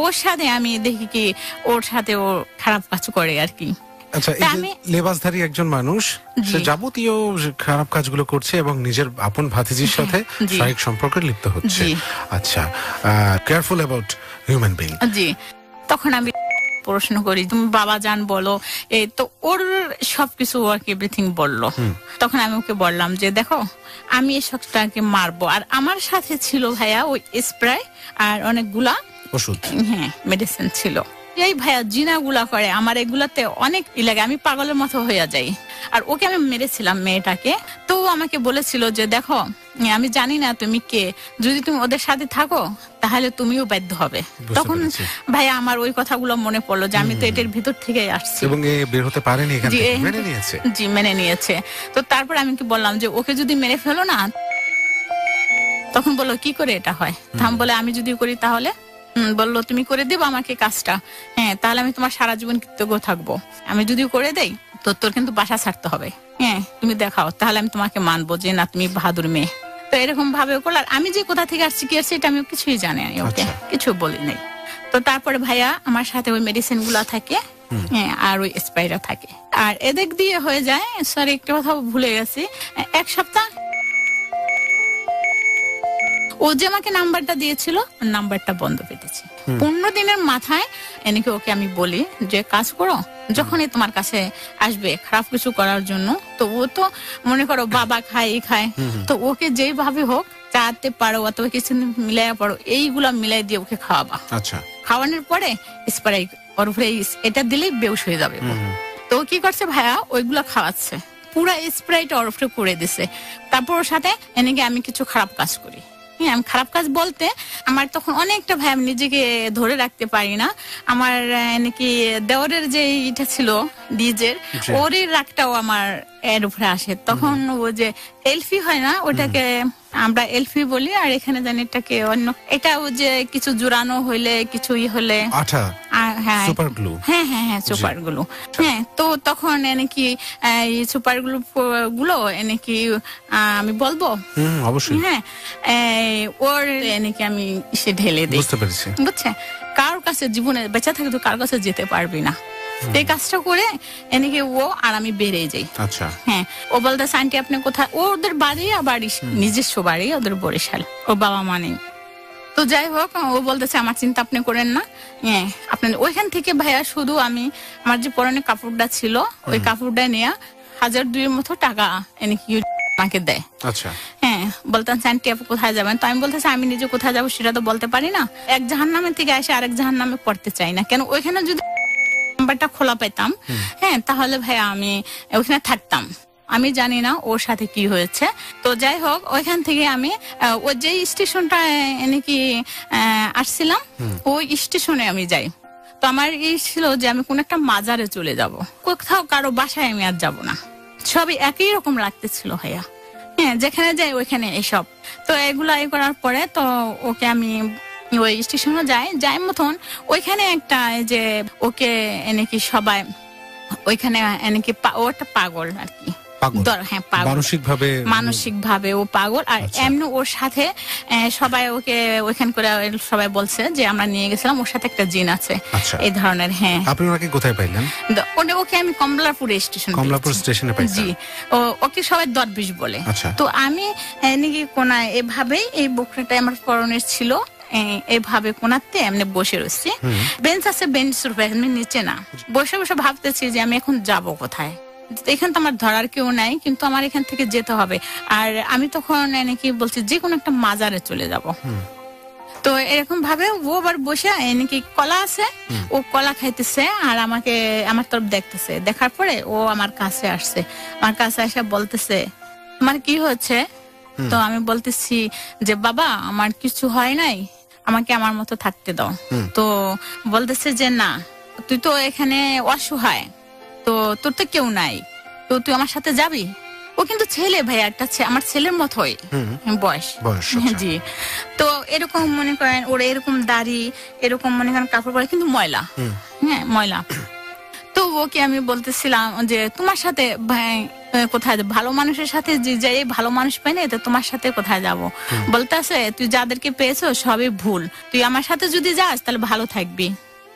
ওর সাথে আমি দেখি কি ওর সাথে ও খারাপ কাজ করে আর কি। আচ্ছা, এই যে লেবাসধারী একজন মানুষ, সে যাবতীয় খারাপ কাজগুলো করছে এবং নিজের আপন ভাতিজির সাথে শারীরিক সম্পর্কে লিপ্ত হচ্ছে। আচ্ছা, কেয়ারফুল অ্যাবাউট হিউম্যান বিং। জি, তখন আমি প্রশ্ন করি তুমি বাবা জান বলো, এই তো ওর সবকিছু আর কি এভরিথিং বললো। তখন আমি ওকে বললাম যে দেখো আমি এই শখটাকে মারবো, আর আমার সাথে ছিল ভাইয়া ওই স্প্রে আর অনেকগুলা ওষুধ, হ্যাঁ মেডিসিন ছিল। এই ভাইয়া জিনাগুলা করে আমার, এগুলাতে অনেক লাগে, আমি পাগলের মতো হয়ে যাই। আর ওকে আমি মেরেছিলাম মেয়েটাকে। তো আমাকে বলেছিল যে দেখো আমি জানি না তুমি কে, যদি তুমি ওদের সাথে থাকো তাহলে তুমিও বাধ্য হবে। তখন ভাইয়া আমার ওই কথাগুলো মনে পড়লো যে আমি তো এটার ভিতর থেকে আসছি, এবং বের হতে পারেনি, এখান থেকে মেনে নিয়েছে। জি, মেনে নিয়েছে। তো তারপর আমি কি বললাম যে ওকে যদি মেরে ফেলো না, তখন বললো কি করে এটা হয়। আমি বলে আমি যদি করি তাহলে বললো তুমি করে দেবো আমাকে কাজটা, হ্যাঁ তাহলে আমি তোমার সারা জীবন কৃতজ্ঞ থাকবো। আমি যদি করে দেই তো তোর কিন্তু বাসা ছাড়তে হবে, হ্যাঁ তুমি দেখাও, তাহলে আমি তোমাকে মানবো যে না তুমি বাহাদুর মেয়ে। তো এরকম ভাবে করলো। আর আমি যে কোথা থেকে আসছি কি আসছি এটা আমি কিছুই জানি না, ওকে কিছু বলি নাই। তো তারপরে ভাইয়া আমার সাথে ওই মেডিসিন গুলা থাকে, হ্যাঁ আর ওই স্পাইরা থাকে। আর এদিক দিয়ে হয়ে যায়, সরি একটা কথা ভুলে গেছি, এক সপ্তাহ ও যে আমাকে নাম্বারটা দিয়েছিল নাম্বারটা বন্ধ পেতেছি। 15 দিনের মাথায় এনেকে ওকে আমি বলি যে কাজ করো, যখনই তোমার কাছে আসবে খারাপ কিছু করার জন্য, তো ও তো মনে করো বাবা খায় এই খায়, তো ওকে যেইভাবে হোক চাতে পারো অথবা কিছু মিলাই পারো, এইগুলা মিলাই দিয়ে ওকে খাওয়াবা। আচ্ছা, খাওয়ানোর পরে স্প্রাইট ওর উপরে এটা দিলেই বেউস হয়ে যাবে। তো কি করছে ভাইয়া ওইগুলা খাওয়াচ্ছে, পুরা স্প্রাইট ওর উপরে করে দিছে। তারপর ওর সাথে এনেকে আমি কিছু খারাপ কাজ করি। আমি খারাপ কাজ বলতে আমার তখন অনেকটা ভাই আমি নিজেকে ধরে রাখতে পারি না। আমার নাকি দেওরের যে এটা ছিল ডিজের, ওর রাগটাও আমার এর উপরে আসে। তখন ও যে এলফি হয় না, ওটাকে আমরা এলফি বলি, আর এখানে জানি এটাকে অন্য, এটা ও যে কিছু জোড়ানো হইলে কিছু হলে আঠা, হ্যাঁ সুপার গ্লু, হ্যাঁ হ্যাঁ হ্যাঁ সুপার গ্লু, হ্যাঁ। তো তখন নাকি এই সুপার গ্লু গুলো নাকি আমি বলবো অবশ্যই, হ্যাঁ ওর নাকি আমি সে ঢেলে দিই, বুঝতে পেরেছি, বুঝছে। কার কাছে জীবনে বেঁচে থাকে তো কার কাছে যেতে পারবি না। এই কাজটা করে এনেকে ও আর আমি বেরিয়ে যাই। আচ্ছা, হ্যাঁ ও বলতে আন্টি আপনি কোথায়, ওদের বাড়ি আবার নিজস্ব বাড়ি ওদের বরিশাল, ও বাবা মা নেই। তো যাই হোক ও বলতেছে আমার চিন্তা আপনি করেন না, হ্যাঁ আপনার ওইখান থেকে ভাইয়া শুধু আমি আমার যে পরনে কাপড়টা ছিল ওই কাপড়টা নিয়ে 1002 মতো টাকা এনেকে আমাকে দেয়। আচ্ছা, হ্যাঁ বলতেন আন্টি আপনি কোথায় যাবেন, তো আমি বলতেছি আমি নিজে কোথায় যাবো সেটা তো বলতে পারি না, এক জাহান্নামের থেকে এসে আরেক জাহান্নামে পড়তে চাই না। কেন ওইখানে যদি নাম্বারটা খোলা পেতাম, হ্যাঁ তাহলে ভাই আমি ওখানে থাকতাম। আমি জানি না ওর সাথে কি হয়েছে। তো যাই হোক ওইখান থেকে আমি ওই যে স্টেশনটা নাকি আসছিলাম ওই স্টেশনে আমি যাই। তো আমার এই ছিল যে আমি কোন একটা মাজারে চলে যাব, কোথাও কারো বাসায় আমি আর যাব না, সবই একই রকম লাগতেছিল ভাইয়া। হ্যাঁ যেখানে যাই ওইখানে এসব। তো এগুলা করার পরে তো ওকে আমি ওই স্টেশনে যাই মতন ওইখানে একটা যে ওকে নাকি সবাই ওইখানে নাকি ও একটা পাগল আর কি, হ্যাঁ পাগল, মানসিক ভাবে ও পাগল। আর এমনি ওর সাথে সবাই ওকে ওইখান করে সবাই বলছে যে আমরা নিয়ে গেছিলাম ওর সাথে একটা জিন আছে, এই ধরনের। হ্যাঁ আপনি ওনাকে কোথায় পাইলেন? ওকে আমি কমলাপুর স্টেশনে পাইছি। জি ওকে সবাই দরবিশ বলে। তো আমি নাকি কোনায় এভাবেই এই বকরিটা আমার পরনের ছিল, এভাবে কোনাতে এমনি বসে রয়েছি, বেঞ্চ আছে বেঞ্চের উপরে, আমি নিচে না, বসে বসে ভাবতেছি যে আমি এখন যাব কোথায়, এখান তো আমার ধরার কেউ নাই, কিন্তু আমার এখান থেকে যেতে হবে। আর আমি তখন নাকি বলছি যে কোনো একটা মাজারে চলে যাব। তো এরকম ভাবে ও আবার বসে নাকি কলা আছে, ও কলা খাইতেছে আর আমাকে আমার তরফ দেখতেছে। দেখার পরে ও আমার কাছে আসছে, আমার কাছে এসে বলতেছে তোমার কি হচ্ছে? তো আমি বলতেছি যে বাবা আমার কিছু হয় নাই, আমাকে আমার মতো থাকতে দাও। তো বলতেছে যে না তুই তো এখানে অসহায়, তো তোর তো কেউ নাই, তো তুই আমার সাথে যাবি। ও কিন্তু ছেলে ভাইয়া, একটা আমার ছেলের মতোই বয়স। জি। তো এরকম মনে করেন ওরা এরকম দাড়ি এরকম মনে করেন কাপড় পরে কিন্তু ময়লা, হ্যাঁ ময়লা। তো ওকে আমি বলতেছিলাম যে তোমার সাথে কোথায় ভালো মানুষের সাথে যে যাই ভালো মানুষ পাই না, তো তোমার সাথে কোথায় যাব? বলতেছে তুই যাদেরকে পেয়েছো সবই ভুল, তুই আমার সাথে যদি যাস তাহলে ভালো থাকবি,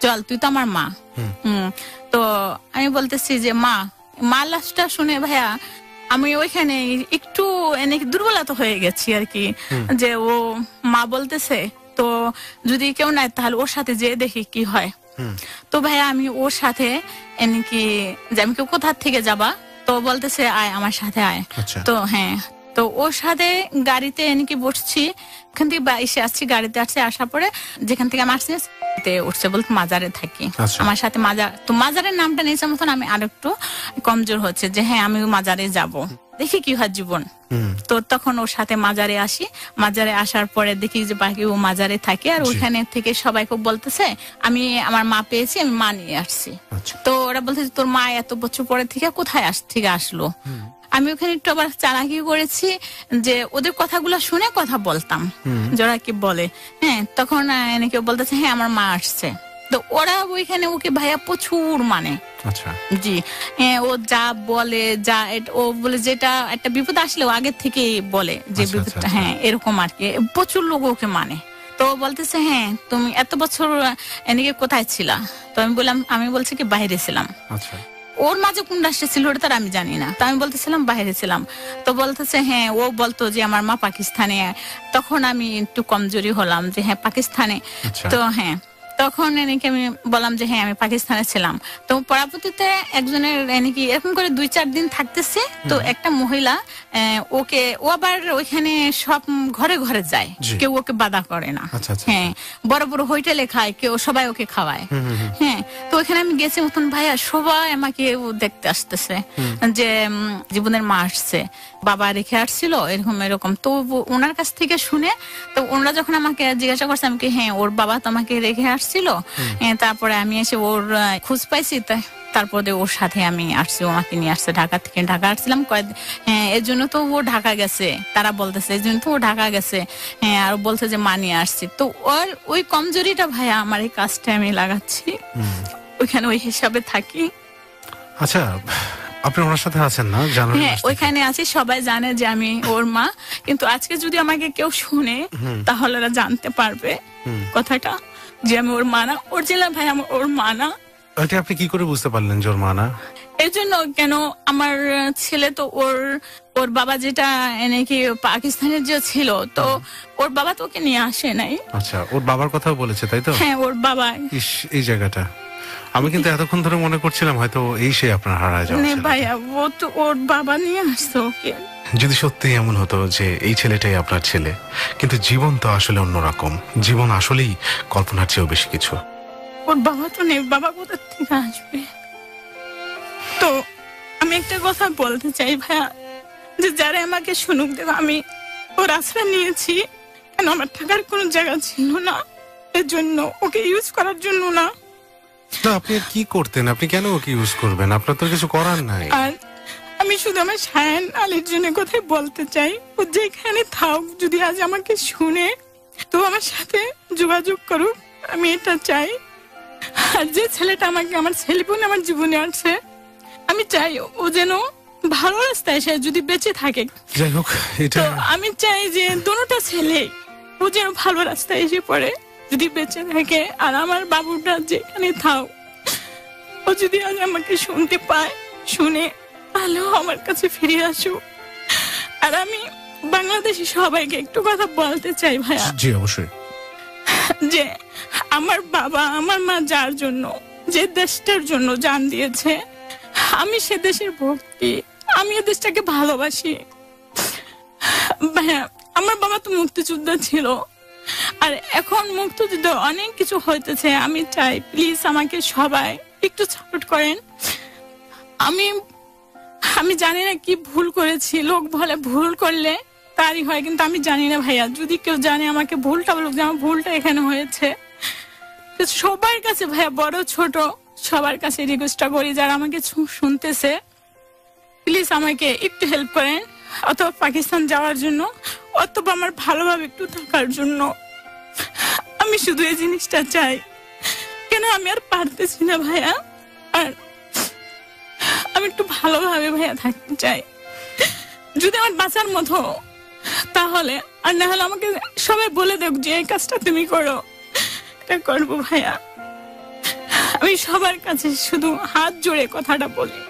চল তুই তো আমার মা। তো আমি বলতেছি যে মা লাস্টটা শুনে ভাইয়া আমি ওইখানে একটু দুর্বলতা হয়ে গেছি আর কি, যে ও মা বলতেছে তো যদি কেউ নাই তাহলে ওর সাথে যেয়ে দেখি কি হয়। তো ভাইয়া আমি ওর সাথে নাকি যে আমি কেউ কোথা থেকে যাবা, তো বলতেছে আয় আমার সাথে আয়। তো হ্যাঁ তো ওর সাথে গাড়িতে নাকি বসছি, ওখান থেকে এসে আসছি, গাড়িতে আসছি, আসার পরে যেখান থেকে আমি আসছি উঠছে বলতে মাজারে থাকি, আমার সাথে মাজার। তো মাজারের নামটা নিয়েছে মতন আমি আরেকটু কমজোর হচ্ছে যে হ্যাঁ আমি মাজারে যাব, দেখি কি হয় জীবন। তো তখন ওর সাথে মাজারে আসি, মাজারে আসার পরে দেখি যে বাকি ও মাজারে থাকে, আর ওখানে থেকে সবাই খুব বলতেছে আমি আমার মা পেয়েছি, আমি মা নিয়ে আসছি। তো ওরা বলতেছে তোর মা এত বছর পরে থেকে কোথায় থেকে আসলো? আমি ওখানে একটু আবার চালাকি করেছি যে ওদের কথাগুলো শুনে কথা বলতাম, যারা কি বলে। হ্যাঁ, তখন কেউ বলতেছে হ্যাঁ আমার মা আসছে, তো ওরা ওইখানে ওকে ভাইয়া প্রচুর মানে। আচ্ছা, জি, ও যা বলে, যা ও বলে যেটা একটা বিপদ আসলে ও আগে থেকে বলে যে আচ্ছা, বিপদটা, আচ্ছা। হ্যাঁ এরকম আর কি। প্রচুর লোক ওকে মানে। তো ও বলতেছে হ্যাঁ তুমি এত বছর এনেকে কোথায় ছিলা? তো আমি বলছি কি বাইরে ছিলাম। আচ্ছা, ওর মাঝে কোন রাষ্ট্রে ছিল ওটা তার আমি জানি না, তো আমি বলতেছিলাম বাইরে ছিলাম। তো বলতেছে হ্যাঁ ও বলতো যে আমার মা পাকিস্তানে। তখন আমি একটু কমজোরি হলাম যে হ্যাঁ পাকিস্তানে। আচ্ছা। তো হ্যাঁ, তখন এনেকে আমি বললাম যে হ্যাঁ আমি পাকিস্তানে ছিলাম। তো পরবর্তীতে একজনের এনেকি এরকম করে 2-4 দিন থাকতেছে, তো একটা মহিলা ওকে, ও আবার ওইখানে সব ঘরে ঘরে যায়, জি। কেউ ওকে বাধা করে না। আচ্ছা, আচ্ছা, হ্যাঁ, বড় বড় হোটেলে খায়, কেউ সবাই ওকে খাওয়ায়। হ্যাঁ, তো ওইখানে আমি গেছি মতন ভাইয়া, সবাই আমাকে দেখতে আসতেছে যে জীবনের মা আসছে, বাবা রেখে আসছিল এরকম এরকম। তো ওনার কাছ থেকে শুনে, তো ওনারা যখন আমাকে জিজ্ঞাসা করছে আমি কি হ্যাঁ ওর বাবা তো আমাকে রেখে আসছিল, তারপরে আমি এসে ওর খোঁজ পাইছি, তারপরে ওর সাথে আমি আসছি, ও আমাকে নিয়ে আসছে ঢাকা থেকে। ঢাকা আসছিলাম হ্যাঁ এর জন্য তো ও ঢাকা গেছে, তারা বলতেছে এই জন্য তো ও ঢাকা গেছে। হ্যাঁ, আর বলছে যে মা নিয়ে আসছি। তো ওর ওই কমজোরিটা ভাইয়া আমার এই কাজটা আমি লাগাচ্ছি, ওইখানে ওই হিসাবে থাকি। আচ্ছা, আপনি ওনার সাথে আছেন না? জানেন? হ্যাঁ, ওইখানে আছি, সবাই জানে যে আমি ওর মা। কিন্তু আজকে যদি আমাকে কেউ শুনে তাহলে ওরা জানতে পারবে কথাটা যে আমি ওর মা না। ওর জেলা ভাই আমার ওর মা না। এটা আপনি কি করে বুঝতে পারলেন যে ওর মা না? এই জন্য কেন, আমার ছেলে তো ওর বাবা যেটা নাকি পাকিস্তানের যে ছিল, তো ওর বাবা তো ওকে নিয়ে আসে নাই। আচ্ছা, ওর বাবার কথাও বলেছে তাই তো? হ্যাঁ, ওর বাবা। ইস, এই জায়গাটা আমি কিন্তু এতক্ষণ ধরে মনে করছিলাম হয়তো এই সে আপনার হারায় যাওয়া ছেলেটা। ভাইয়া ও তো ওর বাবা নিয়ে আসতো ওকে। যদি সত্যি এমন হতো যে এই ছেলেটাই আপনার ছেলে, কিন্তু জীবন তো আসলে অন্যরকম। জীবন আসলেই কল্পনার চেয়েও বেশি কিছু। ওর বাবা তো নেই, বাবা কোথা থেকে আসবে? তো আমি একটা কথা বলতে চাই ভাইয়া, যে যারা আমাকে শুনুক, দেখো আমি ওর আশ্রয় নিয়েছি কেন, আমার থাকার কোনো জায়গা ছিল না, এর জন্য ওকে ইউজ করার জন্য না। না, আপনি আর কি করতেন? আপনি কেন ওকে ইউজ করবেন? আপনার তো কিছু করার নাই। আর আমি শুধু আমার শায়ান আলীর জন্য কথাই বলতে চাই, ও যেখানে থাক, যদি আজ আমাকে শুনে তো আমার সাথে যোগাযোগ করুক, আমি এটা চাই। আর যে ছেলেটা আমাকে, আমার ছেলেপুন আমার জীবনে আছে, আমি চাই ও যেন ভালো রাস্তায় সে যদি বেঁচে থাকে। যাই হোক, এটা তো আমি চাই যে দুটোটা ছেলে ও যেন ভালো রাস্তায় এসে পড়ে, যদি বেঁচে থাকে। আর আমার বাবুটা যেখানে থাক, ও যদি আজ আমাকে শুনতে পায়, শুনে, তাহলেও আমার কাছে ফিরে আসুক। আর আমি বাংলাদেশি সবাইকে একটু কথা বলতে চাই ভাইয়া, জি অবশ্যই, যে আমার বাবা আমার মা যার জন্য, যে দেশটার জন্য জান দিয়েছে, আমি সে দেশের ভক্তি, আমি এ দেশটাকে ভালোবাসি। ভাইয়া, আমার বাবা তো মুক্তিযোদ্ধা ছিল, আর এখন মুক্তিযুদ্ধ অনেক কিছু হইতেছে। আমি চাই প্লিজ আমাকে সবাই একটু সাপোর্ট করেন। আমি জানি না কি ভুল করেছি, লোক বলে ভুল করলে তারই হয়, কিন্তু আমি জানি না ভাইয়া, যদি কেউ জানে আমাকে ভুলটা বলুক যে আমার ভুলটা এখানে হয়েছে। সবার কাছে ভাইয়া, বড় ছোট সবার কাছে রিকোয়েস্টটা করি, যারা আমাকে শুনতেছে, প্লিজ আমাকে একটু হেল্প করেন, অথবা পাকিস্তান যাওয়ার জন্য, অথবা আমার ভালোভাবে একটু থাকার জন্য। আমি শুধু এই জিনিসটা চাই, কেন আমি আর পারতেছি না ভাইয়া। আর আমি একটু ভালোভাবে ভাইয়া থাকতে চাই, যদি আমার বাঁচার মতো, তাহলে। আর না হলে আমাকে সবাই বলে দেখ যে এই কাজটা তুমি করো, এটা করবো ভাইয়া। আমি সবার কাছে শুধু হাত জোড়ে কথাটা বলি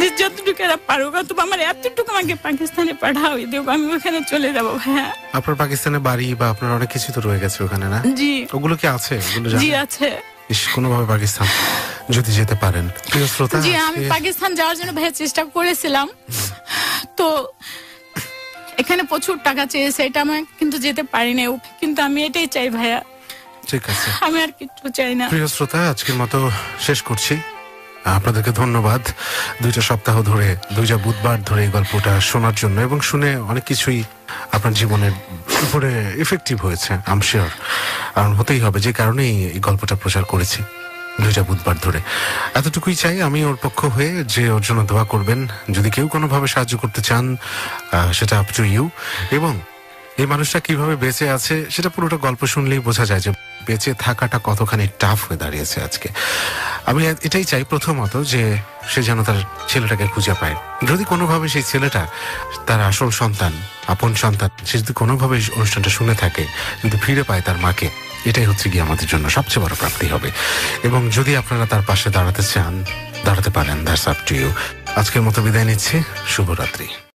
যে যতটুকু এরা পারুক, অথবা আমার এতটুকু আমাকে পাকিস্তানে পাঠাও, দেব, আমি ওখানে চলে যাবো ভাইয়া। আপনার পাকিস্তানে বাড়ি বা আপনার অনেক কিছু তো রয়ে গেছে ওখানে, না? জি, ওগুলো কি আছে? ওগুলো জি জানেন? আছে। কোনোভাবে পাকিস্তান যদি যেতে পারেন, প্রিয় শ্রোতা, জি, আমি পাকিস্তান যাওয়ার জন্য ভাইয়া চেষ্টা করেছিলাম, তো এখানে প্রচুর টাকা চেয়েছে, এটা আমি কিন্তু যেতে পারি না। কিন্তু আমি এটাই চাই ভাইয়া, ঠিক আছে। আমি আর কিছু চাই না। প্রিয় শ্রোতা, আজকের মতো শেষ করছি। আপনাদেরকে ধন্যবাদ 2টা সপ্তাহ ধরে, 2টা বুধবার ধরে এই গল্পটা শোনার জন্য, এবং শুনে অনেক কিছুই আপনার জীবনের উপরে এফেক্টিভ হয়েছে, আই এম শিওর। কারণ হতেই হবে, যে কারণেই এই গল্পটা প্রচার করেছি। 2টা বুধবার ধরে। এতটুকুই চাই আমি ওর পক্ষ হয়ে, যে ওর জন্য দোয়া করবেন। যদি কেউ কোনোভাবে সাহায্য করতে চান, সেটা আপ টু ইউ। এবং এই মানুষটা কিভাবে বেঁচে আছে সেটা পুরোটা গল্প শুনলেই বোঝা যায় যে বেঁচে থাকাটা কতখানি টাফ হয়ে দাঁড়িয়েছে আজকে। আমি এটাই চাই প্রথমত, যে সে যেন তার ছেলেটাকে খুঁজে পায়। যদি কোনোভাবে সেই ছেলেটা, তার আসল সন্তান, আপন সন্তান, সে যদি কোনোভাবে অনুষ্ঠানটা শুনে থাকে, যদি ফিরে পায় তার মাকে, এটাই হচ্ছে গিয়ে আমাদের জন্য সবচেয়ে বড় প্রাপ্তি হবে। এবং যদি আপনারা তার পাশে দাঁড়াতে চান, দাঁড়াতে পারেন, দ্যাটস আপ টু ইউ। আজকের মতো বিদায় নিচ্ছি, শুভরাত্রি।